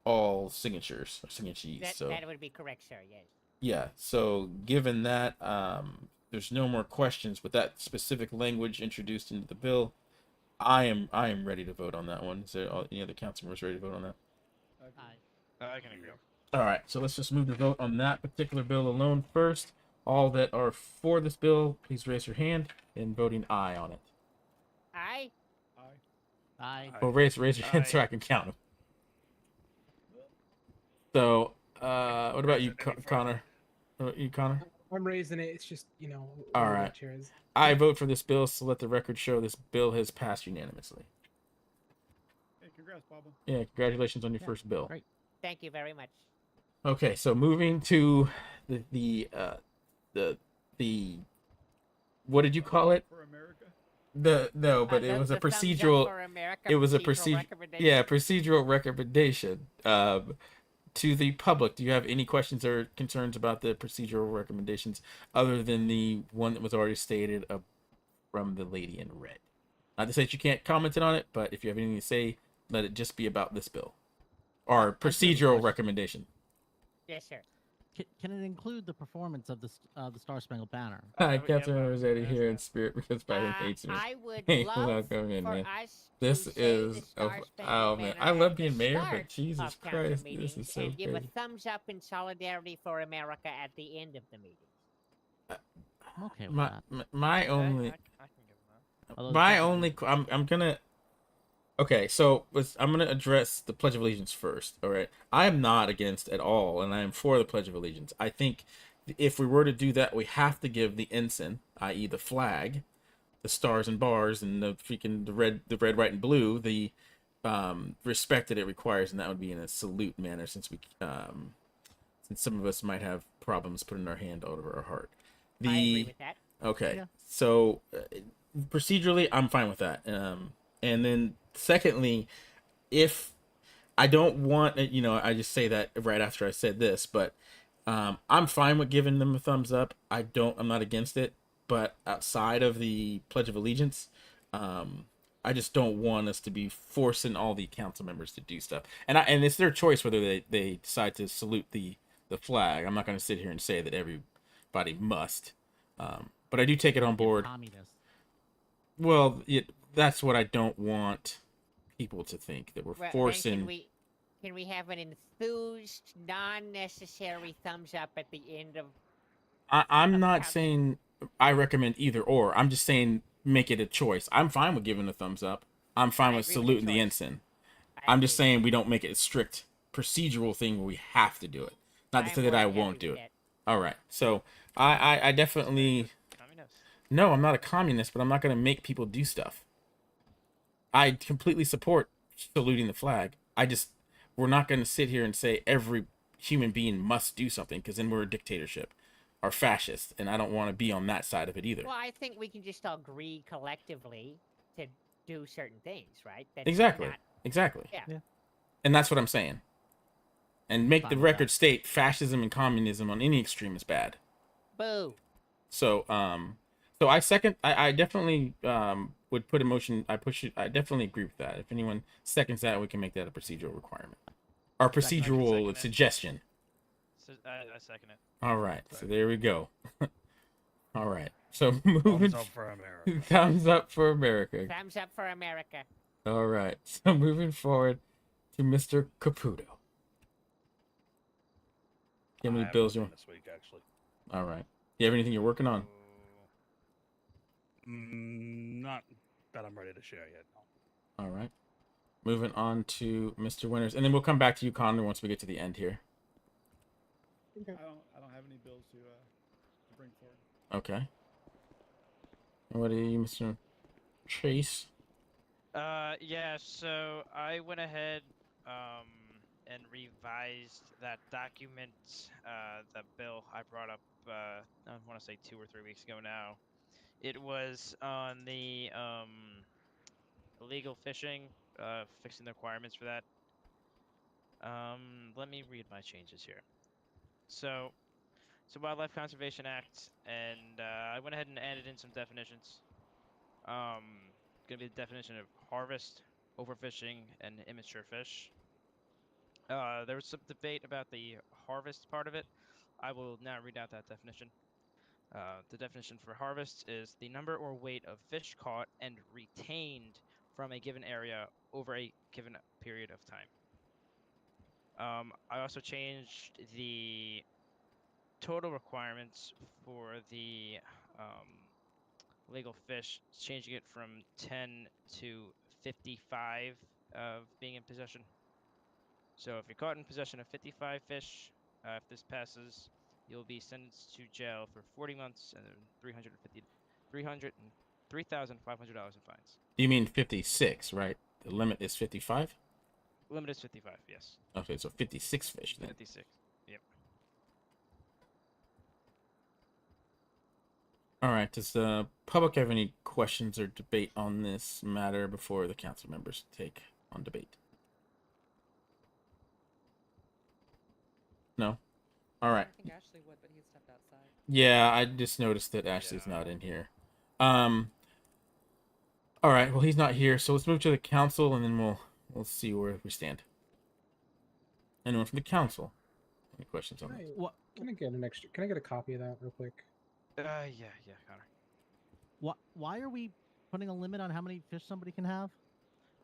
all signatures or signatees. That would be correct, sir. Yes. Yeah. So given that, there's no more questions with that specific language introduced into the bill. I am ready to vote on that one. Is there any other council members ready to vote on that? I can agree. All right, so let's just move the vote on that particular bill alone first. All that are for this bill, please raise your hand and voting aye on it. Aye. Aye. Well, raise your hand so I can count them. So, what about you, Connor? What about you, Connor? I'm raising it. It's just, All right. I vote for this bill, so let the record show this bill has passed unanimously. Hey, congrats, Baba. Yeah, congratulations on your first bill. Great. Thank you very much. Okay, so moving to the what did you call it? For America? It was a procedural. It was a procedural recommendation. To the public, do you have any questions or concerns about the procedural recommendations other than the one that was already stated from the lady in red? Not to say that you can't comment on it, but if you have anything to say, let it just be about this bill. Or procedural recommendation. Yes, sir. Can it include the performance of the Star Spangled Banner? Councilman was already here in spirit because Biden hates me. I would Hey, love welcome in, for man. us This to say is the Star oh Spangled man, Banner I love at being the mayor, start but Jesus of council Christ, this meetings is so and give a crazy. thumbs up in solidarity for America at the end of the meeting. Okay. With My only, I can give them I'm gonna. Okay, so I'm gonna address the Pledge of Allegiance first. All right, I am not against at all, and I am for the Pledge of Allegiance. I think if we were to do that, we have to give the ensign, i.e., the flag, the stars and bars, and the red, white, and blue, the respect that it requires, and that would be in a salute manner, since some of us might have problems putting our hand over our heart. I agree with that. Okay, Yeah. so procedurally, I'm fine with that. And then secondly, if I don't want, I just say that right after I said this, but I'm fine with giving them a thumbs up. I'm not against it, but outside of the Pledge of Allegiance, I just don't want us to be forcing all the council members to do stuff. And it's their choice whether they decide to salute the flag. I'm not going to sit here and say that everybody must, but I do take it on board. Communist. Well, that's what I don't want people to think, that we're Well, forcing. Can we have an enthused, non-necessary thumbs up at the end of? I'm not saying I recommend either or. I'm just saying make it a choice. I'm fine with giving a thumbs up. I'm fine with saluting the ensign. I'm just saying we don't make it a strict procedural thing where we have to do it. Not to say that I won't do it. All right. So I definitely. No, I'm not a communist, but I'm not going to make people do stuff. I completely support saluting the flag. We're not going to sit here and say every human being must do something, because then we're a dictatorship or fascist, and I don't want to be on that side of it either. Well, I think we can just agree collectively to do certain things, right? That's Exactly. not- Exactly. Yeah. And that's what I'm saying. And make the record state fascism and communism on any extreme is bad. Boo. So I second. I definitely would put a motion. I definitely agree with that. If anyone seconds that, we can make that a procedural requirement, or procedural suggestion. I second it. All right. So there we go. All right. So moving. Thumbs up for America. Thumbs up for America. Thumbs up for America. All right. So moving forward to Mr. Caputo. How many bills you want this week, actually? All right. You have anything you're working on? Not that I'm ready to share yet. All right. Moving on to Mr. Winters, and then we'll come back to you, Connor, once we get to the end here. I don't have any bills to bring forward. Okay. What do you, Mr. Chase? Yeah, so I went ahead and revised that document, the bill I brought up, I want to say 2 or 3 weeks ago now. It was on the illegal fishing, fixing the requirements for that. Let me read my changes here. So, Wildlife Conservation Act, and I went ahead and added in some definitions. Gonna be the definition of harvest, overfishing, and immature fish. There was some debate about the harvest part of it. I will now read out that definition. The definition for harvest is the number or weight of fish caught and retained from a given area over a given period of time. I also changed the total requirements for the legal fish, changing it from 10 to 55 of being in possession. So if you're caught in possession of 55 fish, if this passes, you'll be sentenced to jail for 40 months and $3,500 in fines. You mean 56, right? The limit is 55? Limit is 55, yes. Okay, so 56 fish then. 56, yep. All right, does the public have any questions or debate on this matter before the council members take on debate? No? All right. I think Ashley would, but he stepped outside. Yeah, I just noticed that Ashley's not in here. All right, well, he's not here, so let's move to the council, and then we'll see where we stand. Anyone from the council? Any questions on this? What? Can I get an extra? Can I get a copy of that real quick? Yeah, Connor. Why are we putting a limit on how many fish somebody can have?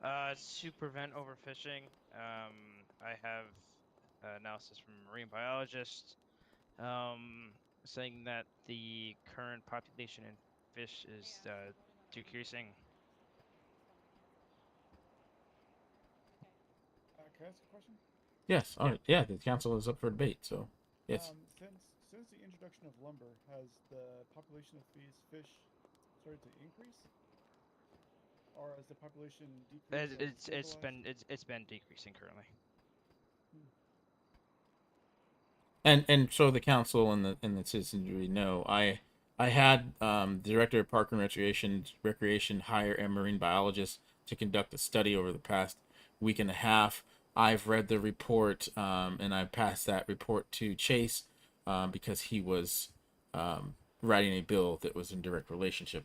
To prevent overfishing, I have analysis from a marine biologist saying that the current population in fish is decreasing. Can I ask a question? Yes. All right. Yeah, the council is up for debate, so yes. Since the introduction of lumber, has the population of these fish started to increase, or has the population decreased? It's been decreasing currently. And so the council and the citizenry know. I had the director of Park and Recreation hire a marine biologist to conduct a study over the past week and a half. I've read the report, and I passed that report to Chase because he was writing a bill that was in direct relationship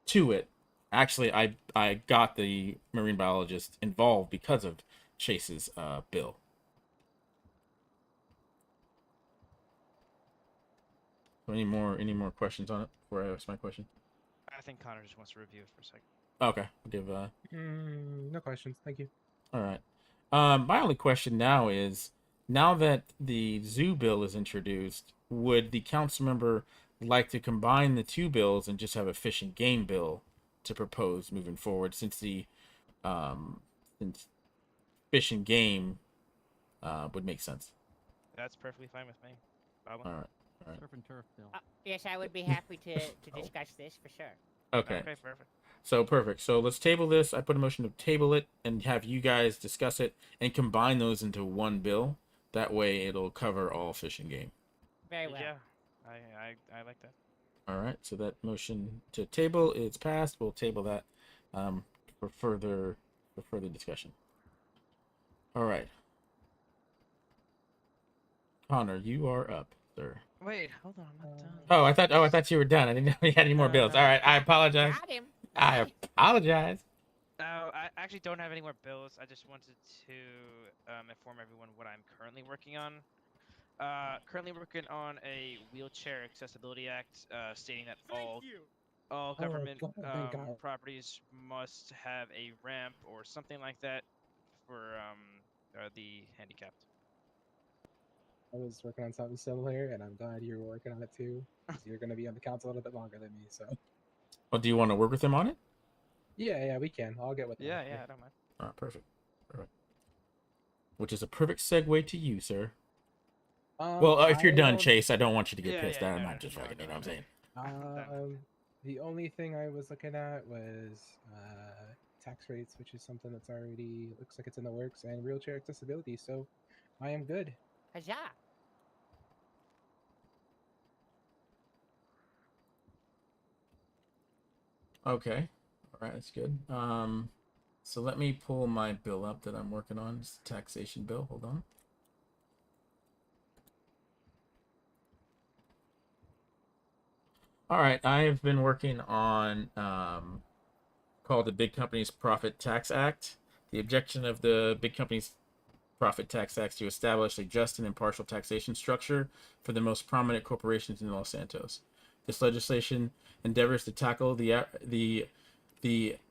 to it. Actually, I got the marine biologist involved because of Chase's bill. So any more questions on it before I ask my question? I think Connor just wants to review it for a second. Okay, I'll give no questions. Thank you. All right. My only question now is, now that the zoo bill is introduced, would the council member like to combine the two bills and just have a fish and game bill to propose moving forward, since since fish and game would make sense? That's perfectly fine with me. All right. Surf and turf bill. Yes, I would be happy to discuss this for sure. Okay. Okay, perfect. So perfect. So let's table this. I put a motion to table it and have you guys discuss it and combine those into one bill. That way it'll cover all fish and game. Very well. Yeah, I like that. All right. So that motion to table is passed. We'll table that for further discussion. All right. Connor, you are up, sir. Wait, hold on, I'm not done. Oh, I thought you were done. I didn't know you had any more bills. All right, I apologize. Got him. I apologize. I actually don't have any more bills. I just wanted to inform everyone what I'm currently working on. Currently working on a wheelchair accessibility act, stating that all government properties must have a ramp or something like that for the handicapped. I was working on something similar, and I'm glad you're working on it too. 'Cause you're going to be on the council a little bit longer than me, so. Well, do you want to work with him on it? Yeah, we can. I'll get with them. Yeah, I don't mind. All right, perfect. Which is a perfect segue to you, sir. Well, if you're I done, don't. Chase, I don't want you to get Yeah, pissed. yeah, I'm no, not just no, fucking, no, you know what I'm saying? The only thing I was looking at was tax rates, which is something that's already looks like it's in the works, and wheelchair accessibility. So I am good. Huzzah! Okay. All right, that's good. So let me pull my bill up that I'm working on. It's the taxation bill. Hold on. All right, I have been working on called the Big Companies Profit Tax Act. The objection of the Big Companies Profit Tax Act to establish a just and impartial taxation structure for the most prominent corporations in Los Santos. This legislation endeavors to tackle the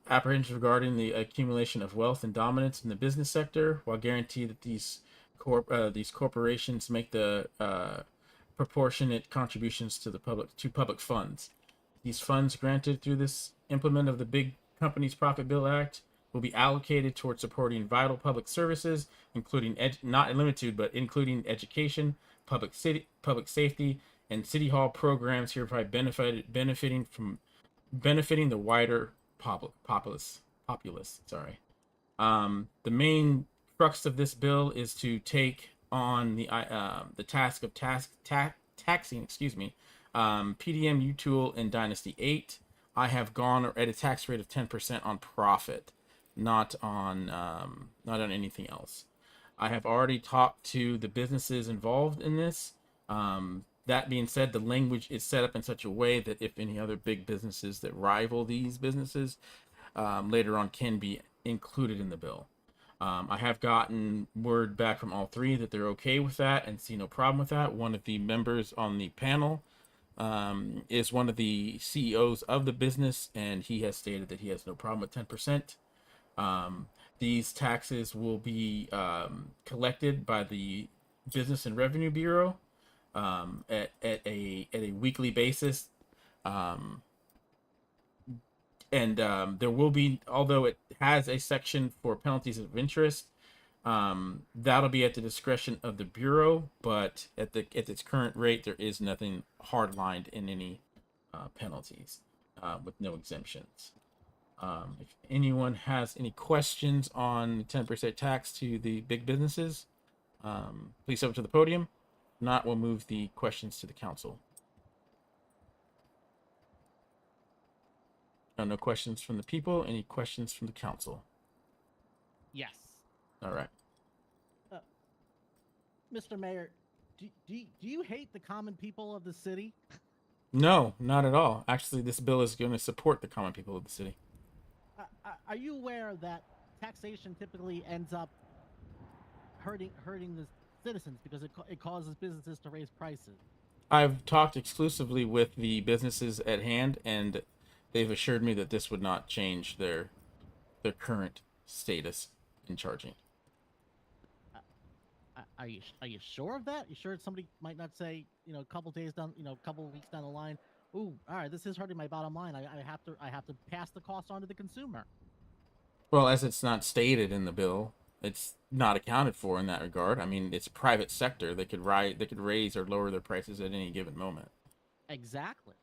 apprehensions regarding the accumulation of wealth and dominance in the business sector, while guarantee that these corporations make the proportionate contributions to public funds. These funds granted through this implement of the Big Companies Profit Bill Act will be allocated towards supporting vital public services, including not limited but including education, public safety, and city hall programs, hereby benefiting the wider populace. Sorry. The main crux of this bill is to take on the task of taxing. Excuse me. PDM, U-Tool, and Dynasty 8. I have gone at a tax rate of 10% on profit, not on anything else. I have already talked to the businesses involved in this. That being said, the language is set up in such a way that if any other big businesses that rival these businesses later on can be included in the bill. I have gotten word back from all three that they're okay with that and see no problem with that. One of the members on the panel is one of the CEOs of the business, and he has stated that he has no problem with 10%. These taxes will be collected by the Business and Revenue Bureau at a weekly basis. There will be, although it has a section for penalties of interest, that'll be at the discretion of the bureau. But at its current rate, there is nothing hard-lined in any penalties with no exemptions. If anyone has any questions on the 10% tax to the big businesses, please step up to the podium. If not, we'll move the questions to the council. No questions from the people. Any questions from the council? Yes. All right. Mr. Mayor, do you hate the common people of the city? No, not at all. Actually, this bill is going to support the common people of the city. Are you aware that taxation typically ends up hurting the citizens because it causes businesses to raise prices? I've talked exclusively with the businesses at hand, and they've assured me that this would not change their current status in charging. Are you sure of that? You sure somebody might not say, a couple days down, a couple weeks down the line, ooh, all right, this is hurting my bottom line. I have to pass the cost on to the consumer. Well, as it's not stated in the bill, it's not accounted for in that regard. I mean, it's private sector. They could raise or lower their prices at any given moment. Exactly.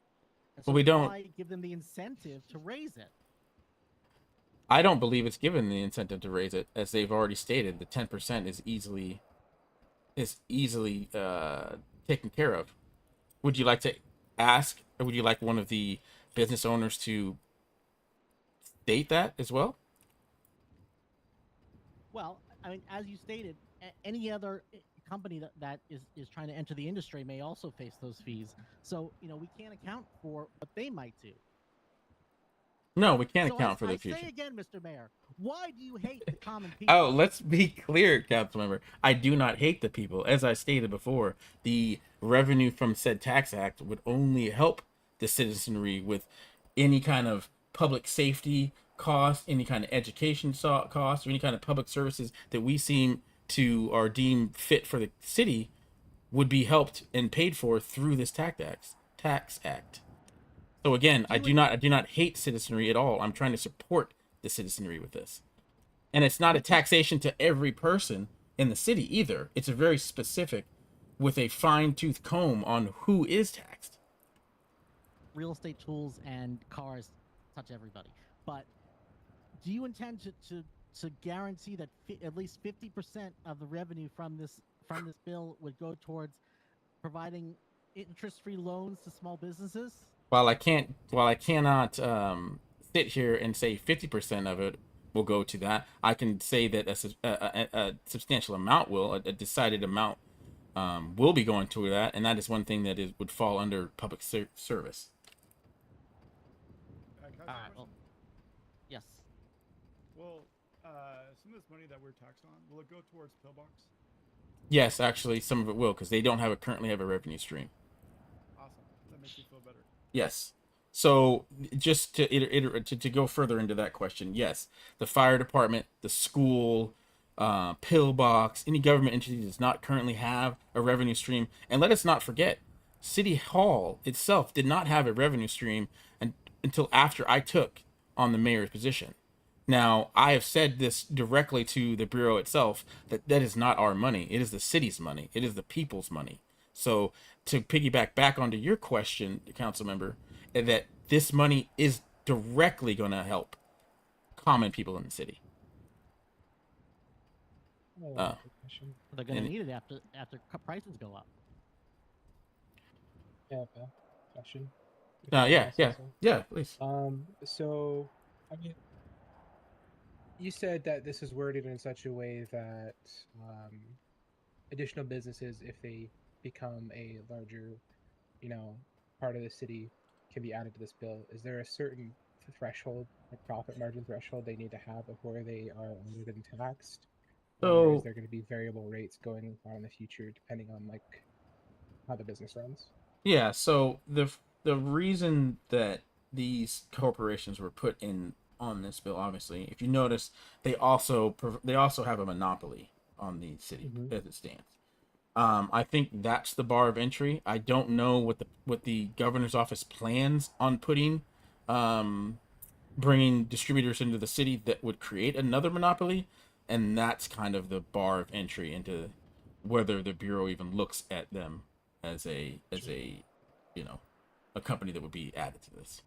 And But so we don't. Why give them the incentive to raise it? I don't believe it's given the incentive to raise it, as they've already stated. The 10% is easily taken care of. Would you like to ask, or would you like one of the business owners to state that as well? Well, I mean, as you stated, any other company that is trying to enter the industry may also face those fees. So, we can't account for what they might do. No, we can't account for the I future. say again, Mr. Mayor, why do you hate the common people? Oh, let's be clear, Councilmember. I do not hate the people. As I stated before, the revenue from said tax act would only help the citizenry with any kind of public safety cost, any kind of education cost, or any kind of public services that we seem to or deem fit for the city would be helped and paid for through this tax act. So again, I do not hate citizenry at all. I'm trying to support the citizenry with this. And it's not a taxation to every person in the city either. It's a very specific with a fine-tooth comb on who is taxed. Real estate tools and cars touch everybody. But do you intend to guarantee that at least 50% of the revenue from this bill would go towards providing interest-free loans to small businesses? While I cannot sit here and say 50% of it will go to that, I can say that a substantial amount will, a decided amount will be going to that, and that is one thing that would fall under public service. Well, yes. Well, some of this money that we're taxed on, will it go towards pillbox? Yes, actually, some of it will, because they don't currently have a revenue stream. Awesome. That makes me feel better. Yes. So just to go further into that question, yes, the fire department, the school, pillbox, any government entity does not currently have a revenue stream. And let us not forget, City Hall itself did not have a revenue stream until after I took on the mayor's position. Now, I have said this directly to the Bureau itself, that is not our money. It is the city's money. It is the people's money. So to piggyback back onto your question, council member, that this money is directly going to help common people in the city. They're going to need it after prices go up. Yeah, question. Yeah, please. So, I mean, you said that this is worded in such a way that additional businesses, if they become a larger, part of the city, can be added to this bill. Is there a certain threshold, like profit margin threshold, they need to have before they are audited and taxed? Or is there going to be variable rates going on in the future depending on how the business runs? Yeah. So the reason that these corporations were put in on this bill, obviously, if you notice, they also have a monopoly on the city as it stands. I think that's the bar of entry. I don't know what the governor's office plans on putting, bringing distributors into the city that would create another monopoly, and that's kind of the bar of entry into whether the Bureau even looks at them as a company that would be added to this.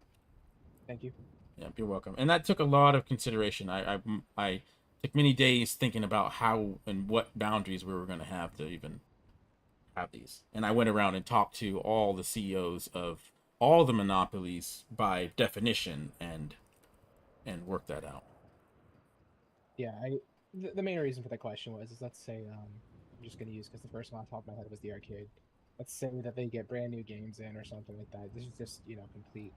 Thank you. Yeah, you're welcome. And that took a lot of consideration. I took many days thinking about how and what boundaries we were going to have to even have these. And I went around and talked to all the CEOs of all the monopolies by definition and worked that out. Yeah, the main reason for the question was, let's say, I'm just going to use, because the first one on top of my head was the arcade. Let's say that they get brand new games in or something like that. This is just, complete,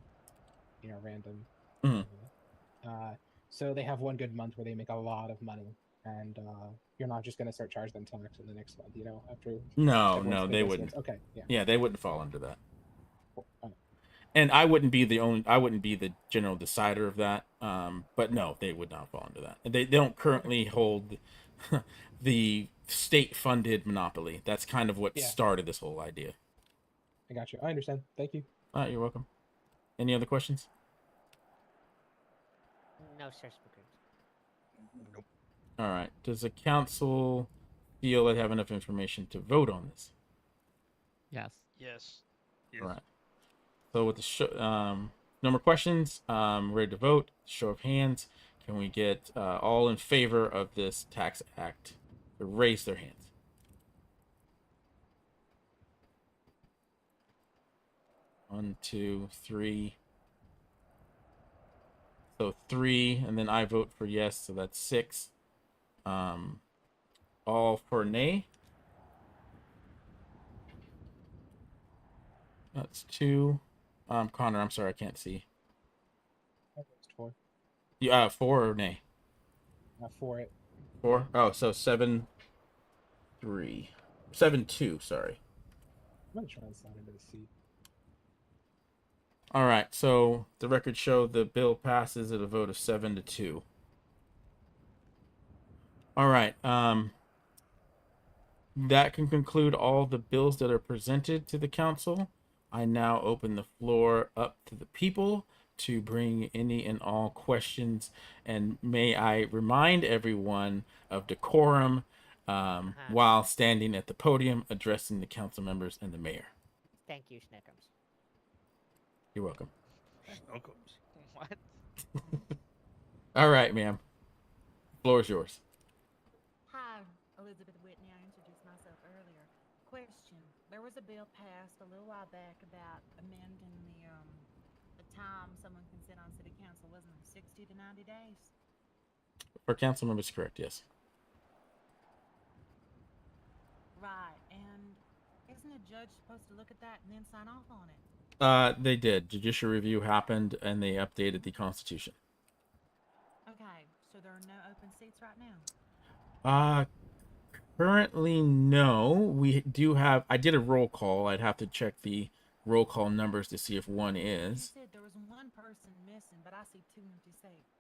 random. Mm-hmm. So they have one good month where they make a lot of money, and you're not just going to start charging them tax in the next month, after. No, they wouldn't. Okay, yeah. Yeah, they wouldn't fall under that. Cool. And I wouldn't be the general decider of that. But no, they would not fall under that. They don't currently hold the state-funded monopoly. That's kind of what started this whole idea. I got you. I understand. Thank you. You're welcome. Any other questions? No, sir, speakers. Nope. All right. Does the council feel they have enough information to vote on this? Yes. Yes. All right. So with the no more questions, ready to vote. Show of hands. Can we get all in favor of this tax act to raise their hands? One, two, three. So 3, and then I vote for yes, so that's 6. All for nay. That's 2. Connor, I'm sorry, I can't see. It's 4. Yeah, 4 or nay? For it. 4? Oh, so 7-3. 7-2, sorry. I'm gonna try and slide into the seat. All right, so the records show the bill passes at a vote of 7-2. All right, that can conclude all the bills that are presented to the council. I now open the floor up to the people to bring any and all questions, and may I remind everyone of decorum while standing at the podium addressing the council members and the mayor. Thank you, Snickums. You're welcome. Snookums. What? All right, ma'am. Floor is yours. Hi, Elizabeth Whitney. I introduced myself earlier. Question: there was a bill passed a little while back about amending the time someone can sit on city council. Wasn't it 60 to 90 days? For council members, correct? Yes. Right, and isn't a judge supposed to look at that and then sign off on it? They did. Judicial review happened, and they updated the Constitution. Okay, so there are no open seats right now? Currently, no. We do have. I did a roll call. I'd have to check the roll call numbers to see if one is. You said there was one person missing, but I see 2 empty seats.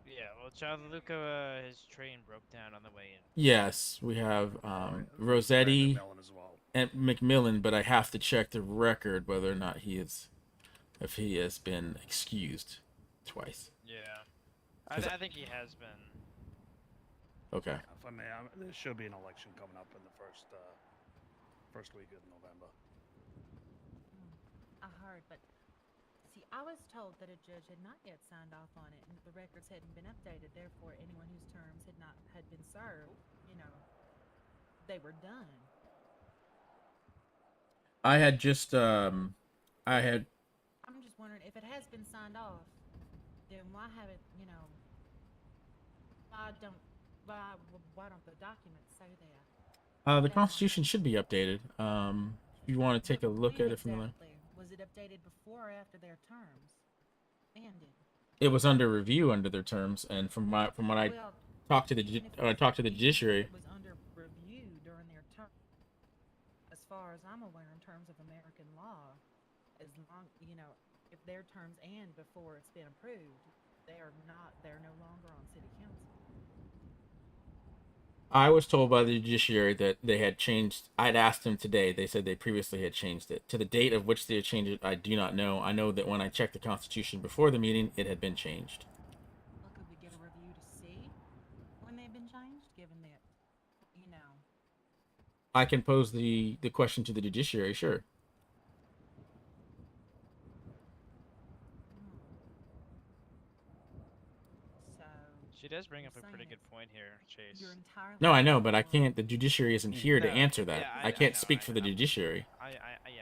Yeah, well, Gianluca, his train broke down on the way in. Yes, we have Rossetti and McMillan, but I have to check the record whether or not if he has been excused twice. Yeah, I think he has been. Okay. If I may, there should be an election coming up in the first week of November. I heard, but see, I was told that a judge had not yet signed off on it, and that the records hadn't been updated. Therefore, anyone whose terms had been served, they were done. I had just I'm just wondering if it has been signed off, then why haven't why don't the documents say that? the Constitution should be updated. If you want to take a look at it from the. Was it updated before or after their terms ended? It was under review under their terms, and from what I talked to the judiciary. It was under review during their term. As far as I'm aware, in terms of American law, as long if their terms end before it's been approved, they're no longer on city council. I was told by the judiciary that they had changed. I'd asked them today. They said they previously had changed it. To the date of which they had changed it, I do not know. I know that when I checked the Constitution before the meeting, it had been changed. Well, could we get a review to see when they've been changed, given that, I can pose the question to the judiciary, sure. She does bring up a pretty good point here, Chase. No, I know, but I can't. The judiciary isn't here to answer that. Yeah, I can't speak for the judiciary. Yeah,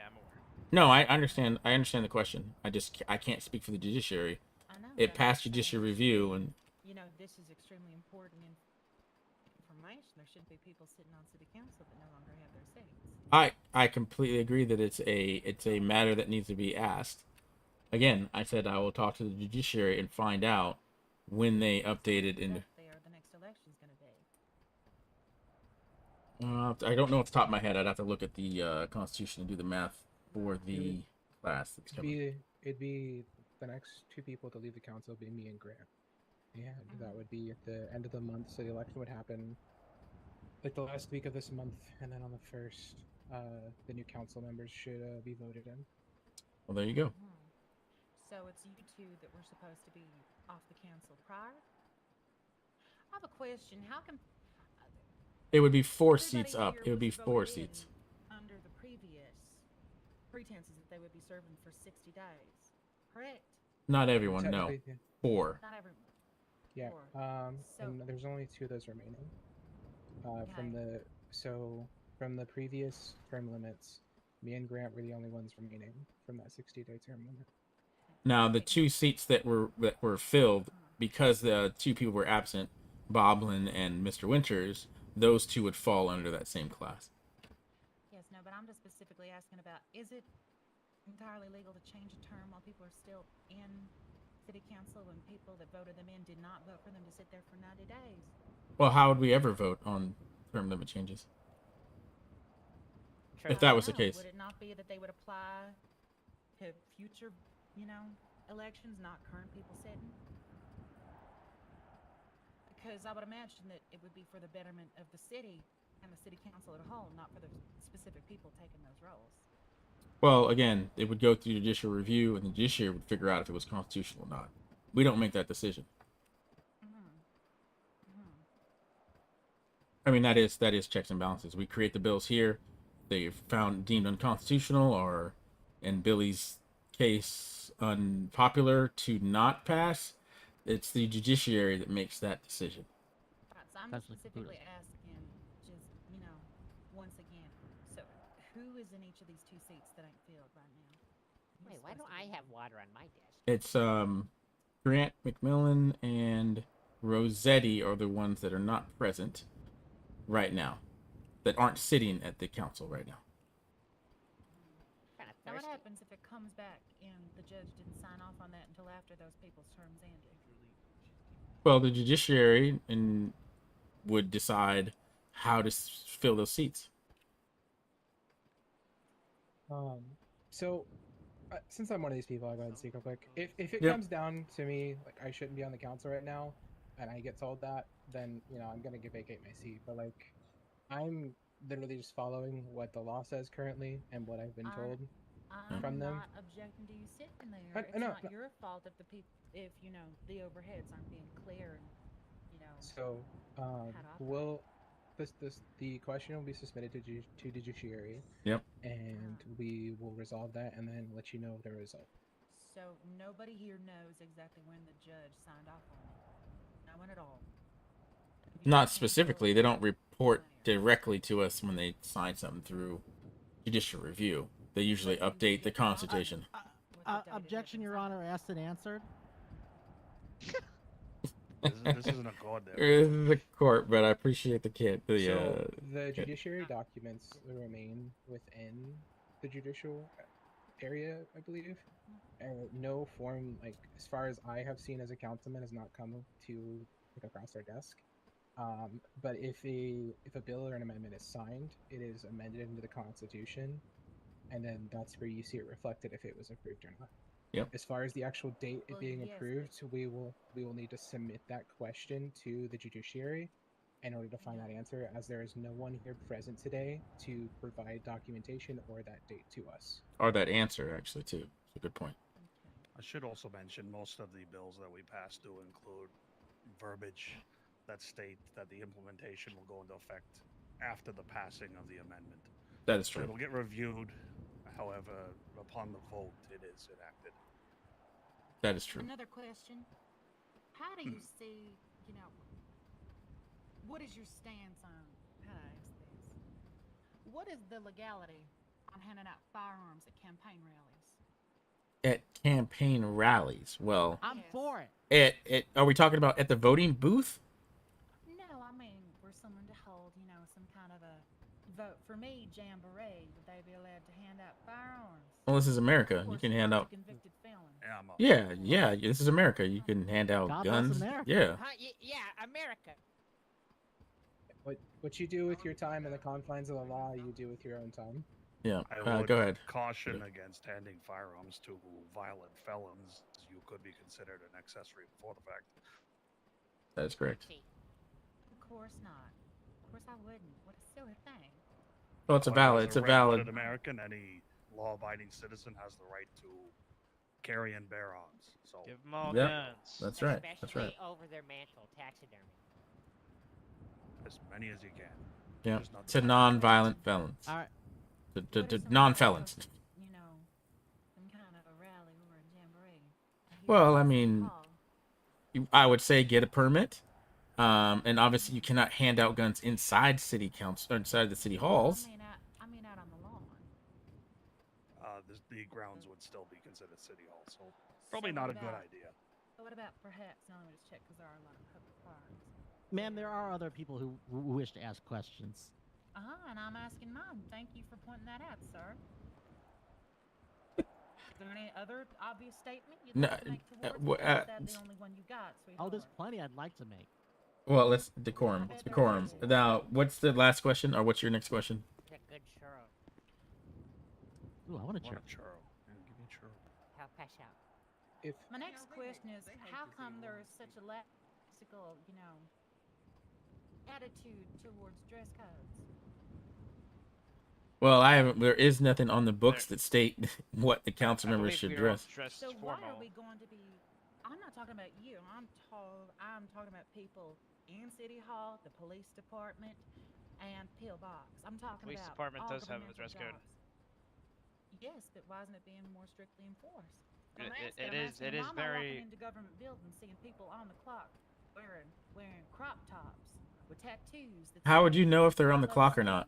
I'm aware. No, I understand. I understand the question. I can't speak for the judiciary. I know. It passed judicial review, and this is extremely important information. There shouldn't be people sitting on city council that no longer have their seats. I completely agree that it's a matter that needs to be asked. Again, I said I will talk to the judiciary and find out when they updated in. The next election's going to be. I don't know off the top of my head. I'd have to look at the Constitution and do the math for the class that's coming. It'd be the next 2 people to leave the council would be me and Grant. Yeah, that would be at the end of the month, so the election would happen like the last week of this month, and then on the 1st, the new council members should be voted in. Well, there you go. So it's you 2 that were supposed to be off the council prior? I have a question. How come it would be 4 seats up? It would be 4 seats. Under the previous pretenses that they would be serving for 60 days, correct? Not everyone, no. 4. Not everyone. Yeah. And there's only 2 of those remaining. From the previous term limits, me and Grant were the only ones remaining from that 60-day term limit. Now, the 2 seats that were filled because the 2 people were absent, Boblin and Mr. Winters, those 2 would fall under that same class. Yes, no, but I'm just specifically asking about, is it entirely legal to change a term while people are still in city council when people that voted them in did not vote for them to sit there for 90 days? Well, how would we ever vote on term limit changes? If that was the case. Would it not be that they would apply to future, elections, not current people sitting? Because I would imagine that it would be for the betterment of the city and the city council as a whole, not for the specific people taking those roles. Well, again, it would go through judicial review, and the judiciary would figure out if it was constitutional or not. We don't make that decision. I mean, that is checks and balances. We create the bills here. They're found deemed unconstitutional, or in Billy's case, unpopular to not pass. It's the judiciary that makes that decision. Right, so I'm just specifically asking, just, you know, once again. So, who is in each of these 2 seats that ain't filled right now? Wait, why don't I have water on my desk? It's Grant, McMillan, and Rossetti are the ones that are not present right now, that aren't sitting at the council right now. Now, what happens if it comes back and the judge didn't sign off on that until after those people's terms ended? Well, the judiciary would decide how to fill those seats. So, since I'm one of these people, I'll go ahead and speak real quick. If it Yep. comes down to me, like I shouldn't be on the council right now, and I get told that, then I'm gonna vacate my seat. But like, I'm literally just following what the law says currently and what I've been told from I'm them. not objecting to you sitting there. It's not your fault if if the overheads aren't being clear and So, the question will be submitted to judiciary. Yep. And we will resolve that and then let you know the result. So nobody here knows exactly when the judge signed off on it. No one at all. Not specifically. They don't report directly to us when they sign something through judicial review. They usually update the Constitution. Objection, Your Honor, asked and answered. This isn't a court there. The court, but I appreciate the kid. So the judiciary documents remain within the judicial area, I believe. No form, like as far as I have seen as a councilman, has not come to across our desk. But if a bill or an amendment is signed, it is amended into the Constitution, and then that's where you see it reflected if it was approved or not. Yep. As far as the actual date it being approved, we will need to submit that question to the judiciary in order to find that answer, as there is no one here present today to provide documentation or that date to us. Or that answer, actually, too. It's a good point. I should also mention most of the bills that we pass do include verbiage that state that the implementation will go into effect after the passing of the amendment. That is true. So it'll get reviewed. However, upon the vote, it is enacted. That is true. Another question. How do you see, what is your stance on, how do I ask this? What is the legality on handing out firearms at campaign rallies? At campaign rallies, well, I'm for it. Are we talking about at the voting booth? No, I mean, for someone to hold, some kind of a vote for me jamboree, would they be allowed to hand out firearms? Well, this is America. You can hand out. Convicted felons. Yeah. This is America. You can hand out God guns. bless America. Yeah. Yeah, America. What you do with your time in the confines of the law, you do with your own time. Yeah. I would Go ahead. caution against handing firearms to violent felons. You could be considered an accessory before the fact. That is correct. Of course not. Of course I wouldn't. What a silly thing. Well, it's a valid. It's a valid. American. Any law-abiding citizen has the right to carry and bear arms. So give them all Yep. guns. That's right. That's right. Especially over their mantle, taxidermy. as many as you can. Yeah. Just not To non-violent felons. All right. To non-felons. Some kind of a rally or a jamboree. Well, I mean, I would say get a permit. And obviously you cannot hand out guns inside city council or inside the city halls. I mean out on the lawn. The grounds would still be considered city hall, so probably not a good idea. But what about perhaps, now let me just check because there are a lot of public parks. Ma'am, there are other people who wish to ask questions. And I'm asking mine. Thank you for pointing that out, sir. Is there any other obvious statement you'd like to make towards me? Or is that the only one you got, sweetheart? Oh, there's plenty I'd like to make. Well, let's decorum. Now, what's the last question, or what's your next question? It's a good churro. Ooh, I want a What churro. a churro. Yeah, give me a churro. How pass out. My next question is, how come there is such a lackadaisical, attitude towards dress codes? Well, there is nothing on the books that state what the council members should dress. So why are we going to be? I'm not talking about you. I'm talking about people in City Hall, the police department, and pillbox. I'm talking Police about department all does have a governmental dress code. jobs. Yes, but why isn't it being more strictly enforced? It I'm is asking, it is why am I walking very. into government buildings seeing people on the clock wearing crop tops with tattoos? That How would say, you know if they're on "I the love clock or Sam"? not?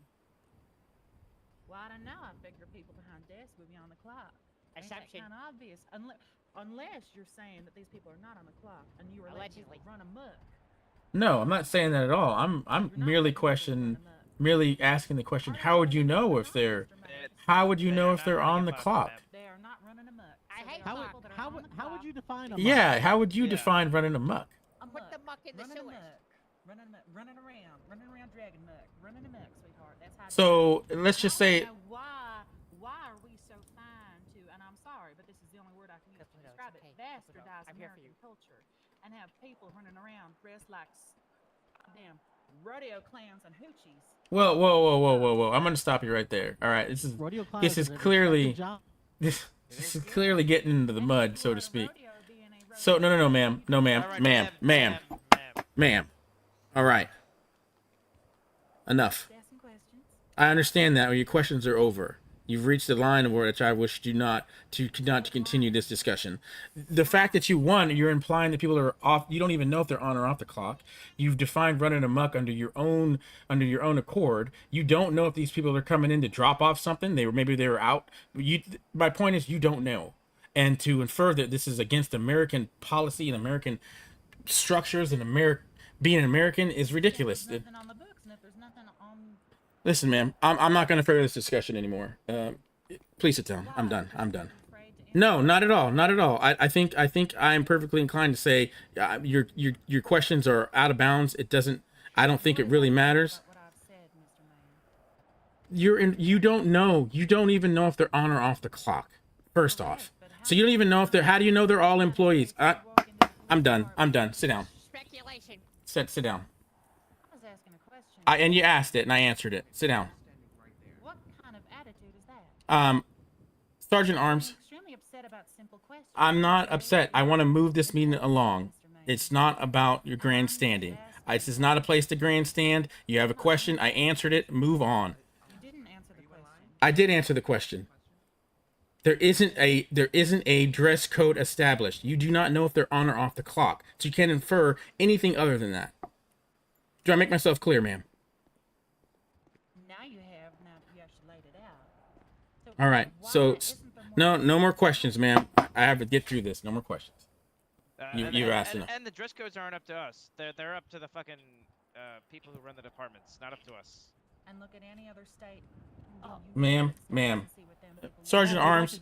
Well, I don't know. I figure people behind desks would be on the clock. Ain't that Exception. kind of obvious? Unless you're saying that these people are not on the clock and you are letting people run amok. No, I'm not saying that at all. I'm merely merely asking the question. How would you know if they're? How would you know if they're on the clock? They are not running amok. I hate How clocks. how would you define a Yeah, how would you define running amok? Put the muck in the running sewers. amok, running around, dragging muck, running amok, sweetheart. That's how. So let's just say. Why are we so fine to? And I'm sorry, but this is the only word I can use to describe it. Bastardize American culture and have people running around dressed like damn rodeo clowns and hoochies. Whoa! I'm gonna stop you right there. All right, this is clearly this is clearly getting into the mud, so to speak. So no, ma'am, ma'am. All right, enough. I understand that. Your questions are over. You've reached the line where which I wish you not to continue this discussion. The fact that you won, you're implying that people are off. You don't even know if they're on or off the clock. You've defined running amok under your own accord. You don't know if these people are coming in to drop off something. Maybe they were out. My point is, you don't know. And to infer that this is against American policy and American structures and being an American is ridiculous. Listen, ma'am, I'm not going to further this discussion anymore. Please sit down. I'm done. No, not at all. Not at all. I think I am perfectly inclined to say your questions are out of bounds. It doesn't. I don't think it really matters. You don't know. You don't even know if they're on or off the clock. First off, so you don't even know if they're. How do you know they're all employees? I'm done. Sit down. Speculation. Sit down. I was asking a question. And you asked it, and I answered it. Sit down. What kind of attitude is that? Sergeant Arms. I'm extremely upset about simple questions. I'm not upset. I want to move this meeting along. It's not about your grandstanding. This is not a place to grandstand. You have a question. I answered it. Move on. You didn't answer the question. I did answer the question. There isn't a dress code established. You do not know if they're on or off the clock. So you can't infer anything other than that. Do I make myself clear, ma'am? Now you actually laid it out. So all right. So no more questions, ma'am. I have to get through this. No more questions. You've asked enough. And the dress codes aren't up to us. They're up to the fucking people who run the departments, not up to us. And look at any other state. Ma'am. Sergeant Arms,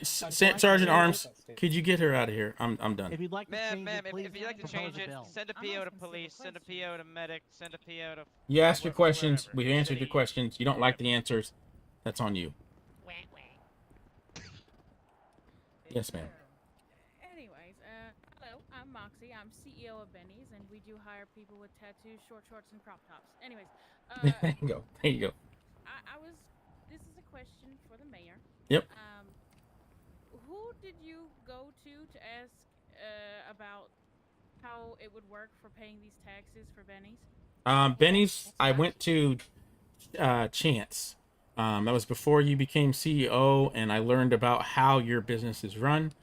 Sergeant Arms, could you get her out of here? I'm done. If you'd like to change it, please if you'd like to change propose a it, bill. send a PO to police, send a PO to medic, send a PO to. You asked your questions. Wherever. We answered your questions. You don't like the answers. That's on you. Yes, ma'am. Anyways, hello, I'm Moxie. I'm CEO of Benny's, and we do hire people with tattoos, short shorts, and crop tops. Anyways, There you go. There you go. This is a question for the mayor. Yep. Who did you go to ask about how it would work for paying these taxes for Benny's? Benny's, I went to Chance. That was before you became CEO, and I learned about how your business is run,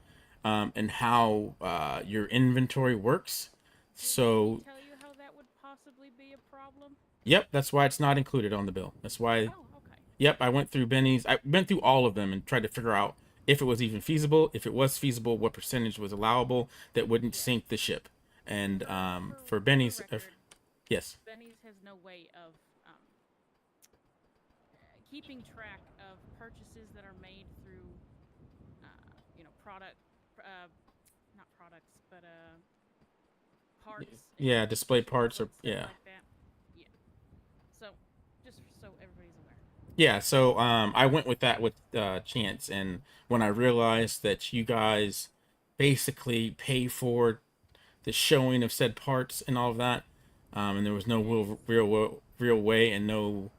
and how your inventory works. So. Tell you how that would possibly be a problem? Yep, that's why it's not included on the bill. That's why. Yep, I went through Benny's. I went through all of them and tried to figure out if it was even feasible. If it was feasible, what percentage was allowable that wouldn't sink the ship. And for Benny's, yes. Benny's has no way of keeping track of purchases that are made through, not products, but parts. Yeah, display parts or Like that. Yeah. So, just so everybody's aware. Yeah, so I went with that with Chance, and when I realized that you guys basically pay for the showing of said parts and all of that, and there was no real way and no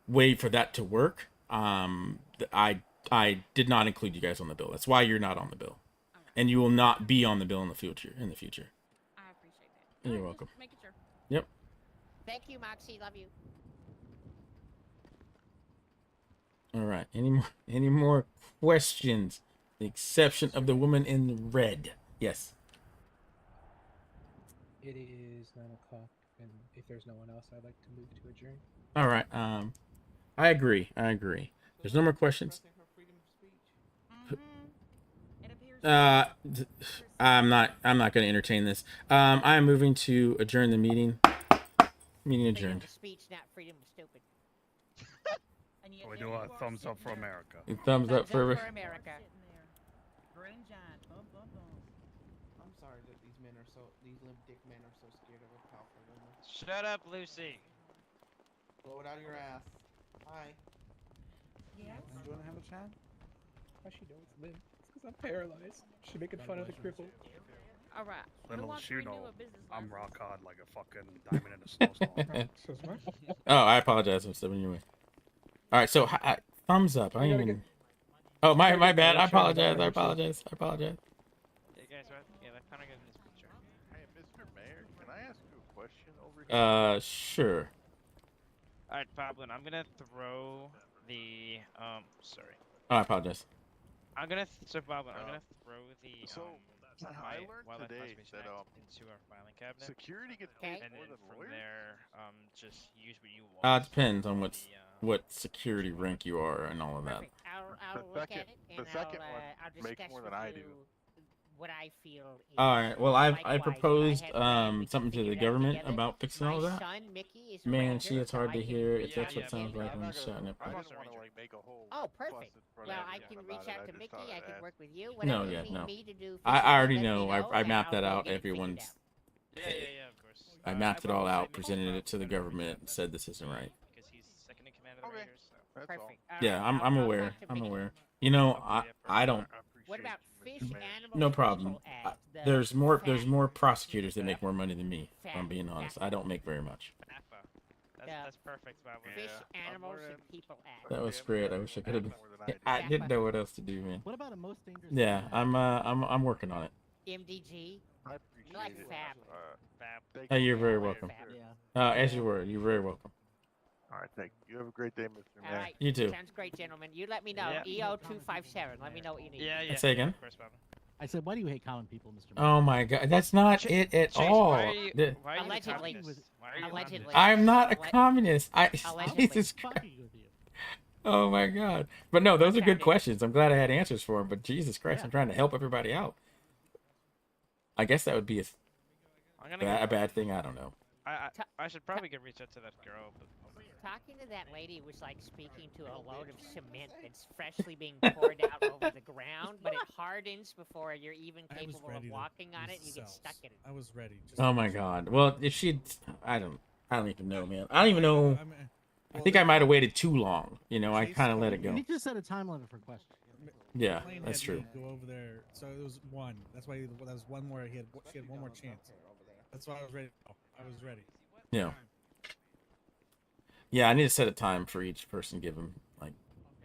way for that to work, I did not include you guys on the bill. That's why you're not on the bill, and you will not be on the bill in the future. I appreciate that. You're welcome. Make it sure. Yep. Thank you, Moxie. Love you. All right. Any more questions? The exception of the woman in red. Yes. It is 9:00, and if there's no one else, I'd like to move to adjourn. All right. I agree. There's no more questions. I'm not going to entertain this. I am moving to adjourn the meeting. Meeting adjourned. Freedom of speech, not freedom of stupid. We do a thumbs up for America. Thumbs up for America. I'm sorry that these limp dick men are so scared of a powerful woman. Shut up, Lucy. Blow it out of your ass. Hi. Yes. Do you want to have a chat? How she know it's limp? It's because I'm paralyzed. She making fun of the cripple. All right. Little you know, I'm rock hard like a fucking diamond in a snowstorm. Oh, I apologize. I'm stepping your way. All right. So thumbs up. I didn't even. Oh, my bad. I apologize. Hey guys, yeah, that kind of good in this picture. Hey, Mr. Mayor, can I ask you a question over here? Sure. All right, Pablo, I'm gonna throw the sorry. Oh, I apologize. I'm gonna throw the I learned Wildlife today Conservation that Act into our filing cabinet. security gets paid and more then than from lawyers? there, just use what you want. It depends on what security rank you are and all of that. I'll look at it and I'll makes discuss more with than I you do. what I feel. Is All right. Well, I likewise, proposed if I had something to the figure that government together. about fixing all My that. son, Mickey, is a Man, ranger, she it's so hard I to can hear. reach That's out what to sounds him like and- when you're shouting it. I didn't want to like make a whole. Oh, fuss perfect. in front Well, of I everyone can about reach it. out I to just Mickey. thought I I'd can ask. work with you. No, Whatever yeah, you need no. me to do. I already physically, let know. me I and mapped that I'll go out. get it figured Everyone's. out. Yeah, of course. I mapped it all out, presented it to the government, and said this isn't right. Because he's second in command of the Rangers. So. That's Perfect. All Yeah, right, I'm I'll aware. talk to I'm Mickey. aware. You know, I don't. What about Fish Animal No problem. People Act? The There's more FAP. prosecutors that make more money than me. If I'm being honest. I don't make very much. That's perfect, Bob. Fish Animals and People Act. That was great. I wish I could have. I didn't know what else to do, man. What about a most dangerous? Yeah, I'm working on it. MDG. I Like appreciate it. FAP. Hey, you're very welcome. Yeah. As you were, you're very welcome. All right, thank you. You have a great day, Mr. All Mayor. right. You too. Sounds great, gentlemen. You let me know. Yeah. EO257. Let me know what you need. Yeah. Say again? Of course, Bob. I said, why do you hate common people, Mr. Mayor? Oh my God, that's not it at Chase, all. Why are you Allegedly. Why are you Allegedly. I'm not a communist. Allegedly. Jesus Christ. Fucking with you. Oh my God. But no, those are good questions. I'm glad I had answers for them. But Jesus Christ, Yeah. I'm trying to help everybody out. I guess that would be a bad thing. I don't know. I should probably get reach out to that girl. But... Talking to that lady was like speaking to a load of cement that's freshly being poured out over the ground, but it hardens before you're even capable of walking on it, and you get stuck in it. I was ready. Oh my God. Well, if she'd, I don't even know, man. I don't even know. I think I might have waited too long. You know, I kind of let it You go. need to set a time limit for questions. Yeah, Plain that's had true. me Go over there. So it was one. That's why that was one more. She had one more chance. That's why I was ready. I was ready. Yeah. Yeah, I need to set a time for each person. Give them like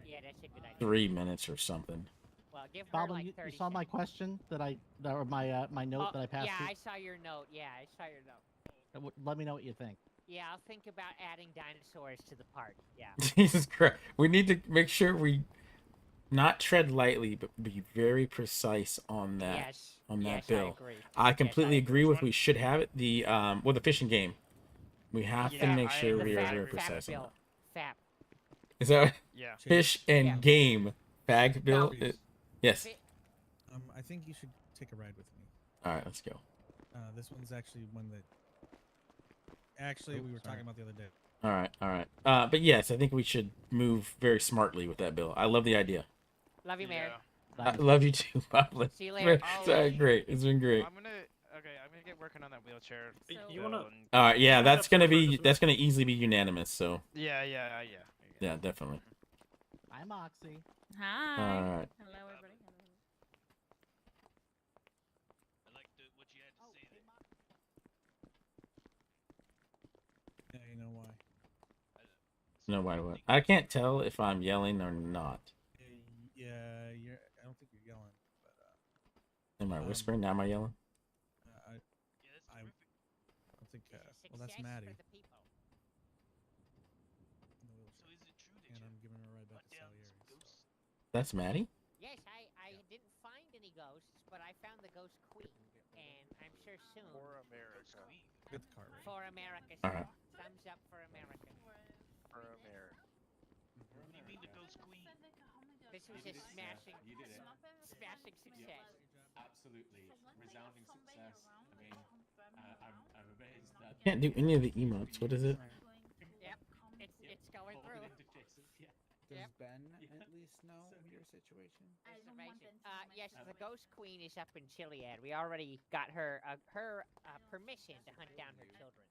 Yeah, that's a good idea. 3 minutes or something. Well, give her Bob, like you 30 saw my question or my note that I passed yeah, you? I saw your note. Yeah, I saw your note. Let me know what you think. Yeah, I'll think about adding dinosaurs to the park. Yeah. Jesus Christ. We need to make sure we not tread lightly, but be very precise on that. Yes. On that Yes, I bill. agree. I completely agree with. We should have it. The the fishing game. We have to make sure we are very precise on that. FAP. Is that Yeah. fish and Yeah. game fag bill? Yes. I think you should take a ride with me. All right, let's go. This one's actually one that we were talking about the other day. All right. But yes, I think we should move very smartly with that bill. I love the idea. Love you, Mayor. I love you too, Pablo. See you later. It's great. It's been great. I'm gonna get working on that wheelchair. You wanna? All right, yeah, that's gonna easily be unanimous. So Yeah. yeah, definitely. Hi, Moxie. Hi. All right. Hello, everybody. Yeah, you know why? No, why what? I can't tell if I'm yelling or not. Yeah, I don't think you're yelling, but Am I whispering? Now am I yelling? I don't think. Well, that's Maddie. That's Maddie? Yes, I didn't find any ghosts, but I found the Ghost Queen, and I'm sure soon. For America. Get the car ready. For America. All right. Thumbs up for America. For America. You mean the Ghost Queen? This was a smashing, You did it. smashing success. Absolutely. Resounding success. I mean, I'm amazed that... Can't do any of the emotes. What is it? Yep, it's going through. Does Ben at least know your situation? Yes, the Ghost Queen is up in Chiliad. We already got her permission to hunt down her children.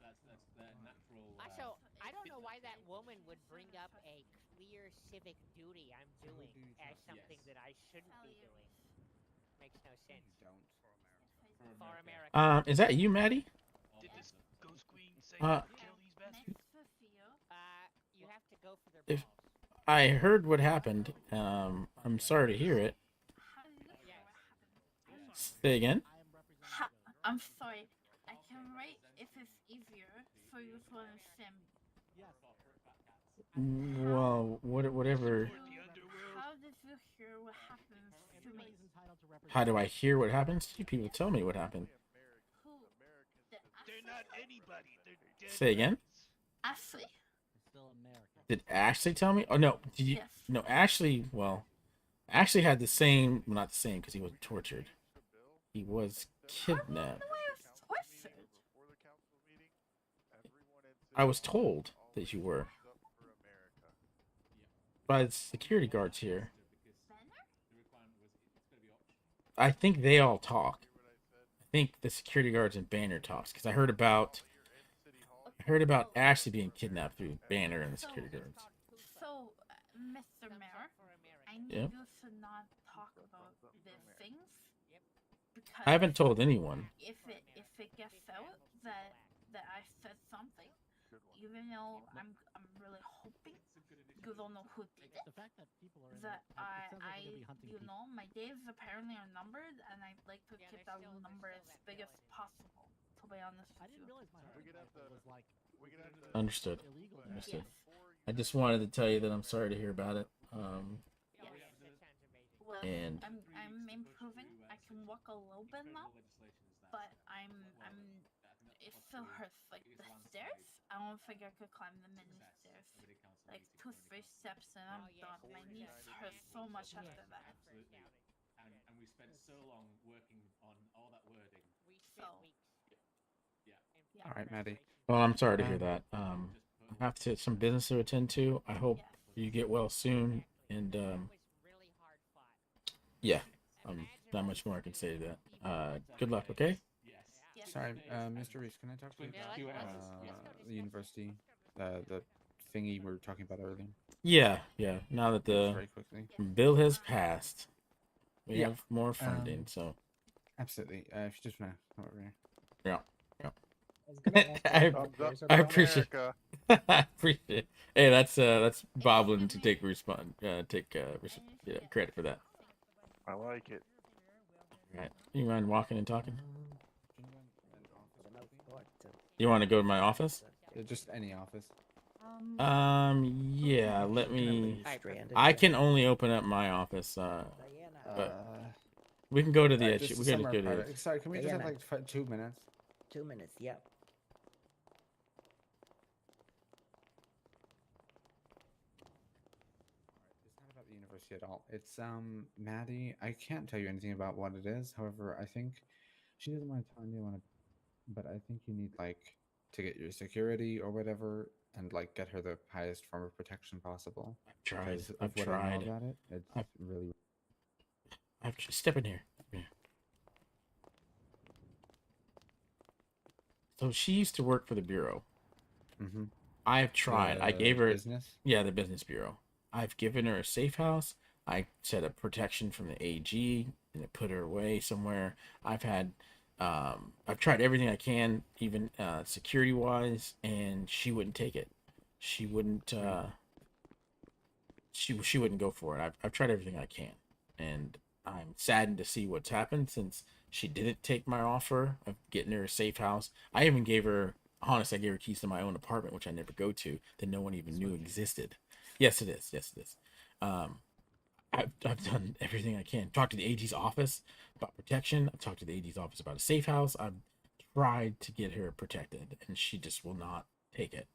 That's the natural... Also, I don't know why that woman would bring up a clear civic duty I'm doing as something that I shouldn't be doing. Makes no sense. For America. Is that you, Maddie? Did this Ghost Queen say Uh, kill these bastards? You have to go for their If I heard what happened, I'm sorry to hear it. Say again? I'm sorry. I can write if it's easier for you to understand. Well, whatever. How did you hear what happens to me? How do I hear what happens to you? People tell me what happened. They're not anybody. They're dead. Say again? Ashley. Did Ashley tell me? Oh no, did you? Yes. No, Ashley. Well, Ashley had the same. Well, not the same because he wasn't tortured. He was kidnapped. I was told that you were by the security guards here. I think they all talk. I think the security guards and Banner talks because I heard about Ashley being kidnapped through Banner and the security guards. So, Mr. Mayor, I need Yep. you to not talk about these things. I haven't told anyone. If it gets out that I said something, even though I'm really hoping you don't know who did it, that my days apparently are numbered, and I'd like to keep that number as big as possible. To be honest with you. Understood. Understood. I just wanted to tell you that I'm sorry to hear about it. Well, And I'm improving. I can walk a little bit now, but it still hurts. Like the stairs, I don't think I could climb the many stairs. Like 2-3 steps and I'm done. My knees hurt so much after that. Absolutely. And we spent so long working on all that wording. So. All right, Maddie. well, I'm sorry to hear that. I have some business to attend to. I hope you get well soon. And yeah, not much more I can say to that. Good luck. Okay. Sorry, Mr. Reese, can I talk to you? The university, the thingy we were talking about earlier. Yeah. Now that the Very quickly. bill has passed, we Yeah. have more funding. So Absolutely. If you just want to come over here. yeah. Thumbs up I for appreciate. America. I appreciate it. Hey, that's Boblin to take credit for that. I like it. All right. You mind walking and talking? You want to go to my office? Just any office. Yeah. Let me. I can only open up my office. But we can go to the edge. Just We gotta somewhere go to. private. Sorry, can we just have like 2 minutes? 2 minutes. Yep. It's not about the university at all. It's Maddie. I can't tell you anything about what it is. However, I think she doesn't mind telling you but I think you need like to get your security or whatever and like get her the highest form of protection possible. Tried. Because of I've what I know tried. about it. It's really. I've step in here. So she used to work for the bureau. Mm-hmm. I've tried. I gave her business. Yeah, the business bureau. I've given her a safe house. I set up protection from the AG and I put her away somewhere. I've tried everything I can, even security wise, and she wouldn't take it. She wouldn't. She wouldn't go for it. I've tried everything I can, and I'm saddened to see what's happened since she didn't take my offer of getting her a safe house. I even gave her, honestly, I gave her keys to my own apartment, which I never go to, that no one even knew existed. Yes, it is. Yes, it is. I've done everything I can. Talked to the AG's office about protection. I've talked to the AG's office about a safe house. I've tried to get her protected, and she just will not take it.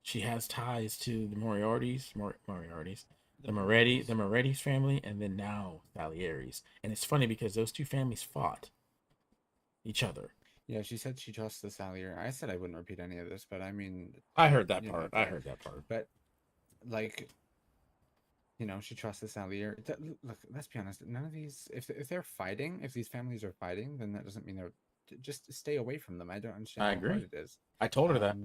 She has ties to the Moriartys, the Moretti's family, and then now Salieri's. And it's funny because those two families fought each other. Yeah, she said she trusts the Salier. I said I wouldn't repeat any of this, but I mean, I heard that part. I heard that part. But like, you know, she trusts the Salier. Look, let's be honest. None of these, if they're fighting, if these families are fighting, then that doesn't mean they're. Just stay away from them. I don't understand I how agree. hard it is. I told her that.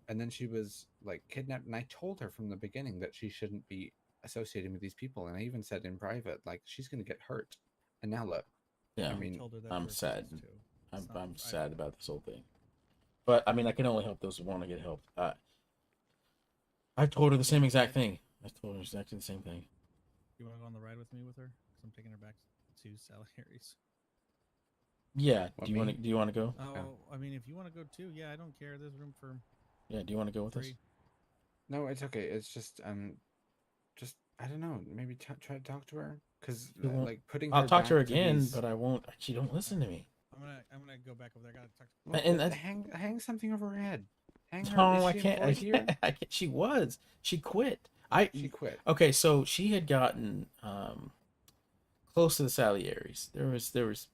And then she was like kidnapped, and I told her from the beginning that she shouldn't be associating with these people. And I even said in private, like, she's going to get hurt. And now look. Yeah, I mean, I'm sad. I'm sad about this whole thing. But I mean, I can only help those who want to get helped. I told her the same exact thing. I told her exactly the same thing. You want to go on the ride with me with her? Because I'm taking her back to Salieri's. Yeah. Do you want to go? Oh, I mean, if you want to go too, yeah, I don't care. There's room for. Yeah. Do you want to go with us? No, it's okay. It's just I don't know. Maybe try to talk to her because like putting. I'll talk to her again, but I won't. She don't listen to me. I'm gonna go back over there. I gotta talk to and hang something over her head. Hang her. No, I can't. I can't. She was. She quit. She quit. Okay, so she had gotten close to the Salieris. There was.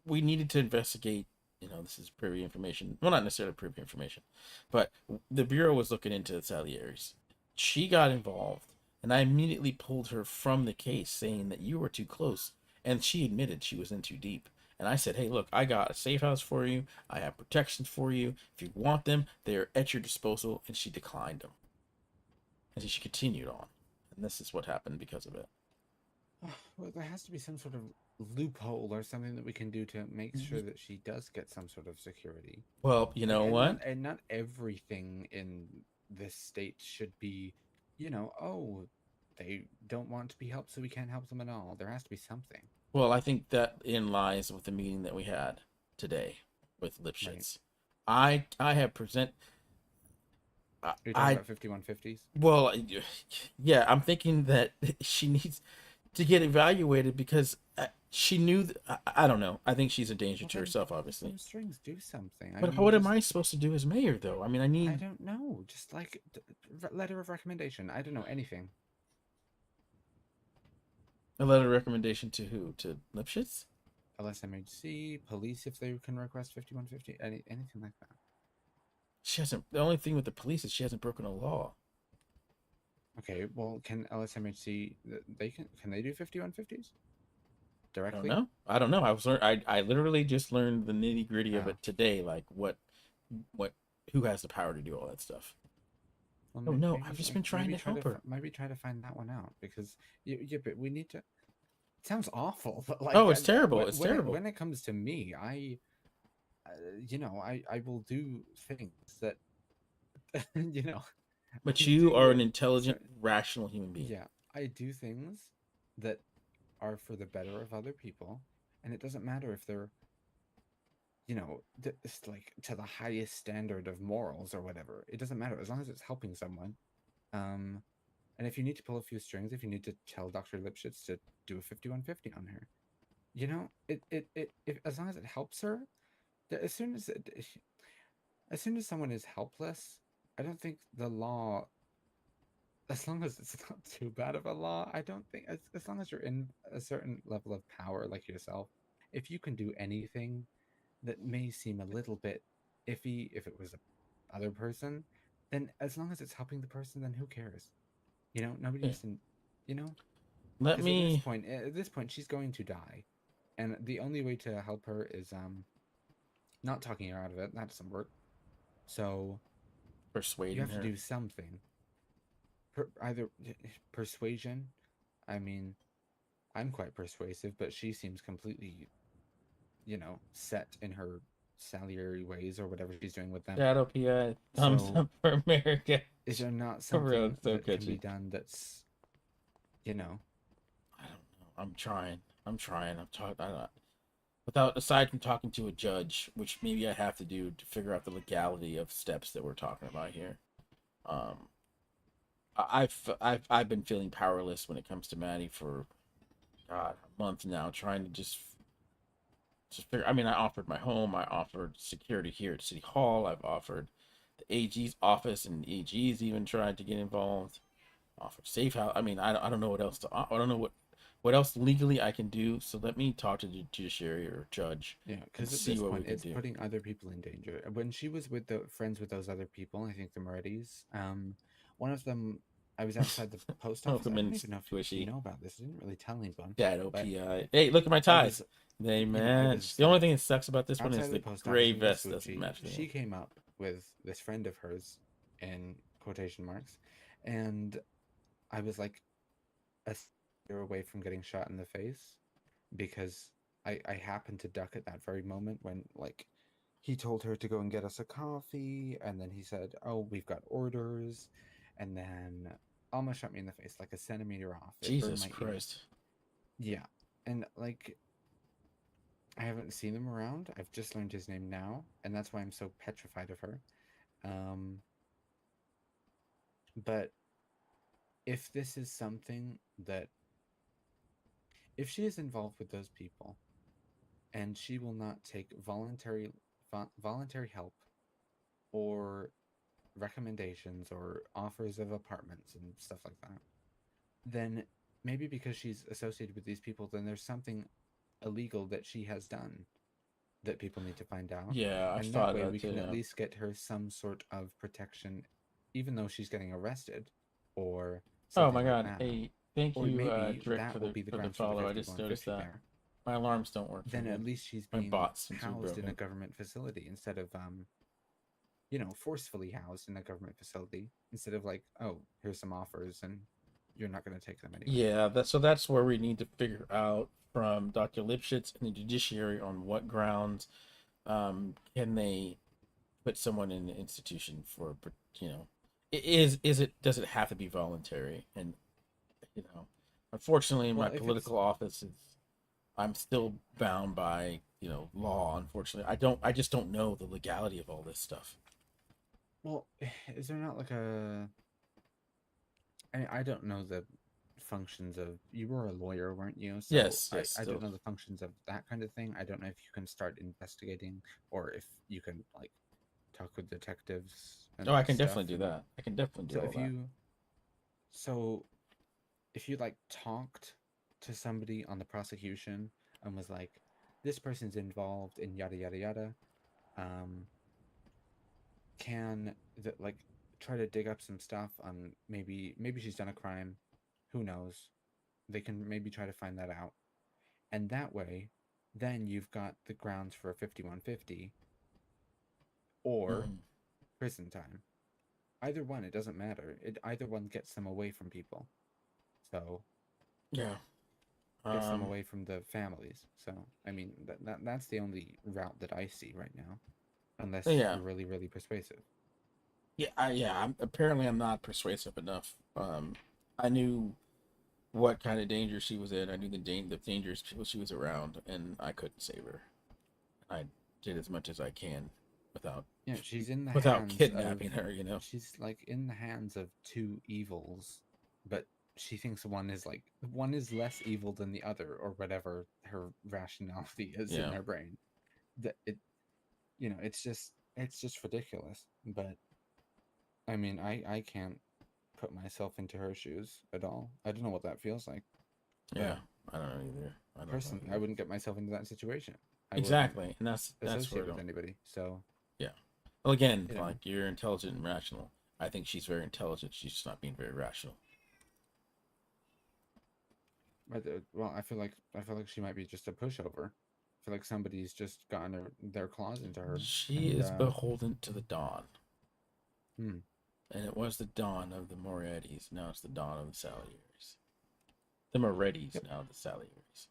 We needed to investigate. You know, this is privy information. Well, not necessarily privy information, but the bureau was looking into the Salieris. She got involved, and I immediately pulled her from the case, saying that you were too close, and she admitted she was in too deep. And I said, hey, look, I got a safe house for you. I have protections for you. If you want them, they're at your disposal. And she declined them. And so she continued on. And this is what happened because of it. Well, there has to be some sort of loophole or something that we can do to make sure that she does get some sort of security. Well, you know what? And not everything in this state should be, you know, oh, they don't want to be helped, so we can't help them at all. There has to be something. Well, I think that in lies with the meeting that we had today with Lipschitz. Right. I have present. You're talking about 5150s? Well, yeah, I'm thinking that she needs to get evaluated because she knew. I don't know. I think she's a danger to herself, obviously. Those strings do something. But what am I supposed to do as mayor, though? I mean, I don't know. Just like letter of recommendation. I don't know anything. A letter of recommendation to who? To Lipschitz? LSMHC, police if they can request 5150, anything like that. She hasn't. The only thing with the police is she hasn't broken a law. Okay, well, can LSMHC can they do 5150s directly? I don't know. I literally just learned the nitty gritty of it today. Like who has the power to do all that stuff? Well, I've just been trying to help her. Maybe try to find that one out because but we need to. It sounds awful, but like it's terrible. It's terrible. When it comes to me, I will do things that you know. But you are an intelligent, rational human being. Yeah, I do things that are for the better of other people, and it doesn't matter if they're, you know, it's like to the highest standard of morals or whatever. It doesn't matter as long as it's helping someone. And if you need to pull a few strings, if you need to tell Dr. Lipschitz to do a 5150 on her, you know, if as long as it helps her, as soon as someone is helpless, I don't think the law, as long as it's not too bad of a law, I don't think, as long as you're in a certain level of power like yourself, if you can do anything that may seem a little bit iffy if it was a other person, then as long as it's helping the person, then who cares? You know, nobody needs to, you know? At this point, she's going to die. And the only way to help her is not talking her out of it. That doesn't work. So persuading you have her. To do something. Either persuasion. I mean, I'm quite persuasive, but she seems completely, you know, set in her Salieri ways or whatever she's doing with them. Shadow PI, thumbs up for America. Is there not something that can be done that's, you know? I don't know. I'm trying. Aside from talking to a judge, which maybe I have to do to figure out the legality of steps that we're talking about here. I've been feeling powerless when it comes to Maddie for God a month now, trying to just figure. I mean, I offered my home, I offered security here at City Hall, I've offered the AG's office, and the AG's even tried to get involved. Offered safe house. I mean, I don't know what else to. I don't know what else legally I can do. So let me talk to the judiciary or judge. Yeah, and because at see this what point, we can it's do. putting other people in danger. When she was with the friends with those other people, I think the Morettis, one of them, I was outside the post office. I don't even know if you know about this. I didn't really tell anyone. That but OPI. Hey, look at my I ties. was, They I match. was The only like thing that sucks about this one outside is of the post gray office in vest doesn't Vespucci. match. She came up with this friend of hers, in quotation marks, and I was like a year away from getting shot in the face because I happened to duck at that very moment when like he told her to go and get us a coffee, and then he said, "Oh, we've got orders," and then almost shot me in the face, like a centimeter off. It burned Jesus my Christ. ear. Yeah, and like I haven't seen him around. I've just learned his name now, and that's why I'm so petrified of her. But if this is something that, if she is involved with those people, and she will not take voluntary help or recommendations or offers of apartments and stuff like that, then maybe because she's associated with these people, then there's something illegal that she has done that people need to find out. Yeah, I've and thought that way that we too, can at yeah. least get her some sort of protection, even though she's getting arrested or Oh something my like God. that. Hey, thank Or you, maybe Drick, that for will the be the for the grounds for the follow. I just 5150 noticed that there. my alarms don't work. Then for at me. least she's my being bots seem to be housed in a broken. government facility instead of forcefully housed in a government facility, instead of like, oh, here's some offers and you're not going to take them anyway. Yeah, that's where we need to figure out from Dr. Lipschitz and the judiciary on what grounds can they put someone in an institution for, does it have to be voluntary? And unfortunately, in my political office, I'm still bound by law. Unfortunately, I just don't know the legality of all this stuff. Well, is there not like I don't know the functions of, you were a lawyer, weren't you? So Yes, I don't still. know the functions of that kind of thing. I don't know if you can start investigating or if you can like talk with detectives and I can stuff. definitely do that. I can definitely do all that. So if you like talked to somebody on the prosecution and was like, this person's involved in yada yada yada, can that like try to dig up some stuff on maybe she's done a crime, who knows, they can maybe try to find that out, and that way then you've got the grounds for a 5150 or prison time. Either one, it doesn't matter. Either one gets them away from people, so yeah, gets them away from the families. So I mean that's the only route that I see right now, unless you're really really persuasive. Yeah, apparently I'm not persuasive enough. I knew what kind of danger she was in. I knew the dangers she was around, and I couldn't save her. I did as much as I can without she's in the without hands kidnapping of, her. she's like in the hands of two evils, but she thinks one is less evil than the other, or whatever her rationality is in her brain. That it's just ridiculous. But I mean, I can't put myself into her shoes at all. I don't know what that feels like. Yeah, I don't know either. Personally, I wouldn't get myself into that situation. Exactly, and that's associate where with anybody. So yeah. Well, again, like you're intelligent and rational. I think she's very intelligent. She's just not being very rational. Well, I feel like she might be just a pushover. I feel like somebody's just gotten their claws into her. She is beholden to the Dawn. Hmm. And it was the dawn of the Morettis. Now it's the dawn of the Saliers. The Morettis, now the Saliers.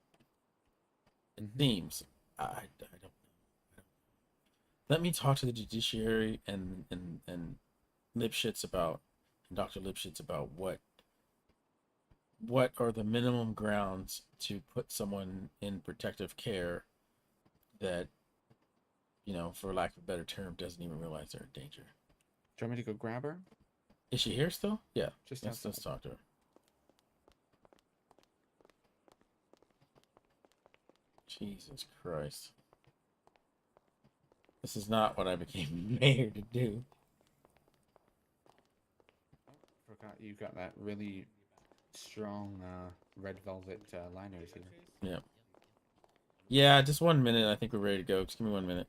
It seems. I don't know. Let me talk to the judiciary and Lipschitz about, and Dr. Lipschitz about what are the minimum grounds to put someone in protective care that, for lack of a better term, doesn't even realize they're in danger. Do you want me to go grab her? Is she here still? Yeah. Just let's talk to her. Jesus Christ. This is not what I became mayor to do. Forgot you got that really strong red velvet liners here. Yeah. Yeah, just 1 minute. I think we're ready to go. Just give me 1 minute.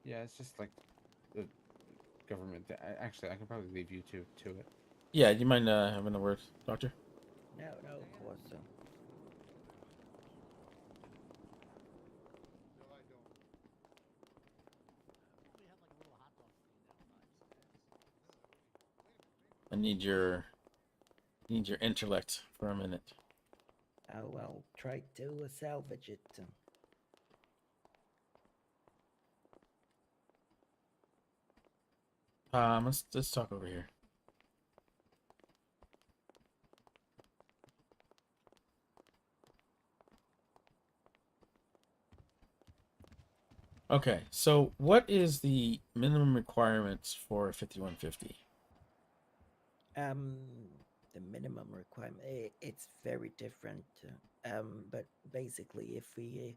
Yeah, it's just like the government. Actually, I can probably leave you to it. Yeah, do you mind having a word, Doctor? No, of course. I need your intellect for a minute. I'll try to salvage it. Let's talk over here. Okay, so what is the minimum requirements for 5150? The minimum requirement, it's very different. But basically, if we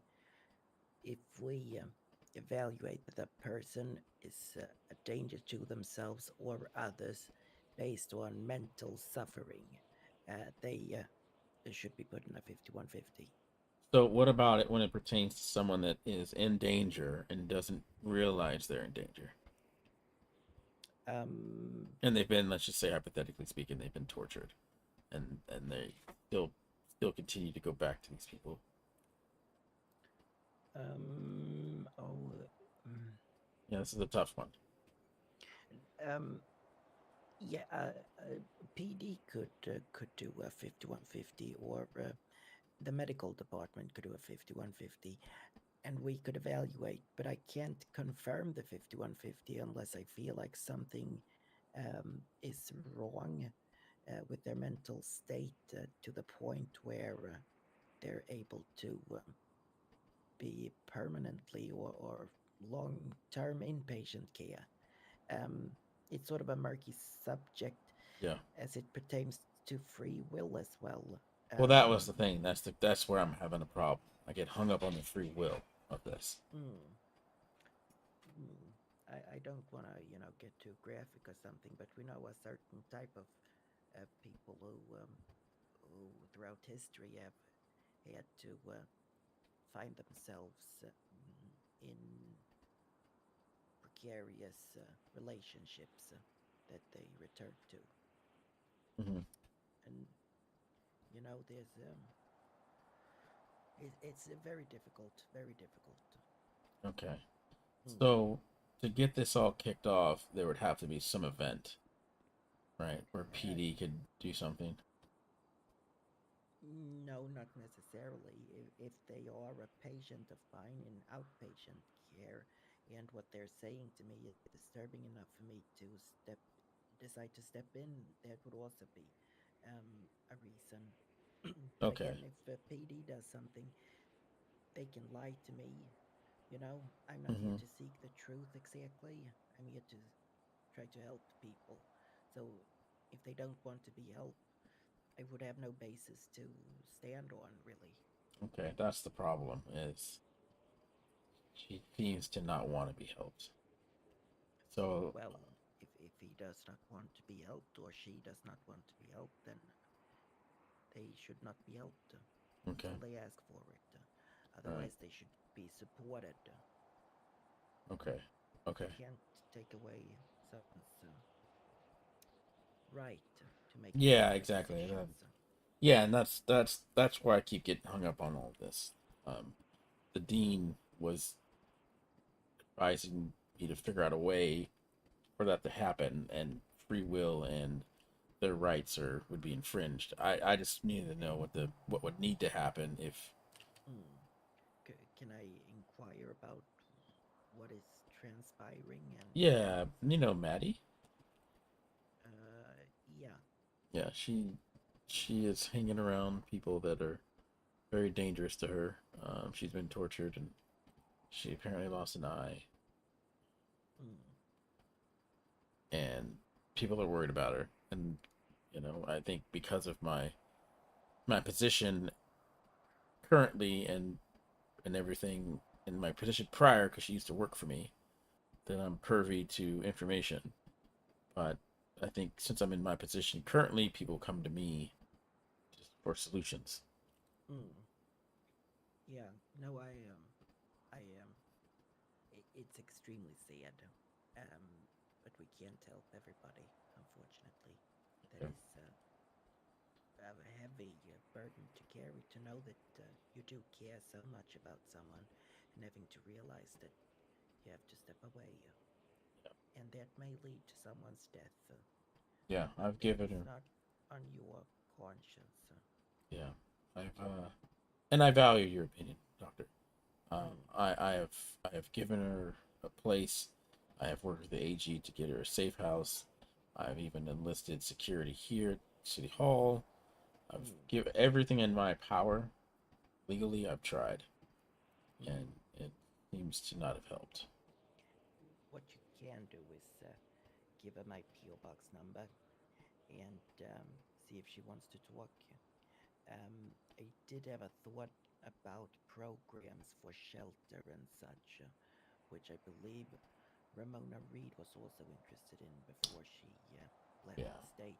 evaluate that the person is a danger to themselves or others based on mental suffering, they should be put in a 5150. So what about it when it pertains to someone that is in danger and doesn't realize they're in danger? And they've been, let's just say hypothetically speaking, they've been tortured, and they still continue to go back to these people. Yeah, this is a tough one. PD could do a 5150, or the medical department could do a 5150, and we could evaluate. But I can't confirm the 5150 unless I feel like something is wrong with their mental state to the point where they're able to be permanently or long-term inpatient care. It's sort of a murky subject, Yeah, as it pertains to free will as well. Well, that was the thing. That's where I'm having a problem. I get hung up on the free will of this. I don't want to, get too graphic or something, but we know a certain type of people who throughout history have had to find themselves in precarious relationships that they return to. Mm-hmm. And there's it's very difficult. Okay. So to get this all kicked off, there would have to be some event, right, where PD could do something. No, not necessarily. If they are a patient of mine in outpatient care, and what they're saying to me is disturbing enough for me to decide to step in, that would also be a reason. Okay. Again, if PD does something, they can lie to me. I'm not here to seek the truth exactly. I'm here to try to help people. So if they don't want to be helped, I would have no basis to stand on, really. Okay, that's the problem, is she seems to not want to be helped. So well, if he does not want to be helped, or she does not want to be helped, then they should not be helped until they ask for it. Otherwise, they should be supported. Okay. You can't take away someone's right to make. Yeah, exactly. Yeah, and that's where I keep getting hung up on all of this. The dean was advising me to figure out a way for that to happen, and free will and their rights would be infringed. I just needed to know what would need to happen if. Can I inquire about what is transpiring? And Yeah, Maddie. Yeah. Yeah, she is hanging around people that are very dangerous to her. She's been tortured, and She apparently lost an eye. And people are worried about her. And, you know, I think because of my position currently and everything in my position prior, because she used to work for me, then I'm privy to information. But I think since I'm in my position currently, people come to me for solutions. Yeah, no, it's extremely sad, but we can't help everybody, unfortunately. That is a heavy burden to carry, to know that you do care so much about someone, and having to realize that you have to step away, and that may lead to someone's death. Yeah, I've given her. Not on your conscience. Yeah, and I value your opinion, Doctor. I have given her a place. I have worked with the AG to get her a safe house. I've even enlisted security here at City Hall. I've given everything in my power. Legally, I've tried, and it seems to not have helped. What you can do is give her my P.O. Box number and see if she wants to talk. I did have a thought about programs for shelter and such, which I believe Ramona Reed was also interested in before she left the state.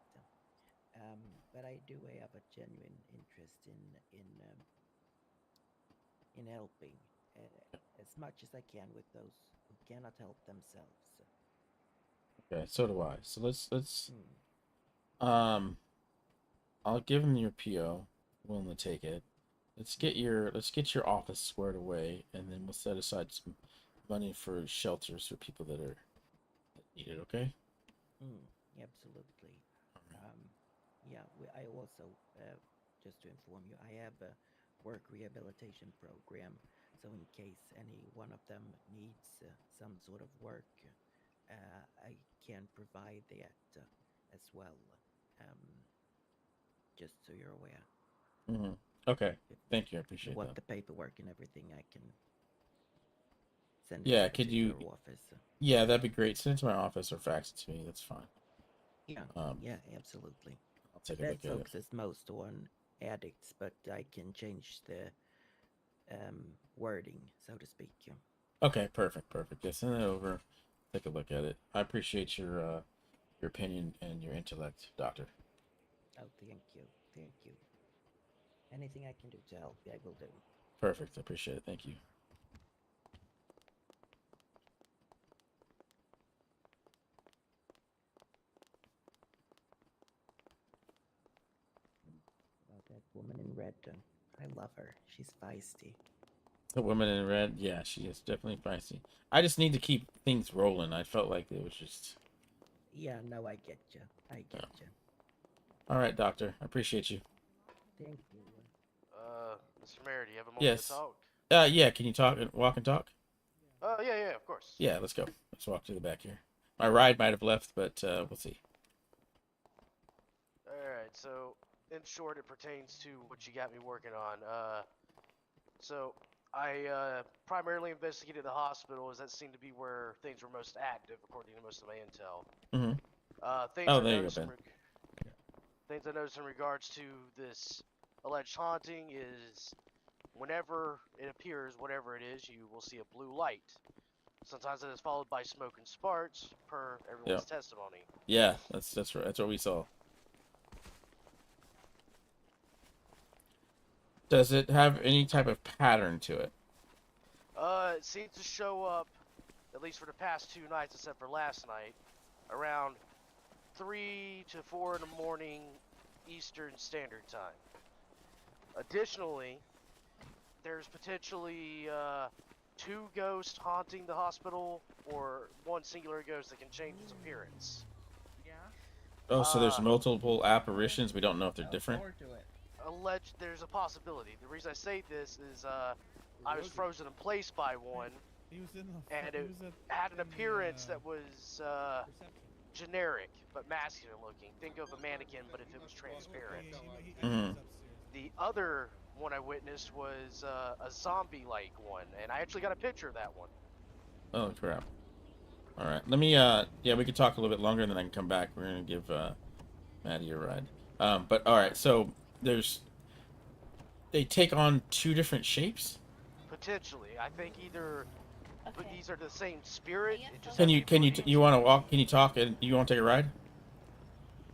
But I do have a genuine interest in helping as much as I can with those who cannot help themselves. Okay, so do I. So let's I'll give him your PO. Willing to take it. Let's get your office squared away, and then we'll set aside some money for shelters for people that need it. Okay. Absolutely. Yeah, I also, just to inform you, I have a work rehabilitation program. So in case any one of them needs some sort of work, I can provide that as well. Just so you're aware. Okay. Thank you. I appreciate what that. The paperwork and everything I can send. Yeah, could you? Office. Yeah, that'd be great. Send it to my office or fax it to me. That's fine. Yeah. Yeah, absolutely. I'll take a look at it. That focuses most on addicts, but I can change the wording, so to speak. Okay, perfect. Yeah, send it over. Take a look at it. I appreciate your opinion and your intellect, Doctor. Oh, thank you. Anything I can do to help, I will do. Perfect. I appreciate it. Thank you. That woman in red, I love her. She's feisty. The woman in red, yeah, she is definitely feisty. I just need to keep things rolling. I felt like it was just. Yeah, no, I get you. All right, Doctor. I appreciate you. Thank you. Mr. Mayor, do you have a moment to talk? Yeah. Can you walk and talk? Yeah, of course. Yeah, let's go. Let's walk to the back here. My ride might have left, but we'll see. All right. So, in short, it pertains to what you got me working on. So I primarily investigated the hospital, as that seemed to be where things were most active, according to most of my intel. There you go, Ben. Things I noticed in regards to this alleged haunting is whenever it appears, whatever it is, you will see a blue light. Sometimes it is followed by smoke and sparks, per everyone's testimony. Yeah, that's right. That's what we saw. Does it have any type of pattern to it? It seems to show up, at least for the past 2 nights, except for last night, around 3 to 4 in the morning Eastern Standard Time. Additionally, there's potentially 2 ghosts haunting the hospital, or 1 singular ghost that can change its appearance. Oh, so there's multiple apparitions. We don't know if they're different. There's a possibility. The reason I say this is I was frozen in place by one, and it had an appearance that was generic but masculine looking. Think of a mannequin, but if it was transparent. The other one I witnessed was a zombie-like one, and I actually got a picture of that one. Oh crap! All right, let me. Yeah, we could talk a little bit longer, and then I can come back. We're gonna give Maddie a ride. But all right, so they take on two different shapes. Potentially, I think either but these are the same spirit. It just Can has you the ability you want to walk? Can you talk? And you want to take a ride?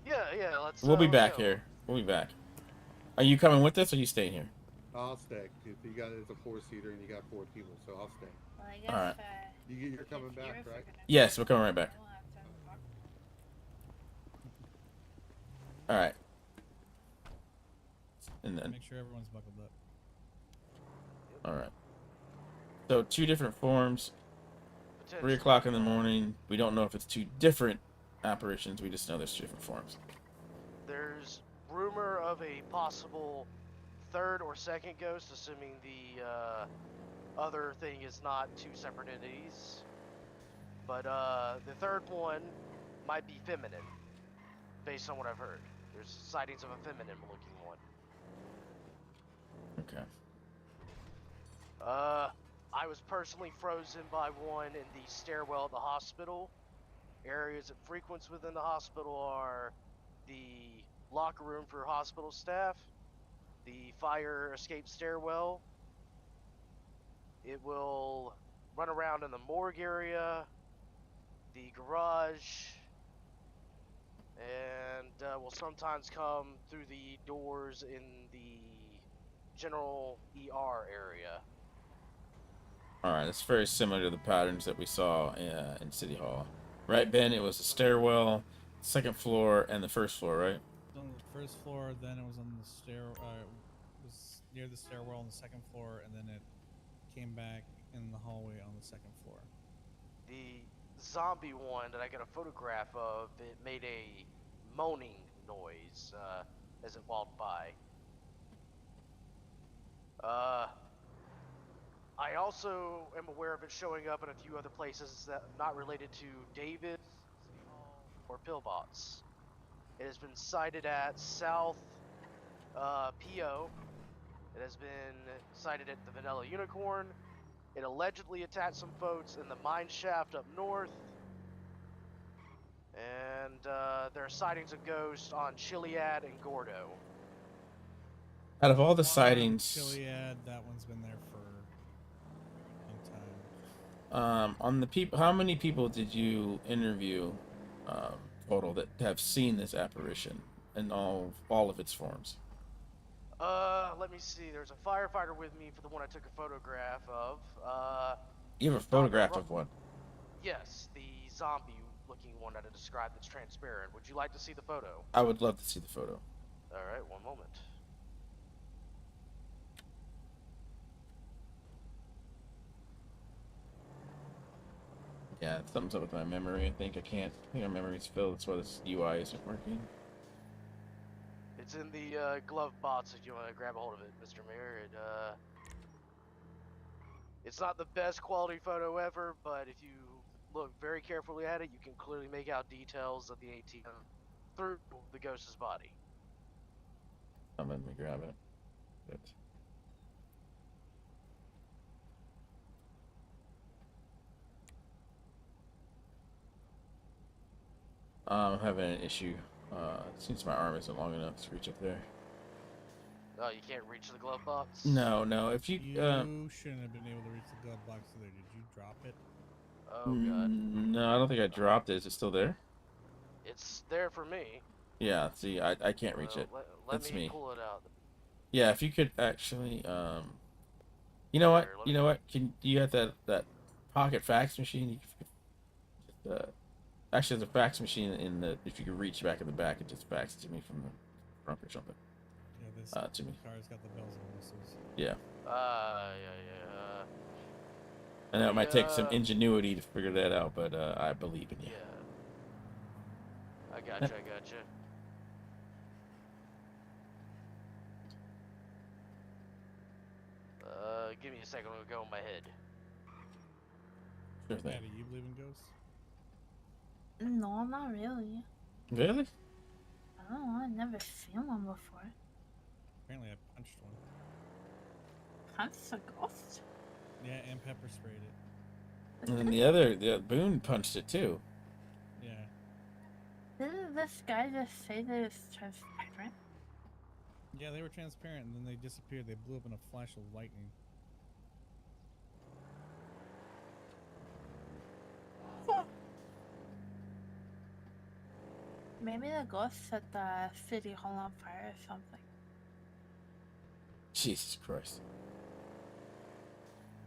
Yeah, let's. We'll be let's back go. here. We'll be back. Are you coming with us, or are you staying here? I'll stay. You got it's a 4-seater and you got 4 people, so I'll stay. Well, I All right. You're coming back, right? Yes, we're coming right back. All right. And then. Make sure everyone's buckled up. All right. So 2 different forms. 3 o'clock in the morning. We don't know if it's 2 different apparitions. We just know there's 2 different forms. There's rumor of a possible third or second ghost, assuming the other thing is not 2 separate entities. But the third one might be feminine, based on what I've heard. There's sightings of a feminine-looking one. Okay. I was personally frozen by one in the stairwell at the hospital. Areas it frequents within the hospital are the locker room for hospital staff, the fire escape stairwell. It will run around in the morgue area, the garage, and will sometimes come through the doors in the general ER area. All right. It's very similar to the patterns that we saw in City Hall. Right, Ben? It was the stairwell, 2nd floor, and the 1st floor, right? On the 1st floor, then it was on the stair. It was near the stairwell on the 2nd floor, and then it came back in the hallway on the 2nd floor. The zombie one that I got a photograph of, it made a moaning noise as it walked by. I also am aware of it showing up in a few other places that not related to David, City Hall, or Pillbox. It has been sighted at South PO. It has been sighted at the Vanilla Unicorn. It allegedly attacked some folks in the mine shaft up north. And there are sightings of ghosts on Chiliad and Gordo. Out of all the sightings, Chiliad, that one's been there for a long time. On the people, how many people did you interview total that have seen this apparition in all of its forms? Let me see. There's a firefighter with me for the one I took a photograph of. You have a photograph of one? Yes, the zombie-looking one that I described that's transparent. Would you like to see the photo? I would love to see the photo. All right, one moment. Yeah, something's up with my memory. I think my memory's filled. That's why this UI isn't working. It's in the glove box if you want to grab a hold of it, Mr. Mayor. It's not the best quality photo ever, but if you look very carefully at it, you can clearly make out details of the ATM through the ghost's body. Let me grab it. Good. I'm having an issue. It seems my arm isn't long enough to reach up there. Oh, you can't reach the glove box? No. If you shouldn't have been able to reach the glove box either. Did you drop it? Oh god. No, I don't think I dropped it. Is it still there? It's there for me. Yeah. See, I can't reach it. Let me pull it out. Yeah, if you could actually, you know what? Can you have that pocket fax machine? You could, actually, there's a fax machine in the. If you could reach back in the back and just fax it to me from the front or something. Yeah, this to me. car's got the bells and whistles. Yeah. Yeah. I know it might take some ingenuity to figure that out, but I believe in you. Yeah. I gotcha. Give me a second. I'll go in my head. Sure thing. Maddie, you believe in ghosts? No, not really. Really? I don't know. I never seen one before. Apparently, I punched one. punched the ghost? Yeah, and pepper sprayed it. And then the Boone punched it too. Yeah. Didn't this guy just say that it's transparent? Yeah, they were transparent and then they disappeared. They blew up in a flash of lightning. Maybe the ghost set the city hall on fire or something. Jesus Christ.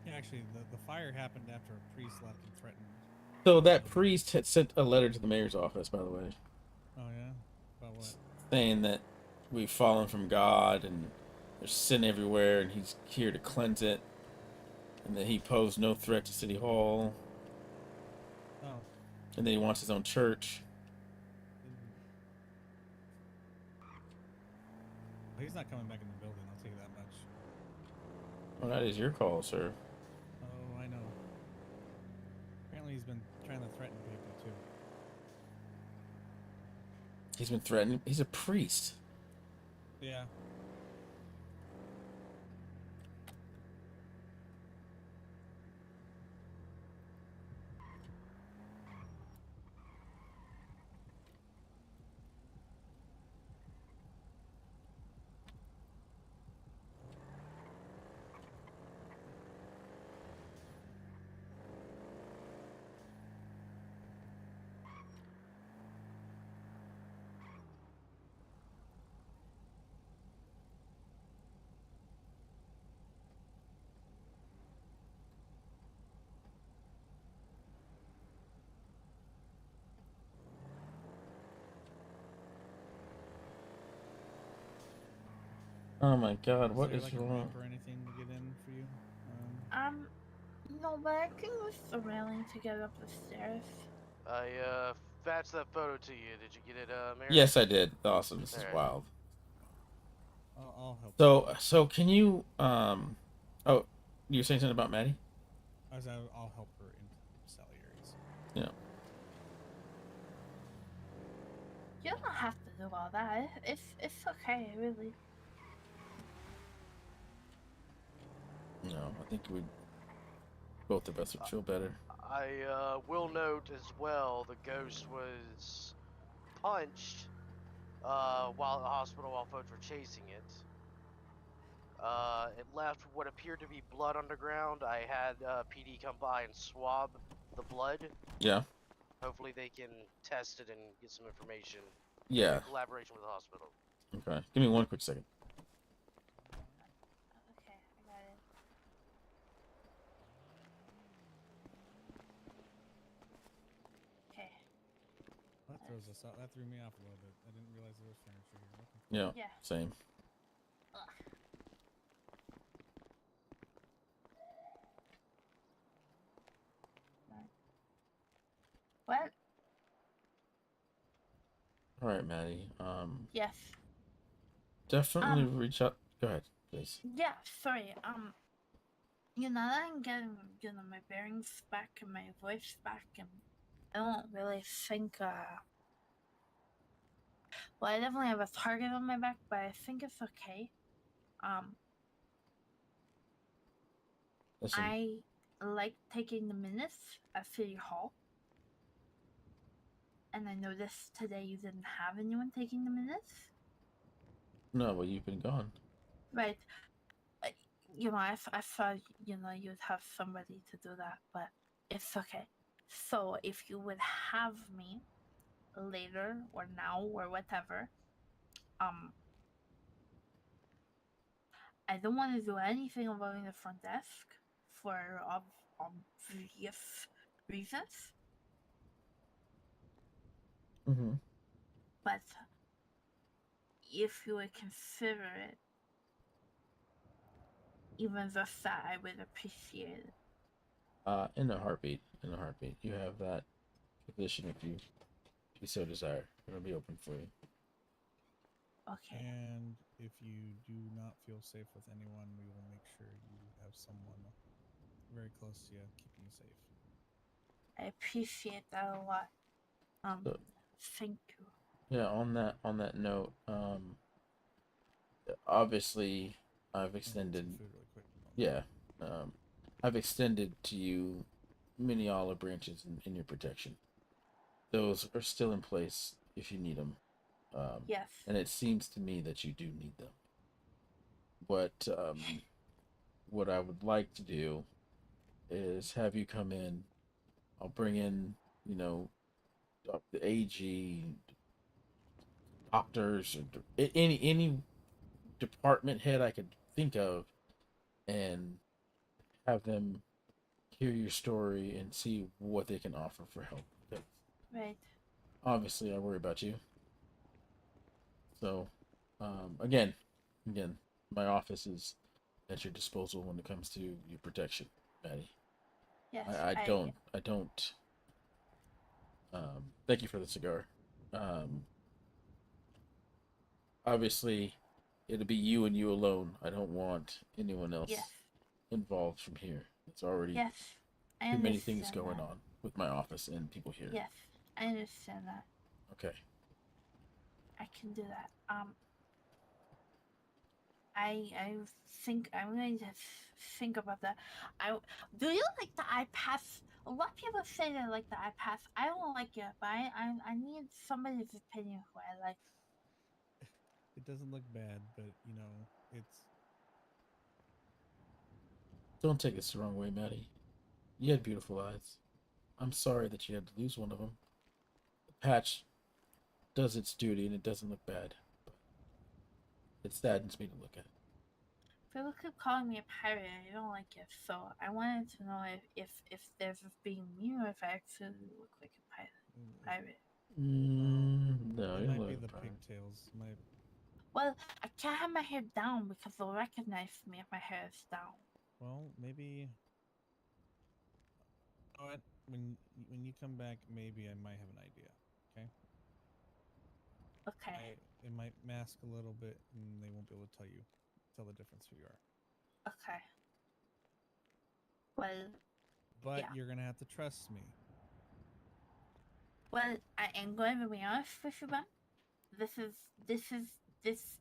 Yeah, actually, the fire happened after a priest left and threatened. So that priest had sent a letter to the mayor's office, by the way. Oh, yeah? About what? Saying that we've fallen from God and there's sin everywhere and he's here to cleanse it. And that he posed no threat to City Hall. Oh. And then he wants his own church. He's not coming back in the building, I'll tell you that much. Well, that is your call, sir. Oh, I know. Apparently he's been trying to threaten people, too. He's been threatened. He's a priest. Yeah. Oh my God, what there, is like, wrong? A ramp or anything to get in for you? No, but I can use the railing to get up the stairs. I faxed that photo to you. Did you get it, Mary? Yes, I did. Awesome. This is Alright. wild. I'll help. So can you oh, you were saying something about Maddie? I'll help her into Salieri's. Yeah. You don't have to do all that. It's okay, really. No, I think we both of us would feel better. I will note as well the ghost was punched while at the hospital while folks were chasing it. It left what appeared to be blood on the ground. I had PD come by and swab the blood. Yeah. Hopefully they can test it and get some information. Yeah. In collaboration with the hospital. Okay. Give me one quick second. Okay, I got it. Okay. That throws us out. That threw me off a little bit. I didn't realize there was furniture here. Okay. Yeah. Same. What? All right, Maddie. Yes. Definitely reach out. Go ahead, please. Yeah, sorry. You know that I'm getting, my bearings back and my voice back, and I don't really think, well, I definitely have a target on my back, but I think it's okay. Listen. I like taking the minutes at City Hall. And I noticed today you didn't have anyone taking the minutes. No, well, you've been gone. Right. You know, I thought, you'd have somebody to do that, but it's okay. So if you would have me later or now or whatever, I don't want to do anything involving the front desk for obvious reasons. Mm-hmm. But if you would consider it, even just that, I would appreciate it. In a heartbeat. In a heartbeat. You have that position if you so desire. It'll be open for you. Okay. And if you do not feel safe with anyone, we will make sure you have someone very close to you, keeping you safe. I appreciate that a lot. Thank you. Yeah, on that note, obviously I've extended Yeah. I've extended to you many olive branches in your protection. Those are still in place if you need them. Yes. And it seems to me that you do need them. But what I would like to do is have you come in. I'll bring in, the AG, doctors, or any department head I could think of, and have them hear your story and see what they can offer for help. Because Right. obviously, I worry about you. So, again, my office is at your disposal when it comes to your protection, Maddie. Yes. I don't. Thank you for the cigar. Obviously, it'll be you and you alone. I don't want anyone else Yes. involved from here. It's already Yes. I too many things understand going that. on with my office and people here. Yes, I understand that. Okay. I can do that. I think I'm going to think about that. Do you like the iPath? A lot of people say they like the iPath. I don't like it, but I need somebody's opinion who I like. It doesn't look bad, but it's. Don't take this the wrong way, Maddie. You had beautiful eyes. I'm sorry that you had to lose one of them. The patch does its duty and it doesn't look bad, but it saddens me to look at. People keep calling me a pirate. I don't like it, so I wanted to know if they're just being mean or if I actually look like a pirate. No, it you might look be the pirate. pigtails. Might. Well, I can't have my hair down because they'll recognize me if my hair is down. Well, maybe. You know what? When you come back, maybe I might have an idea. Okay. Okay. It might mask a little bit, and they won't be able to tell the difference who you are. Okay. Well. But yeah. you're gonna have to trust me. Well, I am going to be honest with you, man.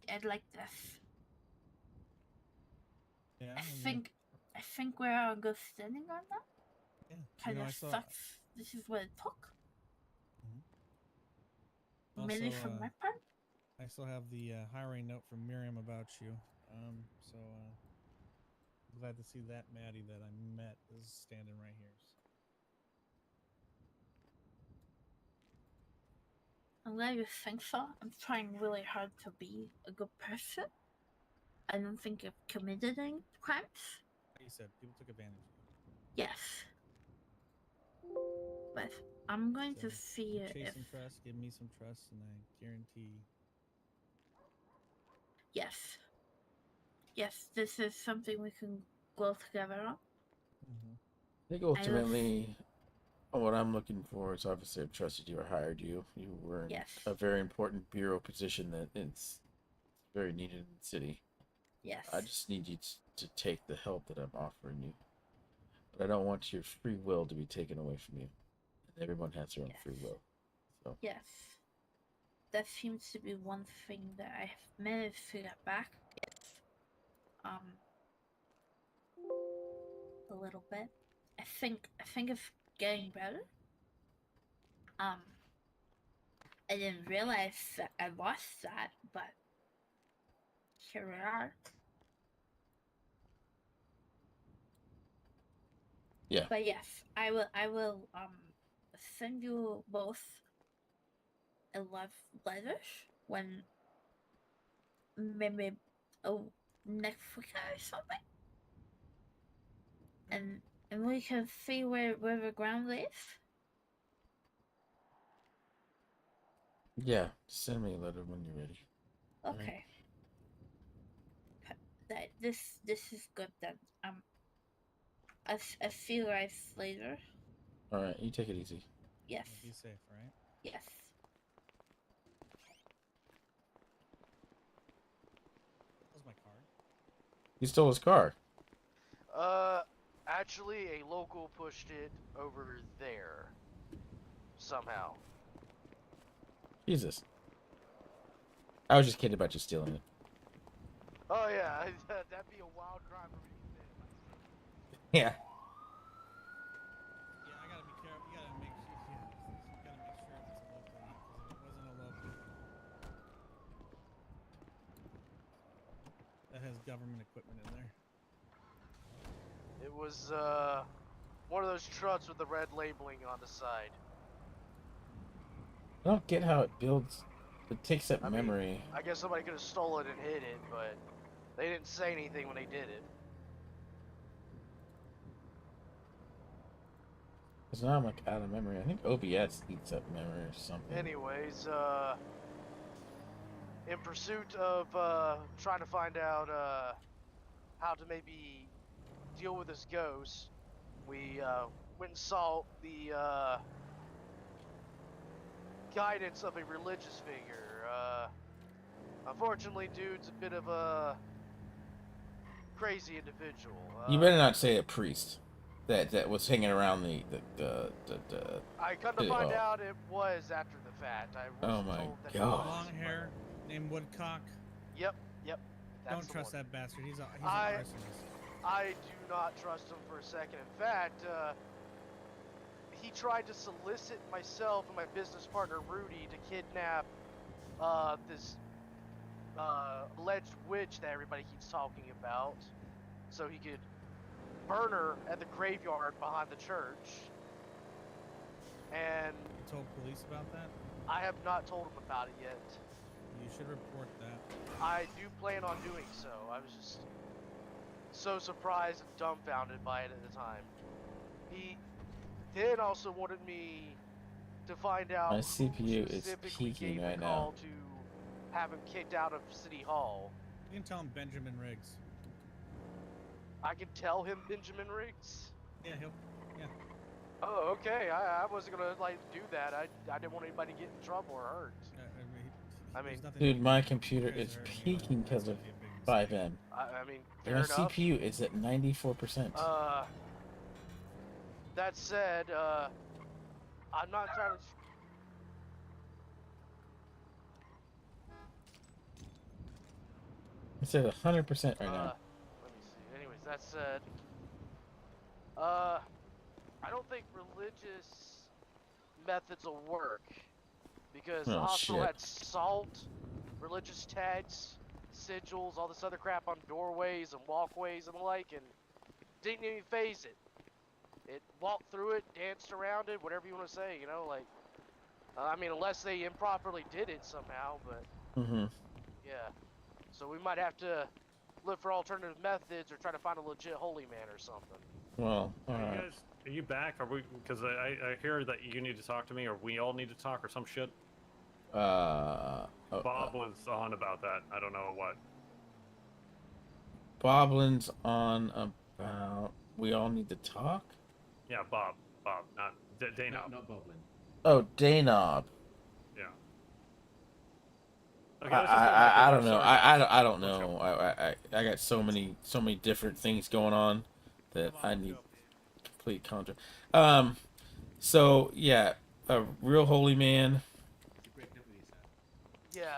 I'd like this. Yeah. I think we're on good standing on that. Yeah. Kind of sucks. This is what it took. Mainly from my part. I still have the hiring note from Miriam about you. So I'm glad to see that Maddie that I met is standing right here. I'm glad you think so. I'm trying really hard to be a good person. I don't think I've committed any crimes. Like you said, people took advantage of you. Yes. But I'm going to see Chase some trust, give me some trust, and I guarantee. Yes. Yes, this is something we can go together on. I think ultimately, what I'm looking for is obviously I've trusted you or hired you. You were in a very important bureau position that it's very needed in the city. Yes. I just need you to take the help that I'm offering you. But I don't want your free will to be taken away from you. And everyone has their own free will. So. Yes. That seems to be one thing that I've managed to get back. It's, a little bit. I think it's getting better. I didn't realize that I lost that, but here we are. Yeah. But yes, I will send you both a love letters when maybe next week or something. And we can see where the ground is. Yeah, send me a letter when you're ready. Okay. Right. This is good then. I'll see you guys later. All right, you take it easy. Yes. Be safe, right? Yes. Where's my card? He stole his car. Actually, a local pushed it over there. Somehow. Jesus. I was just kidding about you stealing it. Oh yeah, that'd be a wild crime for me to say. Yeah. Yeah, I gotta be careful. You gotta make sure. Yeah, you gotta make sure if it's a local or not. Because if it wasn't a local, that has government equipment in there. It was one of those trucks with the red labeling on the side. I don't get how it builds. It takes up memory. Mean, I guess somebody could have stolen it and hid it, but they didn't say anything when they did it. Because now I'm like out of memory. I think OBS eats up memory or something. Anyways, in pursuit of trying to find out how to maybe deal with this ghost, we went and sought the guidance of a religious figure. Unfortunately, dude's a bit of a crazy individual. You better not say a priest that was hanging around the I come to find out it was after the fact. I was told that God. Long hair, named Woodcock. Yep. Don't trust that bastard. He's a arsonist. I do not trust him for a second. In fact, he tried to solicit myself and my business partner Rudy to kidnap this alleged witch that everybody keeps talking about, so he could burn her at the graveyard behind the church. And you told police about that? I have not told him about it yet. You should report that. I do plan on doing so. I was just so surprised and dumbfounded by it at the time. He then also wanted me to find out my CPU is specifically peaking gave right the call now. to have him kicked out of City Hall. You can tell him Benjamin Riggs. I can tell him Benjamin Riggs? Yeah, yeah. Oh, okay. I wasn't gonna do that. I didn't want anybody to get in trouble or hurt. I mean, Dude, my computer is peaking because of 5M. I mean, fair My enough. CPU is at 94%. That said, I'm not entirely. It's at 100% right now. Let me see. Anyways, that said, I don't think religious methods will work because the hospital had salt, religious tags, sigils, all this other crap on doorways and walkways and the like, and didn't even phase it. It walked through it, danced around it, whatever you want to say, I mean, unless they improperly did it somehow, but yeah. So we might have to look for alternative methods or try to find a legit holy man or something. Well, are you back? Are we? Because I hear that you need to talk to me, or we all need to talk, or some shit. Bob was on about that. I don't know what. Boblin's on about we all need to talk? Yeah, Bob, not Danob. Not Boblin. Oh, Danob. Yeah. Okay, I don't know. I don't know. I got so many different things going on that I need complete control. So yeah, a real holy man. Yeah,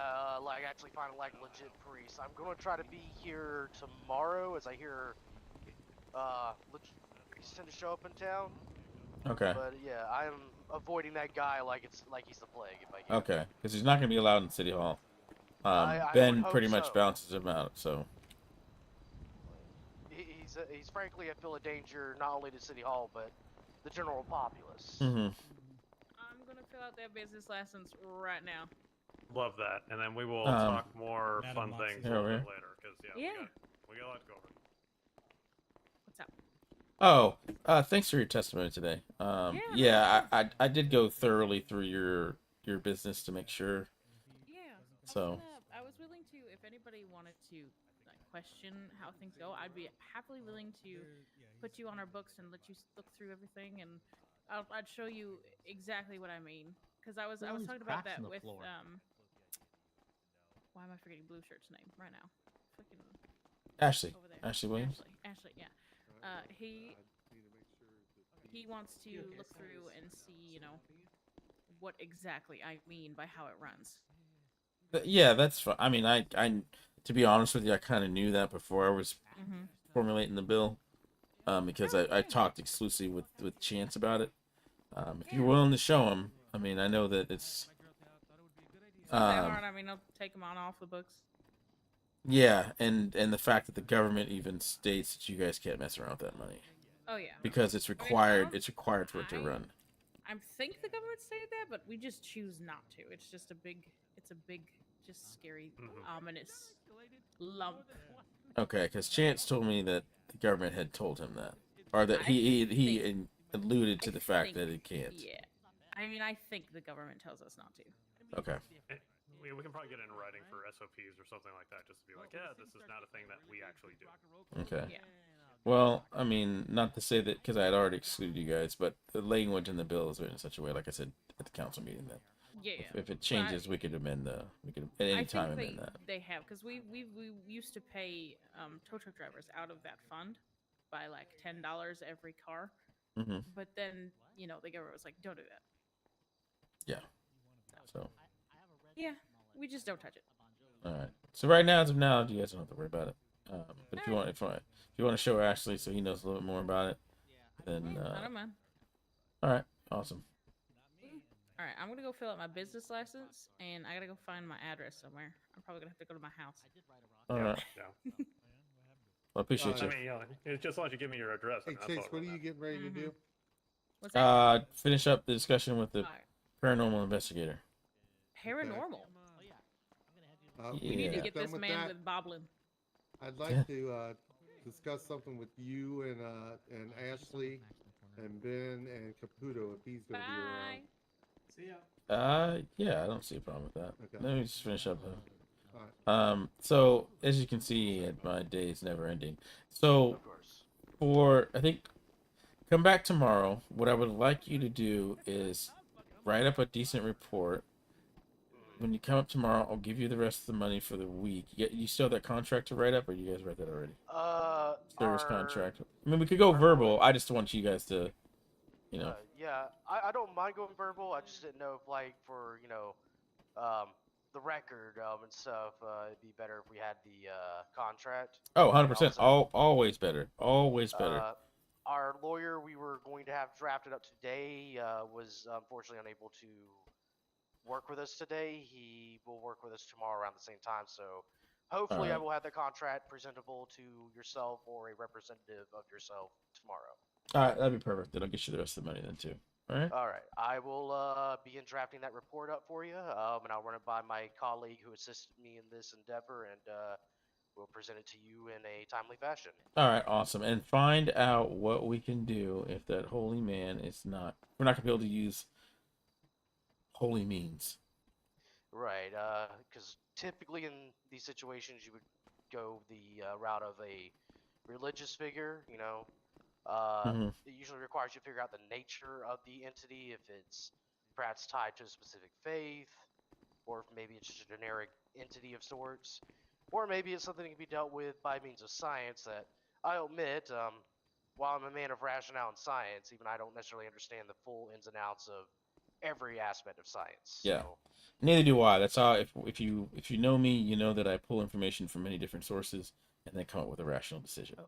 actually find a legit priest. I'm gonna try to be here tomorrow, as I hear legit priests tend to show up in town. Okay. But yeah, I'm avoiding that guy like he's the plague if I can. Okay, because he's not gonna be allowed in City Hall. I Ben would pretty hope much so. bounces him out. So. He's frankly a feel of danger not only to City Hall but the general populace. Mm-hmm. I'm gonna fill out that business license right now. Love that, and then we will talk more fun things a little bit later. Because we got a lot to go over. What's up? Oh, thanks for your testimony today. I did go thoroughly through your business to make sure. Yeah. So. I was willing to, if anybody wanted to question how things go, I'd be happily willing to put you on our books and let you look through everything, and I'd show you exactly what I mean. Because I was talking about that with why am I forgetting Blue Shirt's name right now? Fucking Ashley. over there. Ashley Williams. Ashley, yeah. He wants to look through and see, what exactly I mean by how it runs. Yeah, that's fine. I mean, I to be honest with you, I kind of knew that before I was formulating the bill. because I talked exclusively with Chance about it. If you're willing to show him, I mean, I know that it's. It's not that hard. I mean, I'll take them on off the books. Yeah, and the fact that the government even states that you guys can't mess around with that money. Oh yeah. Because it's required. It's required for it to run. I think the government stated that, but we just choose not to. It's just a big. It's a big, just scary, ominous lump. Okay, because Chance told me that the government had told him that, or that he alluded to the fact that it can't. Yeah. I mean, I think the government tells us not to. Okay. We can probably get it in writing for SOPs or something like that, just to be like, yeah, this is not a thing that we actually do. Okay. Yeah. Well, I mean, not to say that because I had already excluded you guys, but the language in the bill is written in such a way, like I said at the council meeting, that if it changes, we could amend at any time amend that. They have, because we used to pay tow truck drivers out of that fund by like $10 every car, but then the government was like, don't do that. Yeah. So. Yeah, we just don't touch it. All right. So right now, as of now, you guys don't have to worry about it. But if you want to show Ashley so he knows a little bit more about it, then. I don't mind. All right. Awesome. All right, I'm gonna go fill out my business license, and I gotta go find my address somewhere. I'm probably gonna have to go to my house. All right. Yeah. Well, I appreciate you. I mean, it's just as long as you give me your address. Hey, Chase, what are you getting ready to do? What's that? Finish up the discussion with the paranormal investigator. Paranormal. Yeah. We need to get this man with Boblin. I'd like to discuss something with you and Ashley and Ben and Caputo if he's going to be around. See ya. Yeah, I don't see a problem with that. Okay. Let me just finish up though. All right. So as you can see, my day is never ending. So I think come back tomorrow. What I would like you to do is write up a decent report. When you come up tomorrow, I'll give you the rest of the money for the week. You still have that contract to write up, or you guys read that already? Service contract. I mean, we could go verbal. I just want you guys to, Yeah, I don't mind going verbal. I just didn't know if, like, for the record and stuff, it'd be better if we had the contract. Oh, 100%. Always better. Always better. Our lawyer we were going to have drafted up today was unfortunately unable to work with us today. He will work with us tomorrow around the same time, so hopefully I will have the contract presentable to yourself or a representative of yourself tomorrow. All right, that'd be perfect. Then I'll get you the rest of the money then too. All right. All right. I will begin drafting that report up for you, and I'll run it by my colleague who assisted me in this endeavor, and we'll present it to you in a timely fashion. All right, awesome. And find out what we can do if that holy man is not. We're not gonna be able to use holy means. Right. Because typically in these situations, you would go the route of a religious figure. It usually requires you to figure out the nature of the entity, if it's perhaps tied to a specific faith, or if maybe it's just a generic entity of sorts, or maybe it's something that can be dealt with by means of science that I'll admit, while I'm a man of rationale and science, even I don't necessarily understand the full ins and outs of every aspect of science. Yeah. So, Neither do I. That's how. If you know me, you know that I pull information from many different sources and then come up with a rational decision.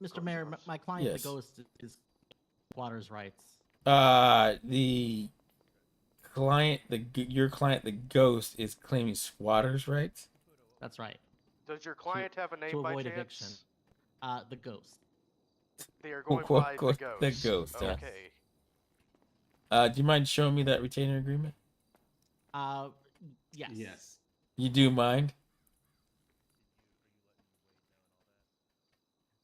Mr. Mayor, my client, Yes. the ghost, is squatters' rights. The client, your client, the ghost, is claiming squatters' rights. That's right. does your client have a name To by avoid chance? eviction. The ghost. They are going Quote, by quote, the ghost. the ghost, yeah. Okay. Do you mind showing me that retainer agreement? Yes. Yes. You do mind?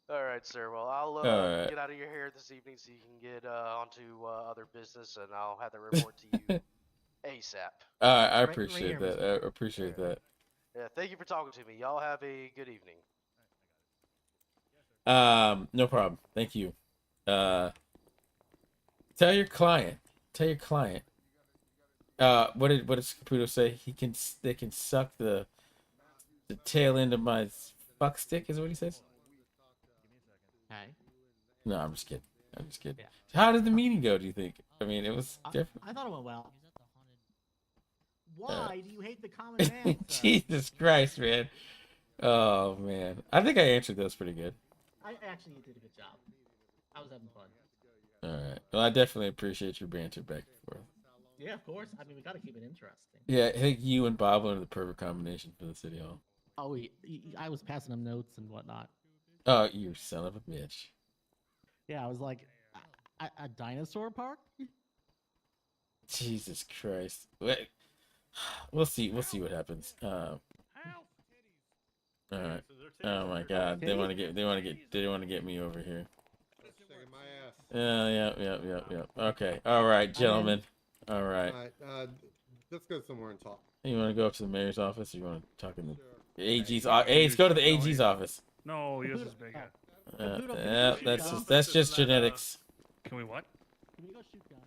All right, sir. Well, I'll Alright. get out of your hair this evening so you can get onto other business, and I'll have the report to you ASAP. I appreciate that. I appreciate that. Yeah, thank you for talking to me. Y'all have a good evening. No problem. Thank you. Tell your client. What did Caputo say? They can suck the tail end of my fuck stick, is what he says. Okay. No, I'm just kidding. Yeah. How did the meeting go, do you think? I mean, it was different. I thought it went well. Why do you hate the common man, sir? Jesus Christ, man. Oh, man. I think I answered those pretty good. I actually, you did a good job. I was having fun. All right. Well, I definitely appreciate your banter back and forth. Yeah, of course. I mean, we got to keep it interesting. Yeah, I think you and Bob are the perfect combination for the city hall. Oh, I was passing him notes and whatnot. Oh, you son of a bitch. Yeah, I was like, a dinosaur park? Jesus Christ. We'll see. We'll see what happens. All right. Oh my God. They want to get me over here. Shaking my ass. Yep. Okay. All right, gentlemen. All right. All right. Let's go somewhere and talk. You want to go up to the mayor's office? Or you want to talk in the AG's? No, Let's go to the AG's office. No, yours is bigger. That's just genetics. Can we what? Can we go shoot guns?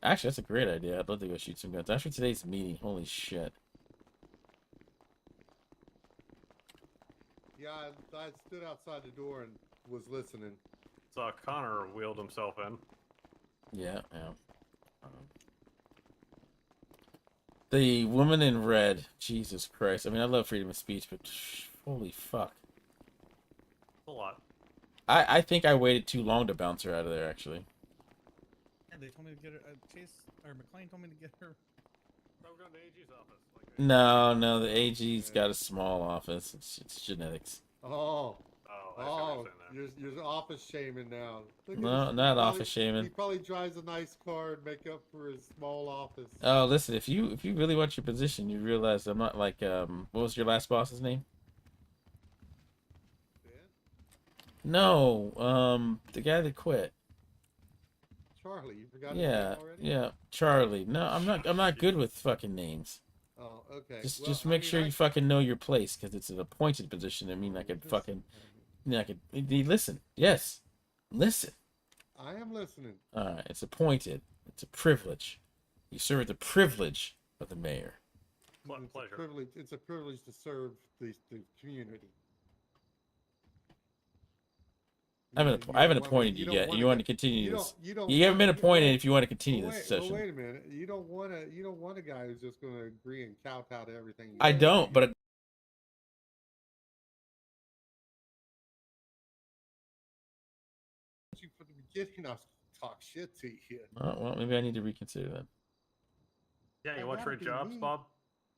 Actually, that's a great idea. I'd love to go shoot some guns. After today's meeting, holy shit. Yeah, I stood outside the door and was listening. So Connor wheeled himself in. Yeah. The woman in red. Jesus Christ. I mean, I love freedom of speech, but holy fuck. A lot. I think I waited too long to bounce her out of there, actually. Yeah, they told me to get her. Chase or McLean told me to get her. So we're going to AG's office. No, the AG's got a small office. It's genetics. You're office shaming now. No, not office shaming. He probably drives a nice car and make up for his small office. Oh, listen, if you really want your position, you realize I'm not like what was your last boss's name? No, the guy that quit. Charlie, you forgot his name already? Yeah, Charlie. No, I'm not good with fucking names. Oh, okay. Just make sure you fucking know your place, because it's an appointed position. I mean, I could fucking, listen. Yes, listen. I am listening. All right, it's appointed. It's a privilege. You serve the privilege of the mayor. Pleasure. It's a privilege to serve the community. I haven't appointed you yet. You want to continue this? You haven't been appointed if you want to continue this session. Wait a minute. You don't want a guy who's just going to agree and kowtow to everything. I don't, but from the beginning, I'll talk shit to you. Well, maybe I need to reconsider that. Yeah, you want to trade jobs, Bob?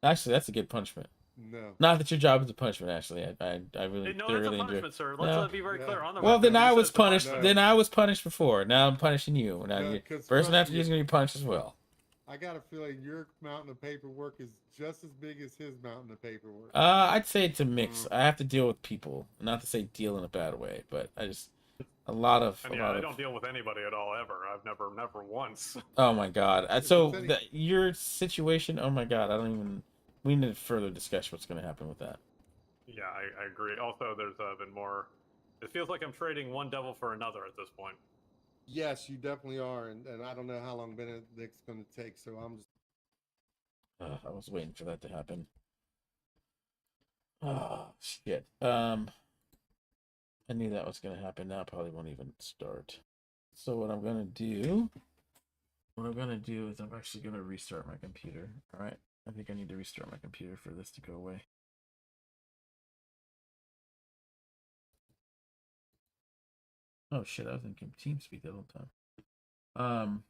Actually, that's a good punishment. No. Not that your job is a punishment. Actually, I really No, thoroughly that's a enjoy. punishment, sir. Let's be very clear on the Well, record. then I You was said it's a punished. punishment. Then I was punished before. Now I'm punishing you. Now you, person after you is going to be punished as well. I got a feeling your mountain of paperwork is just as big as his mountain of paperwork. I'd say it's a mix. I have to deal with people, not to say deal in a bad way, but I just a lot of. I don't deal with anybody at all ever. I've never once. Oh my god! So your situation. Oh my god! I don't even. We need to further discuss what's going to happen with that. Yeah, I agree. Also, there's been more. It feels like I'm trading one devil for another at this point. Yes, you definitely are, and I don't know how long Benedict's going to take, so I'm just. I was waiting for that to happen. Oh shit. I knew that was going to happen. Now I probably won't even start. So what I'm going to do is I'm actually going to restart my computer. All right. I think I need to restart my computer for this to go away. Oh shit, I was in TeamSpeak that whole time.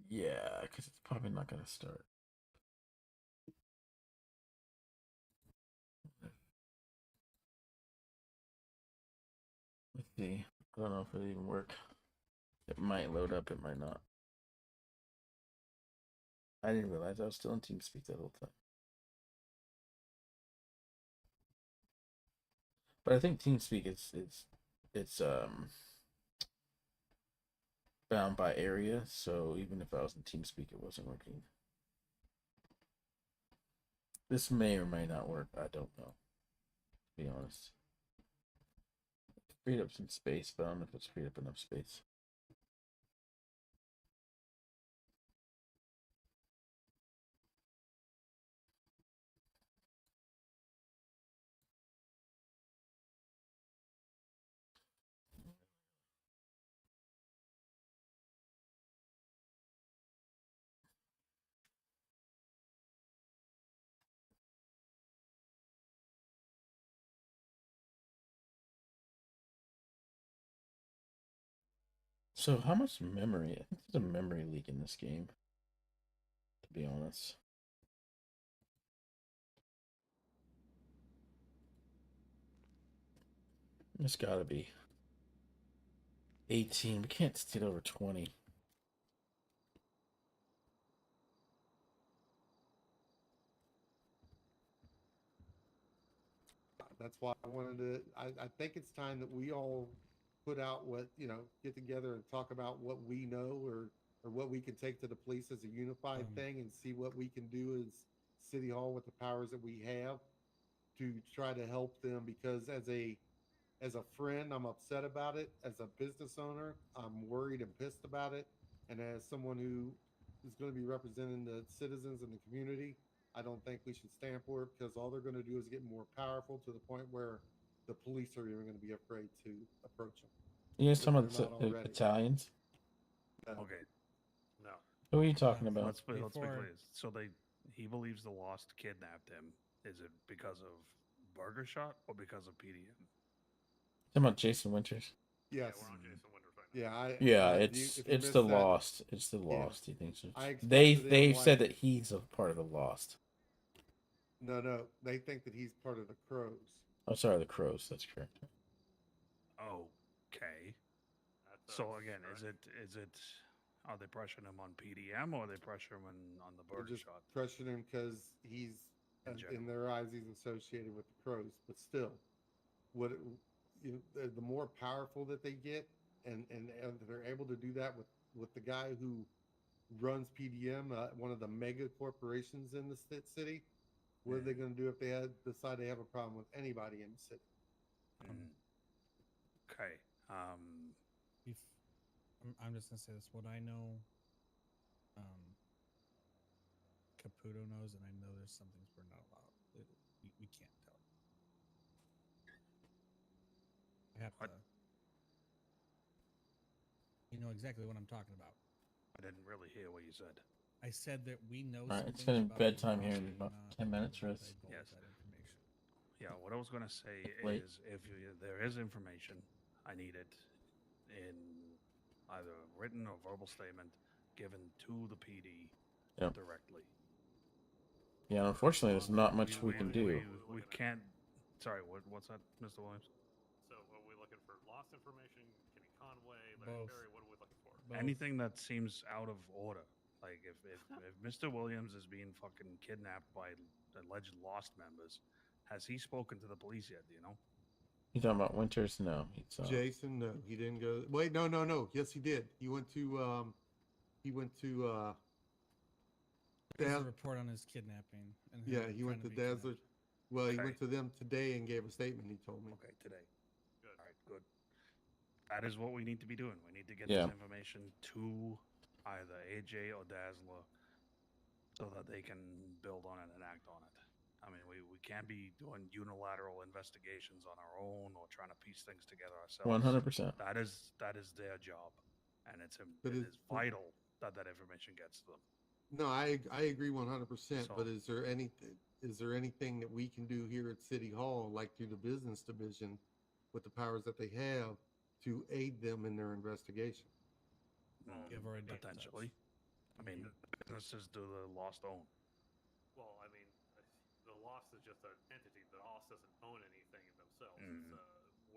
Yeah, because it's probably not going to start. Let's see. I don't know if it'll even work. It might load up, it might not. I didn't realize I was still in TeamSpeak that whole time. But I think TeamSpeak it's bound by area, so even if I was in TeamSpeak, it wasn't working. This may or may not work. I don't know, to be honest. Freed up some space, but I don't know if it's freed up enough space. So how much memory? I think there's a memory leak in this game. To be honest. It's gotta be 18. We can't steal over 20. That's why I wanted to. I think it's time that we all put out what, get together and talk about what we know, or what we can take to the police as a unified thing, and see what we can do as City Hall with the powers that we have to try to help them. Because as a friend, I'm upset about it. As a business owner, I'm worried and pissed about it. And as someone who is going to be representing the citizens and the community, I don't think we should stand for it, because all they're going to do is get more powerful to the point where the police are even going to be afraid to approach them. You guys talking They're about not already. Italians? Okay. No. Who are you talking about? Let's be clear. So he believes the Lost kidnapped him. Is it because of Burger Shot or because of PDM? Talking about Jason Winters. Yes. Yeah, we're on Jason Winters right now. Yeah. It's the Lost. It's the Lost. He thinks they've said that he's a part of the Lost. No, they think that he's part of the Crows. Oh, sorry, the Crows. That's correct. Okay. So again, is it? Are they pressuring him on PDM, or are they pressuring him on the Burger They're just Shot? pressuring him because he's, in their eyes, he's associated with the Crows. But still, the more powerful that they get, and they're able to do that with the guy who runs PDM, one of the mega corporations in the city. What are they going to do if they decide they have a problem with anybody in the city? Okay. I'm just gonna say this. What I know, Caputo knows, and I know there's some things we're not allowed. We can't tell. I have to. You know exactly what I'm talking about. I didn't really hear what you said. I said that we know. All right, some it's things getting about bedtime the here Lost in about and 10 minutes, not Riz. divulge Yes. that information. Yeah, what I was going to say Wait. is if there is information, I need it in either written or verbal statement given to the PD directly. Yeah, unfortunately, there's not much we can do. We can't. Sorry, what's that, Mr. Williams? So are we looking for lost information? Kenny Conway, Larry Berry? What are we looking for? Anything that seems out of order. Like if Mr. Williams is being fucking kidnapped by alleged Lost members, has he spoken to the police yet? Do you know? You talking about Winters? No, he's Jason, no, he didn't go. Wait, no. Yes, he did. He went to. There's a report on his kidnapping. And He went to Dazzler. Well, he went to them today and gave a statement. He told me. Okay, today. Good. All right, good. That is what we need to be doing. We need to get this information to either AJ or Dazzler so that they can build on it and act on it. I mean, we can't be doing unilateral investigations on our own or trying to piece things together ourselves. 100%. That is their job, and it is vital that information gets to them. No, I agree 100%. But is there anything that we can do here at City Hall, like through the business division, with the powers that they have, to aid them in their investigation? Potentially. I mean, businesses do the Lost own. Well, I mean, the Lost is just an entity. The Lost doesn't own anything themselves. It's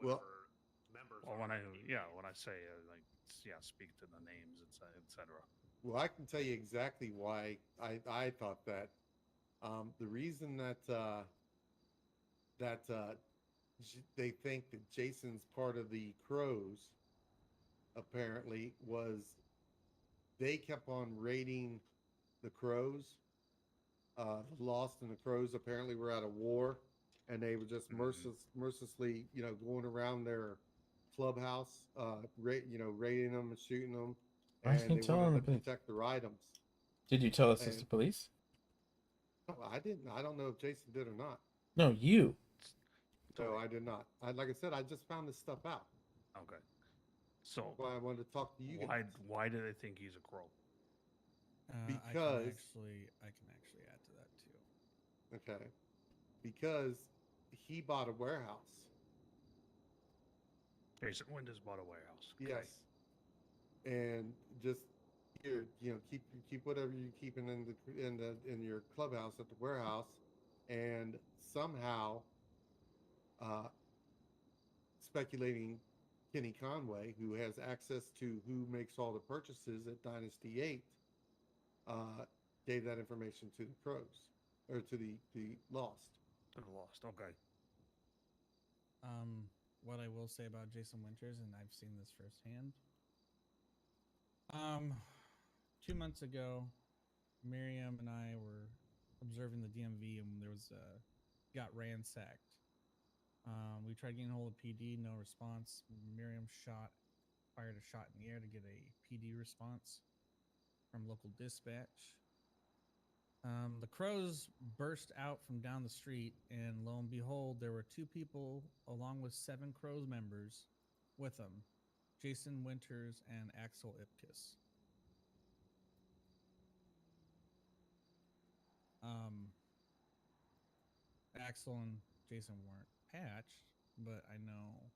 whatever members. Well, when I say speak to the names, etc. Well, I can tell you exactly why I thought that. The reason that they think that Jason's part of the Crows, apparently, was they kept on raiding the Crows. Lost and the Crows apparently were at a war, and they were just mercilessly, going around their clubhouse, raiding them and shooting them. Why is he telling them to protect their items. Did you tell us this to police? No, I didn't. I don't know if Jason did or not. No, you. No, I did not. Like I said, I just found this stuff out. Okay. So that's why I wanted to talk to you guys. Why do they think he's a crow? Because I can actually add to that too. Okay. Because he bought a warehouse. Jason Winters bought a warehouse. Okay. Yes. and just here, keep whatever you're keeping in your clubhouse at the warehouse, and somehow speculating Kenny Conway, who has access to who makes all the purchases at Dynasty 8, gave that information to the Crows, or to the Lost. To the Lost, okay. What I will say about Jason Winters, and I've seen this firsthand. 2 months ago, Miriam and I were observing the DMV, and there was got ransacked. We tried getting a hold of PD, no response. Miriam fired a shot in the air to get a PD response from local dispatch. The Crows burst out from down the street, and lo and behold, there were 2 people along with 7 Crows members with them, Jason Winters and Axel Ipkiss. Axel and Jason weren't patched, but I know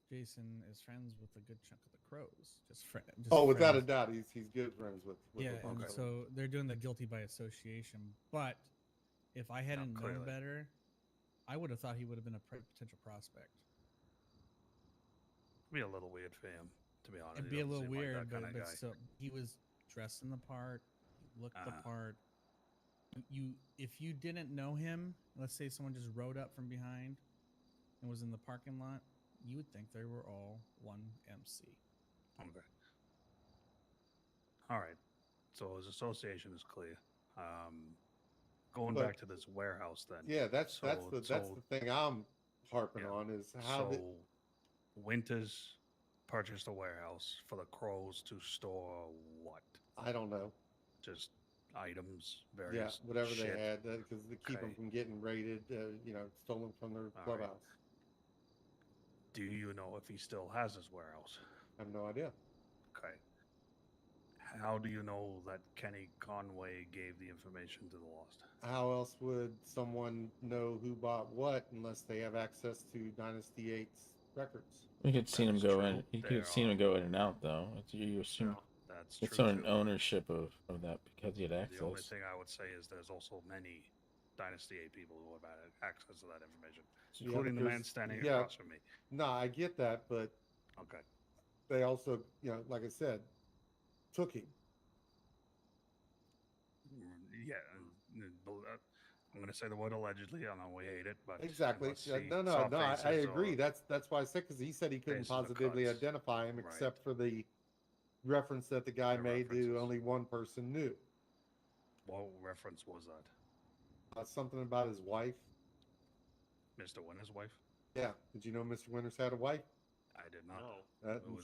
Jason is friends with a good chunk of the Crows. Without a doubt, he's good friends with yeah, the and so they're doing the guilty by association. But if I hadn't known better, I would have thought he would have been a potential prospect. It'd be a little weird for him, to be honest. It'd be a little weird, but still, he was dressed in the part, he looked the part. If you didn't know him, let's say someone just rode up from behind and was in the parking lot, you would think they were all one MC. Okay. All right. So his association is clear. Going back to this warehouse, then. Yeah, that's the thing I'm harping on is how. Winters purchased a warehouse for the Crows to store what? I don't know. Just items, various whatever shit. They had, because to keep them from getting raided, stolen from their clubhouse. Right. Do you know if he still has his warehouse? I have no idea. Okay. How do you know that Kenny Conway gave the information to the Lost? How else would someone know who bought what unless they have access to Dynasty 8's records? You could see him go in. You could see him go in and out, though. You assume it's on ownership of that because he had access. The only thing I would say is there's also many Dynasty 8 people who have had access to that information, including the man standing across from me. No, I get that, but okay. They also, like I said, took him. Yeah, I'm going to say the word allegedly. I know we hate it, but exactly. No. I agree. That's why I said, because he said he couldn't positively identify him except for the reference that the guy made to only one person knew. What reference was that? Something about his wife. Mr. Winters' wife? Yeah. Did you know Mr. Winters had a wife? I did not.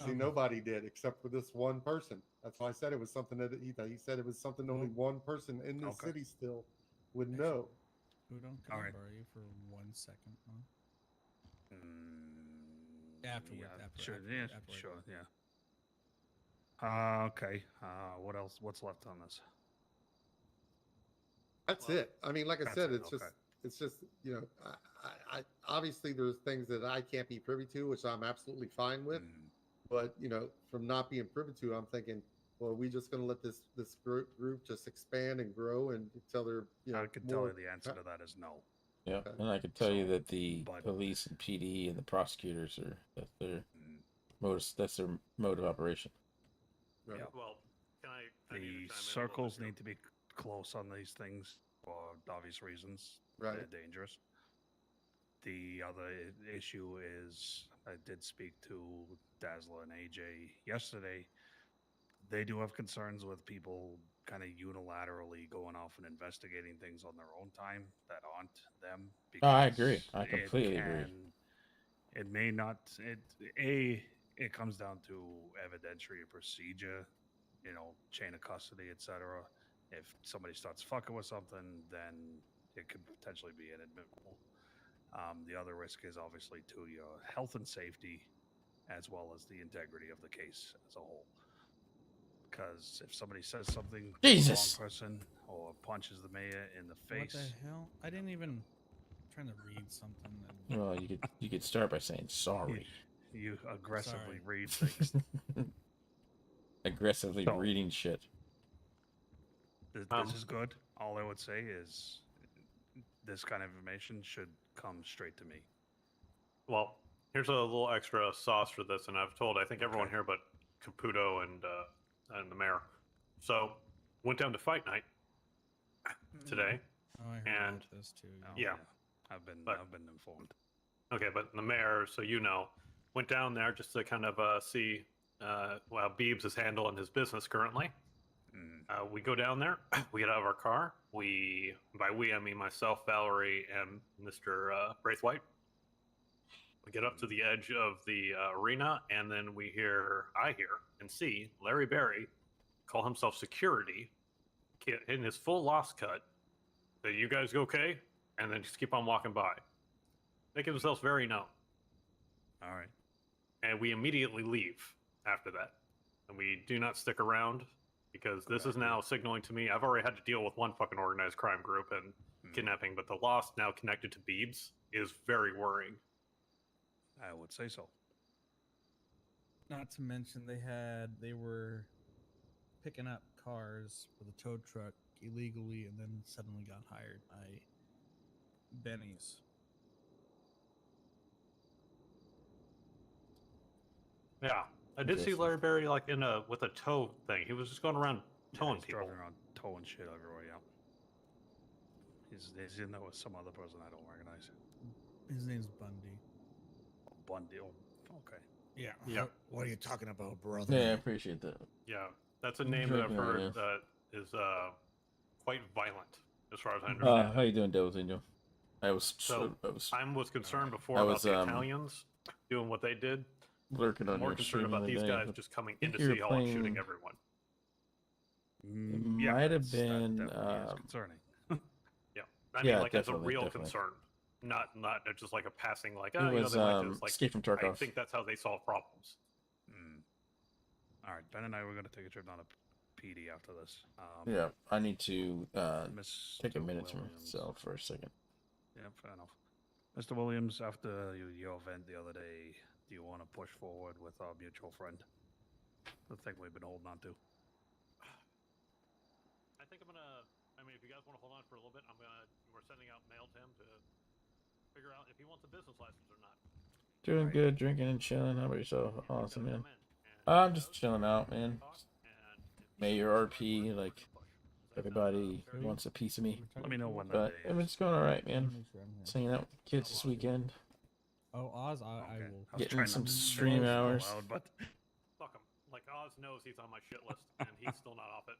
See, nobody did except for this one person. That's why I said it was something that he said it was something only one person in the city still would know. Udon, can I borrow you for 1 second? Afterward. Sure, yeah. Okay. What else? What's left on this? That's it. I mean, like I said, it's just I obviously there's things that I can't be privy to, which I'm absolutely fine with. But from not being privy to, I'm thinking, well, are we just going to let this group just expand and grow until they're I can tell you the answer to that is no. Yeah, and I can tell you that the police and PD and the prosecutors that's their mode of operation. Right. Yeah. Well, the circles need to be close on these things for obvious reasons. Right. They're dangerous. The other issue is I did speak to Dazzler and AJ yesterday. They do have concerns with people kind of unilaterally going off and investigating things on their own time that aren't them. I agree. I completely agree. It may not. It comes down to evidentiary procedure, chain of custody, etc. If somebody starts fucking with something, then it could potentially be inadmissible. The other risk is obviously to your health and safety, as well as the integrity of the case as a whole. Because if somebody says something to the wrong person or punches the mayor in the face, what the hell? I didn't even. I'm trying to read something. Well, you could start by saying sorry. You aggressively read things. aggressively So- breeding shit. This is good. All I would say is this kind of information should come straight to me. Well, here's a little extra sauce for this, and I've told I think everyone here but Caputo and the mayor. So went down to fight night today, Oh, I heard and about this too. yeah, I've been informed. Okay, but the mayor, so you know, went down there just to kind of see how Beebs is handling his business currently. We go down there, we get out of our car. By we, I mean myself, Valerie, and Mr. Braithwaite. We get up to the edge of the arena, and then I hear and see Larry Berry call himself security in his full lost cut. Say, "You guys okay?" And then just keep on walking by. Make themselves very known. All right. And we immediately leave after that. And we do not stick around because this is now signaling to me. I've already had to deal with one fucking organized crime group and kidnapping, but the loss now connected to Beebs is very worrying. I would say so. Not to mention they were picking up cars with a tow truck illegally and then suddenly got hired by Benny's. Yeah. I did see Larry Berry like with a tow thing. He was just going around towing people. Driving around towing shit everywhere, yeah. He's in there with some other person I don't recognize. His name's Bundy. Bundy. Oh, okay. Yeah. Yeah. What are you talking about, brother? Yeah, I appreciate that. Yeah. That's a name that I've Joking, heard yeah. that is quite violent, as far as I understand. How you doing, Devil's Angel? I was concerned before I about was, the Italians doing what they did. lurking on More your concerned stream about the these other day, guys but just coming I think into you were City Hall and shooting playing- everyone. It might have been. concerning. Yeah, I Yeah, mean, like as a definitely, real definitely. concern, not just like a passing like. It Oh, was, they might just, like, Escape from I Tarkov. think that's how they solve problems. All right, Ben and I were going to take a trip down to PD after this. Yeah, I need to take a Mr. minute to Williams. myself for a second. Yeah, fair enough. Mr. Williams, after your event the other day, do you want to push forward with our mutual friend? The thing we've been holding on to. I think I'm gonna. I mean, if you guys want to hold on for a little bit, we're sending out mail to him to figure out if he wants a business license or not. Doing good, drinking and chilling. How about yourself? Awesome, man. I'm just chilling out, man. Mayor RP, like everybody wants a piece of me. Let me know when that But day everything's going all right, man. Just hanging out with the kids this weekend. Oh, Oz, I will. Getting some stream hours. but Fuck him. Like Oz knows he's on my shit list, and he's still not off it.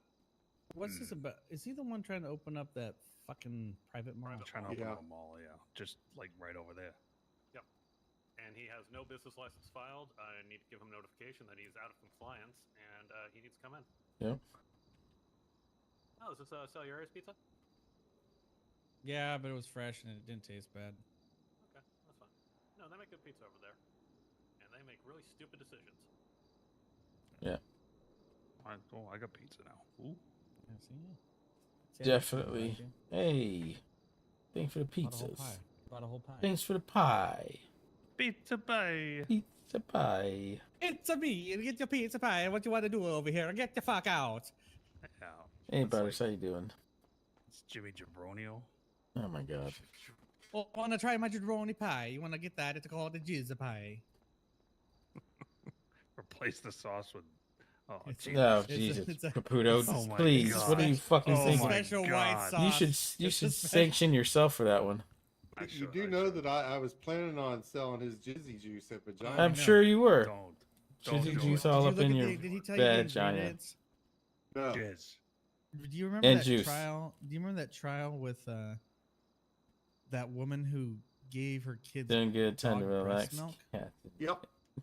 What's this about? Is he the one trying to open up that fucking private mall? trying to open a mall, yeah. Just like right over there. Yep. And he has no business license filed. I need to give him notification that he's out of compliance, and he needs to come in. Yep. Oh, is this Salieri's Pizza? Yeah, but it was fresh and it didn't taste bad. Okay, that's fine. No, they make good pizza over there, and they make really stupid decisions. Yeah. I got pizza now. Ooh. Yeah, see? Definitely. Hey, thanks for the pizzas. Bought a whole pie. Thanks for the pie. Pizza pie. Pizza pie. It's a me. Get your pizza pie. What you want to do over here? Get the fuck out. Yeah. Hey, Butters, how you doing? It's Jimmy Jabronio. Oh my God. Oh, want to try my jabroni pie? You want to get that? It's called the jizz pie. Replace the sauce with. Oh, No, Jesus, Caputo, Oh my please. God. What are you fucking Oh thinking? my Special white God. sauce. You should sanction yourself for that one. You do know that I was planning on selling his jizzy juice at Vagina. I'm sure you were. Don't Jizzy do juice it. all Did up you in look your at did he tell you the vagina. ingredients? No. Jizz. Do you remember And that juice. trial? Do you remember that trial with that woman who gave her kids Didn't get time to dog breast relax. milk?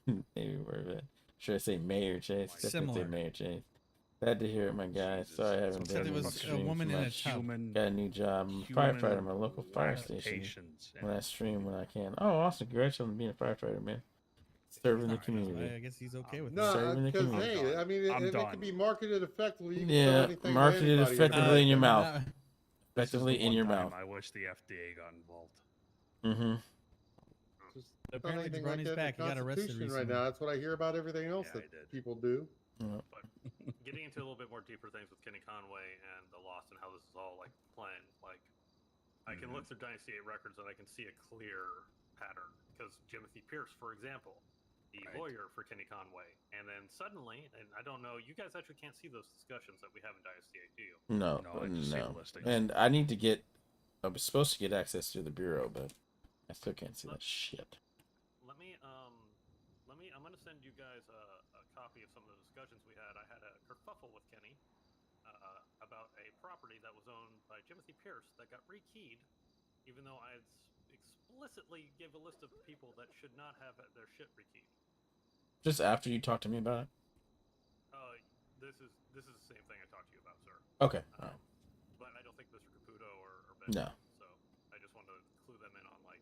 Yep. Maybe word of it. Should I say Mayor Chase? Definitely say Similar. Mayor Chase. Glad to hear it, my guy. Sorry I haven't Except been it in was the a stream woman too in a much. tub. Got a new job. I'm a human firefighter at my local fire station. lactations, When I stream when I can. Oh, awesome. Congratulations on being a firefighter, man. Serving the community. I guess he's okay with No, Serving the because community. hey, I mean, I'm it done. can be marketed effectively. You can sell Yeah, anything to marketed anybody. effectively in your mouth. This is Effectively the in one your time mouth. I wish the FDA got involved. Mm-hmm. Just Apparently anything Jabroni's that in back. the He got arrested Constitution right recently. now. That's what I hear about everything else Yeah, that I did. people do. But getting into a little bit more deeper things with Kenny Conway and the Lost and how this is all like playing, like I can look through Dynasty 8 records and I can see a clear pattern because Timothy Pierce, for example, the lawyer for Kenny Conway, and then suddenly, and I don't know, you guys actually can't see those discussions that we have in Dynasty 8, do you? No, I just see the listings. And I need to get. I was supposed to get access to the bureau, but I still can't see that shit. I'm gonna send you guys a copy of some of the discussions we had. I had a kerfuffle with Kenny about a property that was owned by Timothy Pierce that got rekeyed, even though I explicitly gave a list of people that should not have their shit rekeyed. Just after you talked to me about it. This is the same thing I talked to you about, sir. Okay. All right. But I don't think Mr. Caputo or Ben. No. So I just wanted to clue them in on like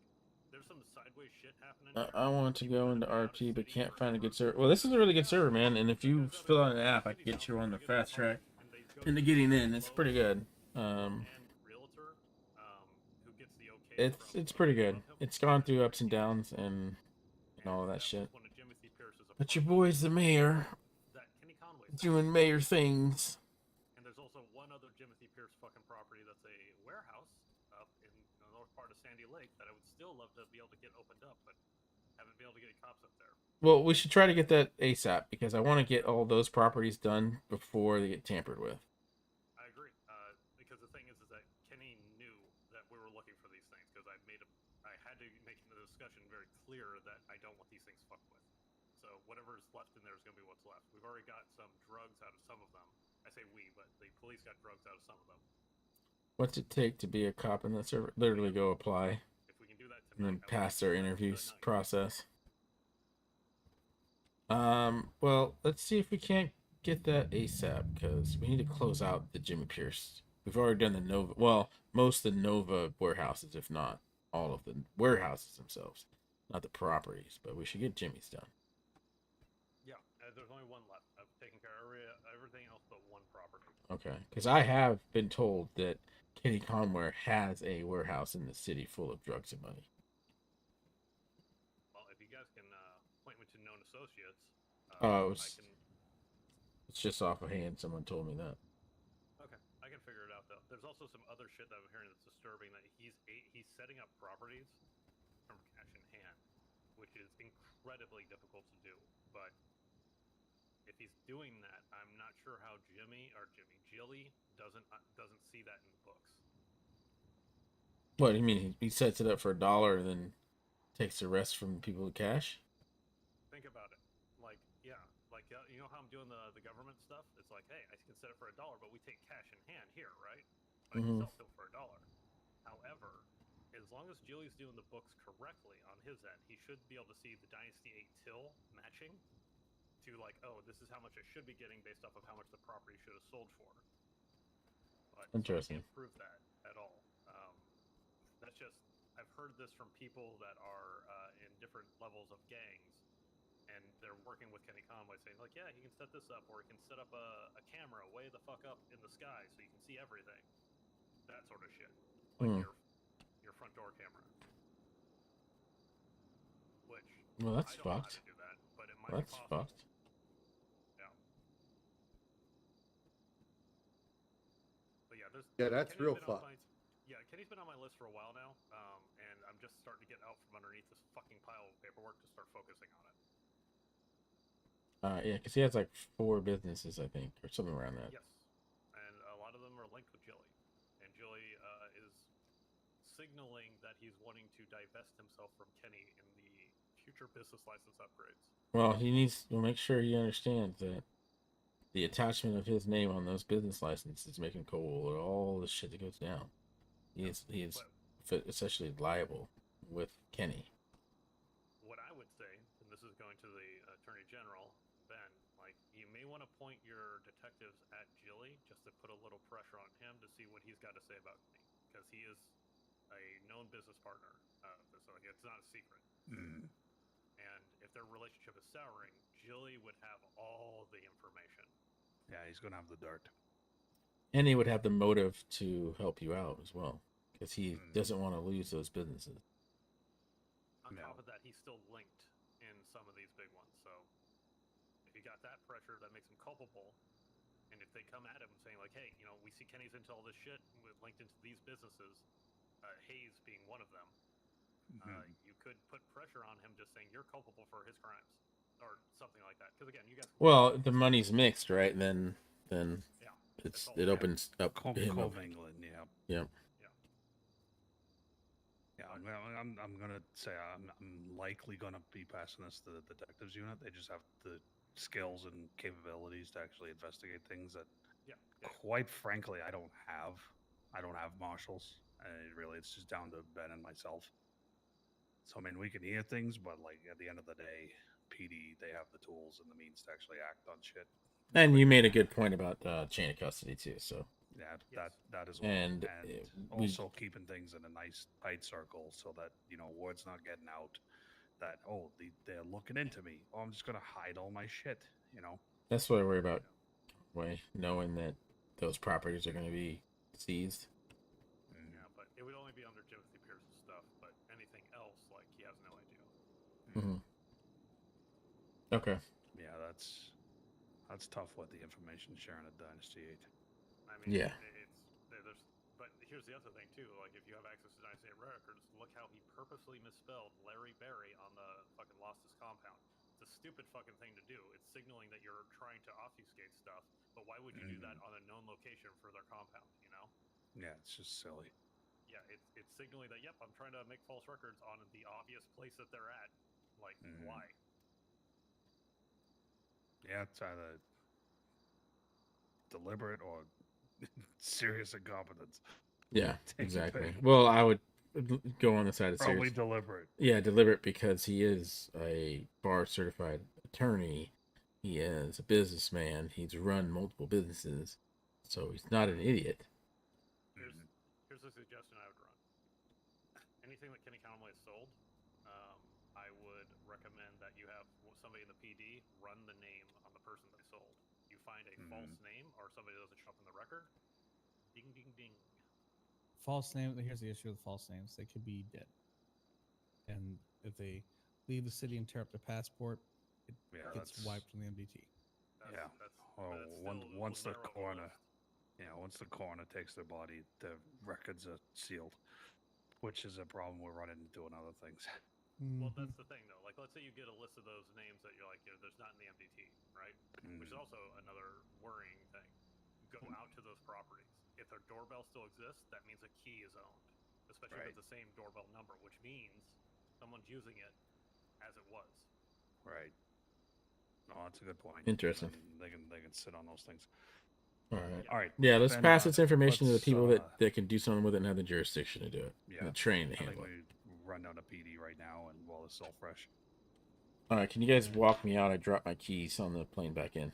there's some sideways shit happening. I want to go into RP, but can't find a good server. Well, this is a really good server, man. And if you fill out an app, I can get you on the fast track into getting in. It's pretty good. It's pretty good. It's gone through ups and downs and all of that shit. But your boy's the mayor, doing mayor things. And there's also one other Timothy Pierce fucking property that's a warehouse up in the north part of Sandy Lake that I would still love to be able to get opened up, but haven't been able to get any cops up there. Well, we should try to get that ASAP because I want to get all those properties done before they get tampered with. I agree. Because the thing is that Kenny knew that we were looking for these things because I had to make the discussion very clear that I don't want these things fucked with. So whatever's left in there is going to be what's left. We've already got some drugs out of some of them. I say we, but the police got drugs out of some of them. What's it take to be a cop in that server? Literally go apply. If we can do that and then pass their interviews process. Well, let's see if we can't get that ASAP because we need to close out the Jimmy Pierce. We've already done the Nova. Well, most of the Nova warehouses, if not all of the warehouses themselves, not the properties. But we should get Jimmy's done. Yeah, there's only one left. I've taken care of everything else but one property. Okay, because I have been told that Kenny Conway has a warehouse in the city full of drugs and money. Well, if you guys can point me to known associates, it's just off of hand. Someone told me that. Okay, I can figure it out though. There's also some other shit that I'm hearing that's disturbing. That he's setting up properties from cash in hand, which is incredibly difficult to do. But if he's doing that, I'm not sure how Jilly doesn't see that in the books. What do you mean? He sets it up for $1 and then takes the rest from people with cash? Think about it. You know how I'm doing the government stuff? It's like, hey, I can set it for $1, but we take cash in hand here, right? But I can sell still for $1. However, as long as Jilly's doing the books correctly on his end, he should be able to see the Dynasty 8 till matching to like, oh, this is how much I should be getting based off of how much the property should have sold for. But interesting. I can't prove that at all. That's just, I've heard this from people that are in different levels of gangs, and they're working with Kenny Conway saying like, yeah, he can set this up, or he can set up a camera way the fuck up in the sky so you can see everything. That sort of shit. Like your front door camera. Which, well, that's I don't know how fucked. to do that, but it might That's be possible. fucked. Yeah. But yeah, that's Kenny's real been on fucked. Kenny's been on my list for a while now, and I'm just starting to get out from underneath this fucking pile of paperwork to start focusing on it. Yeah, because he has like 4 businesses, I think, or something around that. Yes, and a lot of them are linked with Jilly, and Jilly is signaling that he's wanting to divest himself from Kenny in the future business license upgrades. Well, he needs to make sure he understands that the attachment of his name on those business licenses is making cool all the shit that goes down. He is essentially liable with Kenny. What I would say, and this is going to the Attorney General, Ben, like, you may want to point your detectives at Jilly just to put a little pressure on him to see what he's got to say about me, because he is a known business partner, so it's not a secret. Mm. And if their relationship is souring, Jilly would have all the information. Yeah, he's going to have the dirt. And he would have the motive to help you out as well, because he doesn't want to lose those businesses. On top of that, he's still linked in some of these big ones, so if you got that pressure, that makes him culpable. And if they come at him saying like, hey, we see Kenny's into all this shit linked into these businesses, Hayes being one of them, you could put pressure on him just saying you're culpable for his crimes or something like that. Because again, you guys. Well, the money's mixed, right? Then yeah, it opens up him up. England, yeah. Yep. Yeah, I'm gonna say I'm likely gonna be passing this to the detectives unit. They just have the skills and capabilities to actually investigate things that, quite frankly, I don't have. I don't have marshals. It's just down to Ben and myself. So I mean, we can hear things, but like at the end of the day, PD they have the tools and the means to actually act on shit. And you made a good point about chain of custody too. So yeah, that as well, and also keeping things in a nice tight circle so that word's not getting out that they're looking into me. Oh, I'm just gonna hide all my shit. That's what I worry about. Knowing that those properties are going to be seized. Yeah, but it would only be under Timothy Pierce's stuff. But anything else, like he has no idea. Mm-hmm. Okay. Yeah, that's tough with the information sharing at Dynasty 8. I mean, but here's the other thing too. Like, if you have access to Dynasty 8 records, look how he purposely misspelled Larry Berry on the fucking Lost His compound. It's a stupid fucking thing to do. It's signaling that you're trying to obfuscate stuff. But why would you do that on a known location for their compound? Yeah, it's just silly. Yeah, it's signaling that I'm trying to make false records on the obvious place that they're at. Like, why? Yeah, it's either deliberate or serious incompetence. Yeah, exactly. Well, I would go on the side of probably serious. Deliberate. Yeah, deliberate, because he is a bar certified attorney. He is a businessman. He's run multiple businesses, so he's not an idiot. Here's a suggestion I would run. Anything that Kenny Conway has sold, I would recommend that you have somebody in the PD run the name on the person they sold. You find a false name or somebody that doesn't show up in the record, ding, ding, ding. False name. Here's the issue with false names. They could be dead. And if they leave the city and tear up their passport, it gets wiped from the MDT. Once the coroner takes their body, the records are sealed, which is a problem we're running into in other things. Well, that's the thing, though. Like, let's say you get a list of those names that you're like, there's not in the MDT, right? Which is also another worrying thing. Go out to those properties. If their doorbell still exists, that means a key is owned, especially if it's the same doorbell number, which means someone's using it as it was. Right. Oh, that's a good point. Interesting. They can sit on those things. All right. All right. Yeah, let's pass this information to the people that can do something with it and have the jurisdiction to do it. Yeah. And the training to I think handle it. we run down to PD right now and while it's still fresh. All right, can you guys walk me out? I dropped my keys on the plane back in.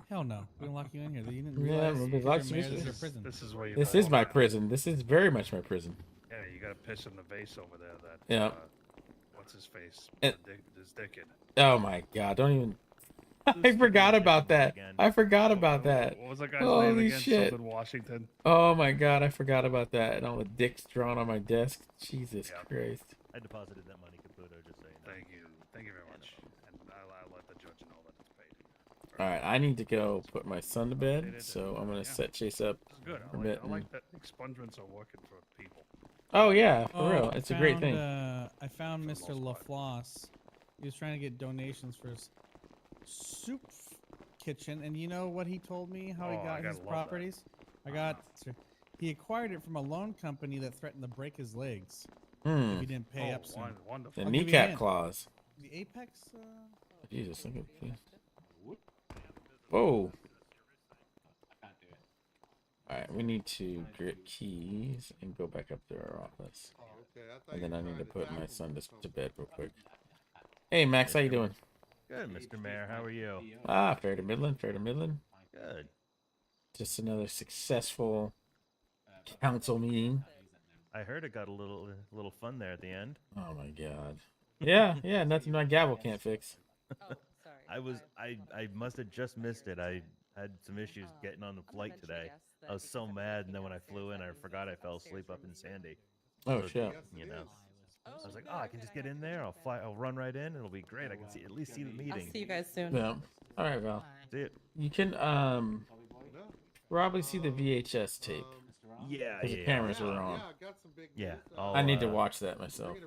Hell no. We don't lock you in here. You didn't realize prison. This is where you. This is my prison. This is very much my prison. Yeah, you got a piss in the vase over there. That. Yeah. What's his face? And, his dick in it. Oh my god! Don't even. I forgot about that. I forgot about that. What was that guy's Holy name again? shit! Something Washington. Oh my god! I forgot about that. And all the dicks drawn on my desk. Jesus Christ! I deposited that money, Caputo. Just saying. Thank you very much. And I'll let the judge know that it's paid. All right, I need to go put my son to bed, so I'm gonna set Chase up. Good. For a bit I like that expungements are working for people. Oh yeah, for real. It's a great thing. I found Mr. LaFlosse. He was trying to get donations for his soup kitchen, and you know what he told me? How he got his properties? He acquired it from a loan company that threatened to break his legs if he didn't pay up soon. The kneecap clause. The Apex. Jesus, look at. Whoa. Alright, we need to get keys and go back up to our office. And then I need to put my son to bed real quick. Hey Max, how you doing? Good, Mr. Mayor. How are you? Fair to middling, fair to middling. Good. Just another successful council meeting. I heard it got a little fun there at the end. Oh my god. Yeah, nothing my gavel can't fix. I must have just missed it. I had some issues getting on the flight today. I was so mad, and then when I flew in, I forgot I fell asleep up in Sandy. Oh shit. You know. I was like, I can just get in there. I'll run right in. It'll be great. I can at least see the meeting. I'll see you guys soon. Yeah. All right, Val. See it. You can probably see the VHS tape. Yeah, Because yeah, the cameras were on. Yeah, I need to watch that myself.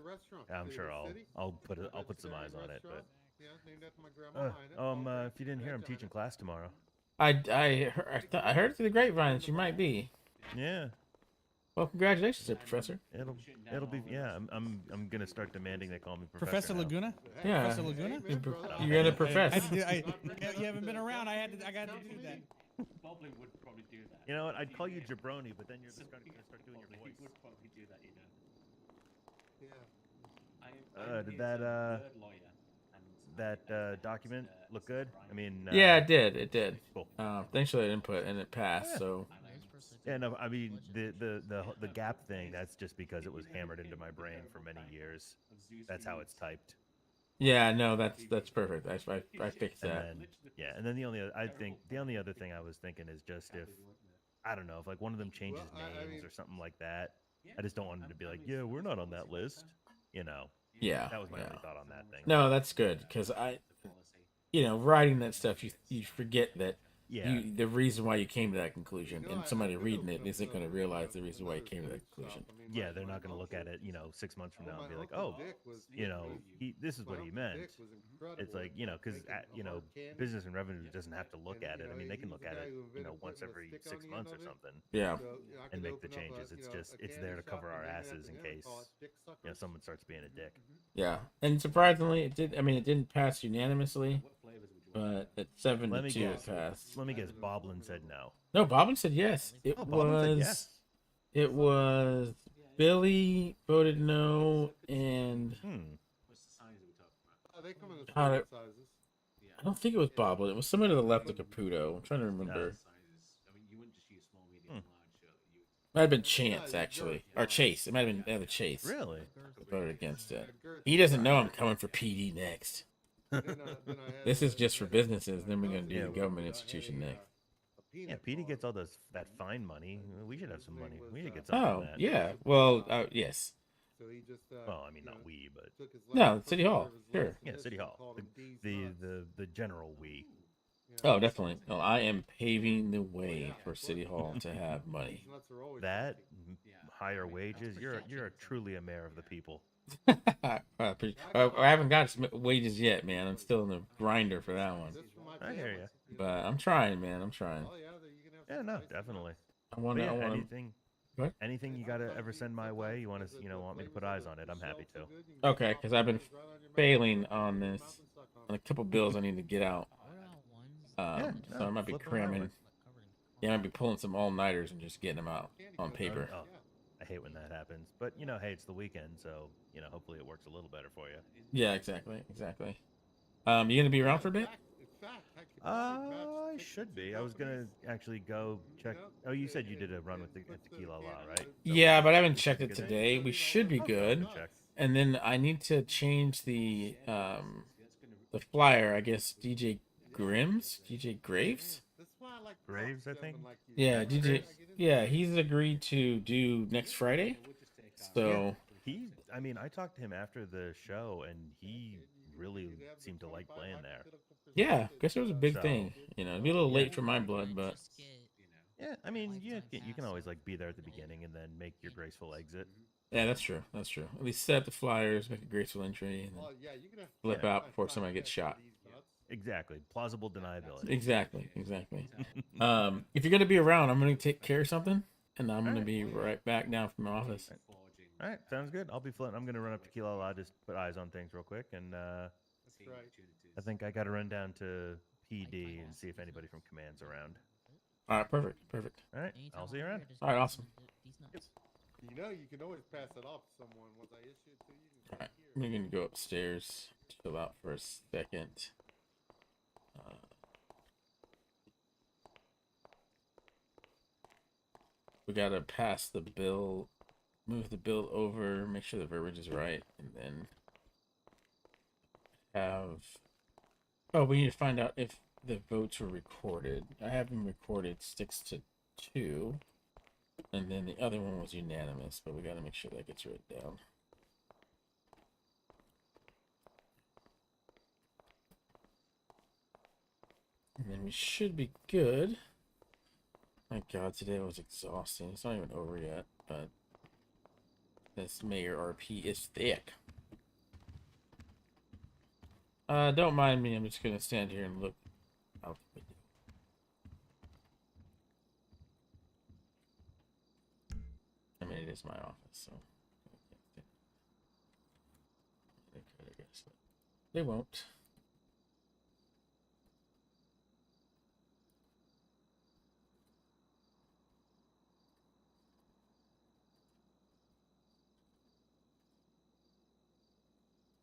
I'm sure I'll put some eyes on it, but. If you didn't hear, I'm teaching class tomorrow. I heard through the grapevine that you might be. Yeah. Well, congratulations, there, Professor. It'll be I'm gonna start demanding they call me Professor now. Laguna. Yeah. Professor Laguna. You're gonna profess. You haven't been around. I got to do that. Boblin would probably do that. You know what? I'd call you Jabroni, but then you're just gonna start doing your voice. He would probably do that, you know. Did that document look good? I mean, Yeah, it did. It did. Cool. Thanks for that input, and it passed. Yeah. So. Yeah, no, I mean the gap thing. That's just because it was hammered into my brain for many years. That's how it's typed. Yeah, no, that's perfect. I fixed that. And then the only other thing I was thinking is just if I don't know if like one of them changes names or something like that. I just don't want them to be like, yeah, we're not on that list. You know. Yeah. That was my only thought on that thing. No, that's good because writing that stuff, you forget that. Yeah. The reason why you came to that conclusion, and somebody reading it isn't going to realize the reason why you came to that conclusion. Yeah, they're not going to look at it, 6 months from now and be like, oh, this is what he meant. It's like, because, business and revenue doesn't have to look at it. I mean, they can look at it, once every 6 months or something. Yeah. And make the changes. It's there to cover our asses in case, someone starts being a dick. Yeah. And surprisingly, it didn't pass unanimously. But at 7-2, it passed. Let me guess. Boblin said no. No, Boblin said yes. Boblin said yes. It was Billy voted no, and They come in I sizes. don't think it was Boblin. It was somebody to the left of Caputo. I'm trying to remember. Might have been Chance actually, or Chase. It might have been Chase. Really? Voted against it. He doesn't know I'm coming for PD next. This is just for businesses. Then we're gonna do the government institution next. Yeah, PD gets all that fine money. We should have some money. We should get something. Oh from that. yeah. Well, yes. Well, I mean, not we, but No, City Hall. Sure. Yeah, City Hall. The general we. Oh, definitely. No, I am paving the way for City Hall to have money. That higher wages. You're truly a mayor of the people. I haven't got wages yet, man. I'm still in the grinder for that one. I hear you. But I'm trying, man. I'm trying. Yeah, no, definitely. Anything you gotta ever send my way, you want me to put eyes on it, I'm happy to. Okay, because I've been failing on this. On a couple bills I need to get out. So I might be cramming. Yeah, I might be pulling some all-nighters and just getting them out on paper. Oh, I hate when that happens. But, hey, it's the weekend, so, hopefully it works a little better for you. Yeah, exactly. You gonna be around for a bit? I should be. I was gonna actually go check. Oh, you said you did a run with the Tequila Law, right? So yeah, but I haven't checked it today. We should be good. And then I need to change the flyer. I guess DJ Graves. Graves, I think. Yeah, DJ. Yeah, he's agreed to do next Friday. So I talked to him after the show, and he really seemed to like playing there. Yeah, I guess it was a big thing. It'd be a little late for my blood, but yeah, you can always be there at the beginning and then make your graceful exit. Yeah, that's true. At least set up the flyers, make a graceful entry, and then flip out before somebody gets shot. Exactly. Plausible deniability. Exactly. If you're gonna be around, I'm gonna take care of something, and I'm gonna be right back down from my office. All right, sounds good. I'll be floating. I'm gonna run up to Kilo La, just put eyes on things real quick, and I think I gotta run down to PD and see if anybody from command's around. All right, perfect. All right, I'll see you around. All right, awesome. You can always pass it off to someone once I issue it to you. All right, I'm gonna go upstairs, chill out for a second. We gotta pass the bill, move the bill over, make sure the verbiage is right, and then we need to find out if the votes were recorded. I have them recorded 6-2, and then the other one was unanimous, but we gotta make sure that gets written down. And then we should be good. My God, today was exhausting. It's not even over yet, but this Mayor RP is thick. Don't mind me. I'm just gonna stand here and look out the window. I mean, it is my office, so they could, I guess, but they won't.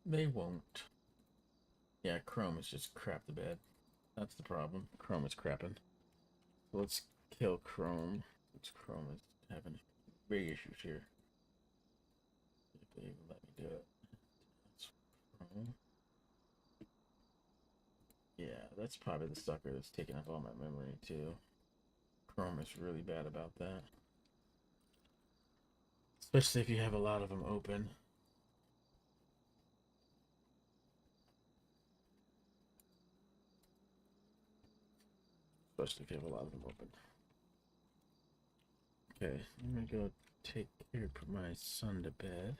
They won't. Yeah, Chrome is just crap the bed. That's the problem. Chrome is crapping. Let's kill Chrome. Chrome is having big issues here. If they even let me do it. That's Chrome. Yeah, that's probably the sucker that's taking up all my memory too. Chrome is really bad about that. Especially if you have a lot of them open. Especially if you have a lot of them open. Okay, I'm gonna go take care of my son to bed.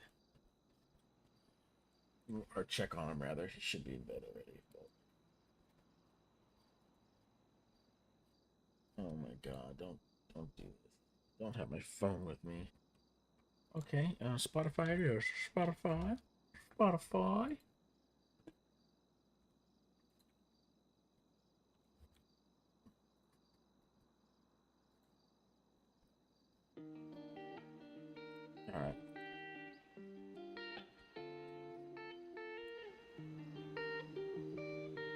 Or check on him rather. He should be in bed already. But... Oh my God! Don't do this. Don't have my phone with me. Okay, Spotify it is. Spotify. All right.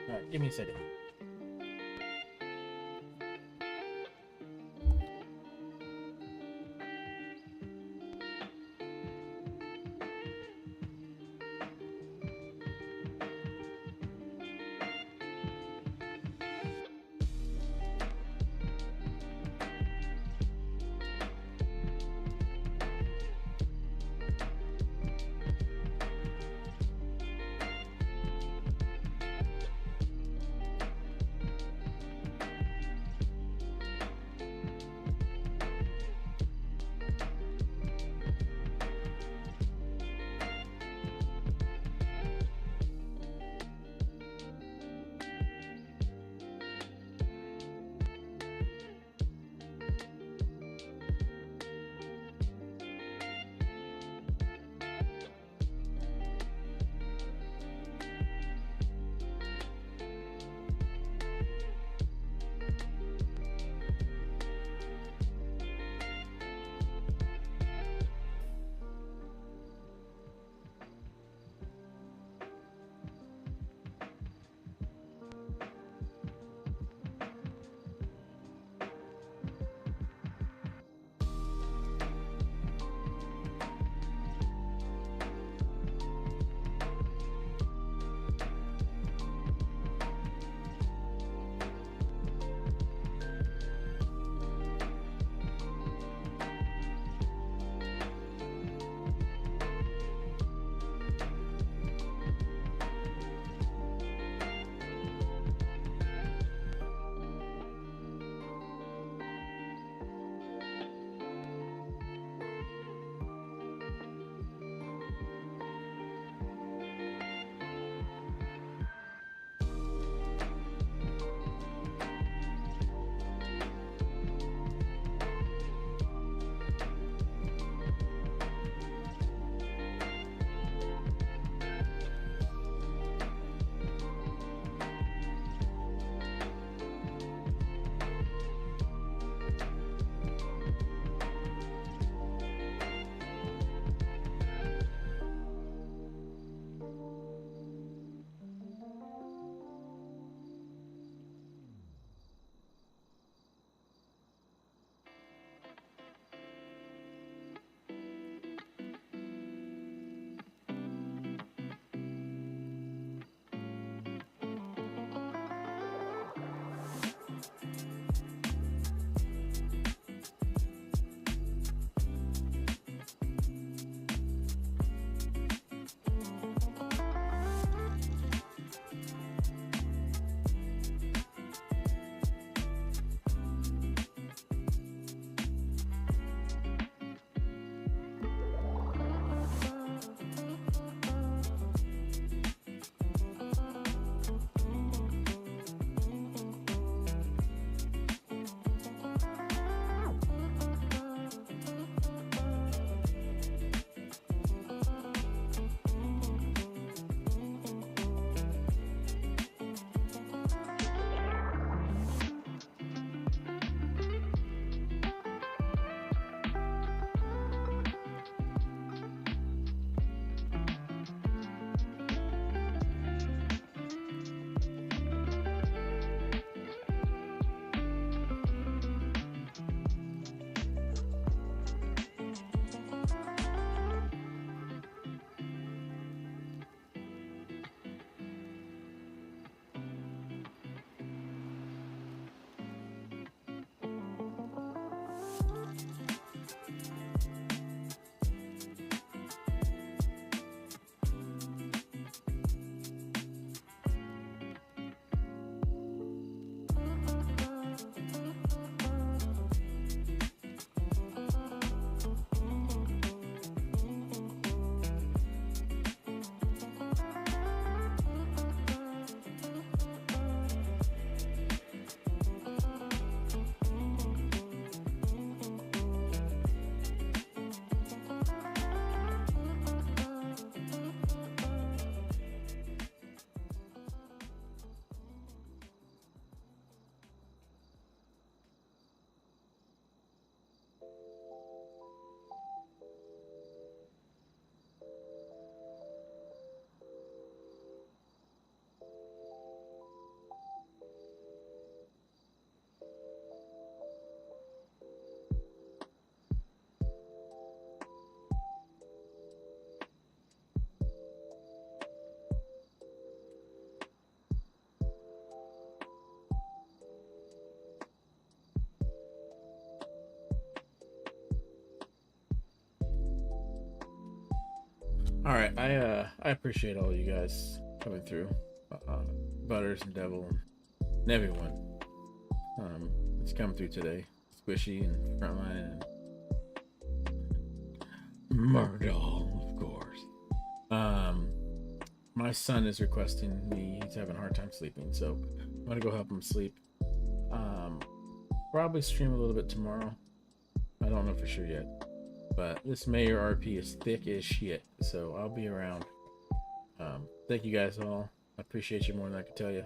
All right, give me a second. All right, I appreciate all you guys coming through, Butters and Devil and everyone. It's come through today. Squishy and Frontline and Murdoch, of course. My son is requesting me. He's having a hard time sleeping, so I'm gonna go help him sleep. Probably stream a little bit tomorrow. I don't know for sure yet, but this Mayor RP is thick as shit, so I'll be around. Thank you guys all. I appreciate you more than I can tell you.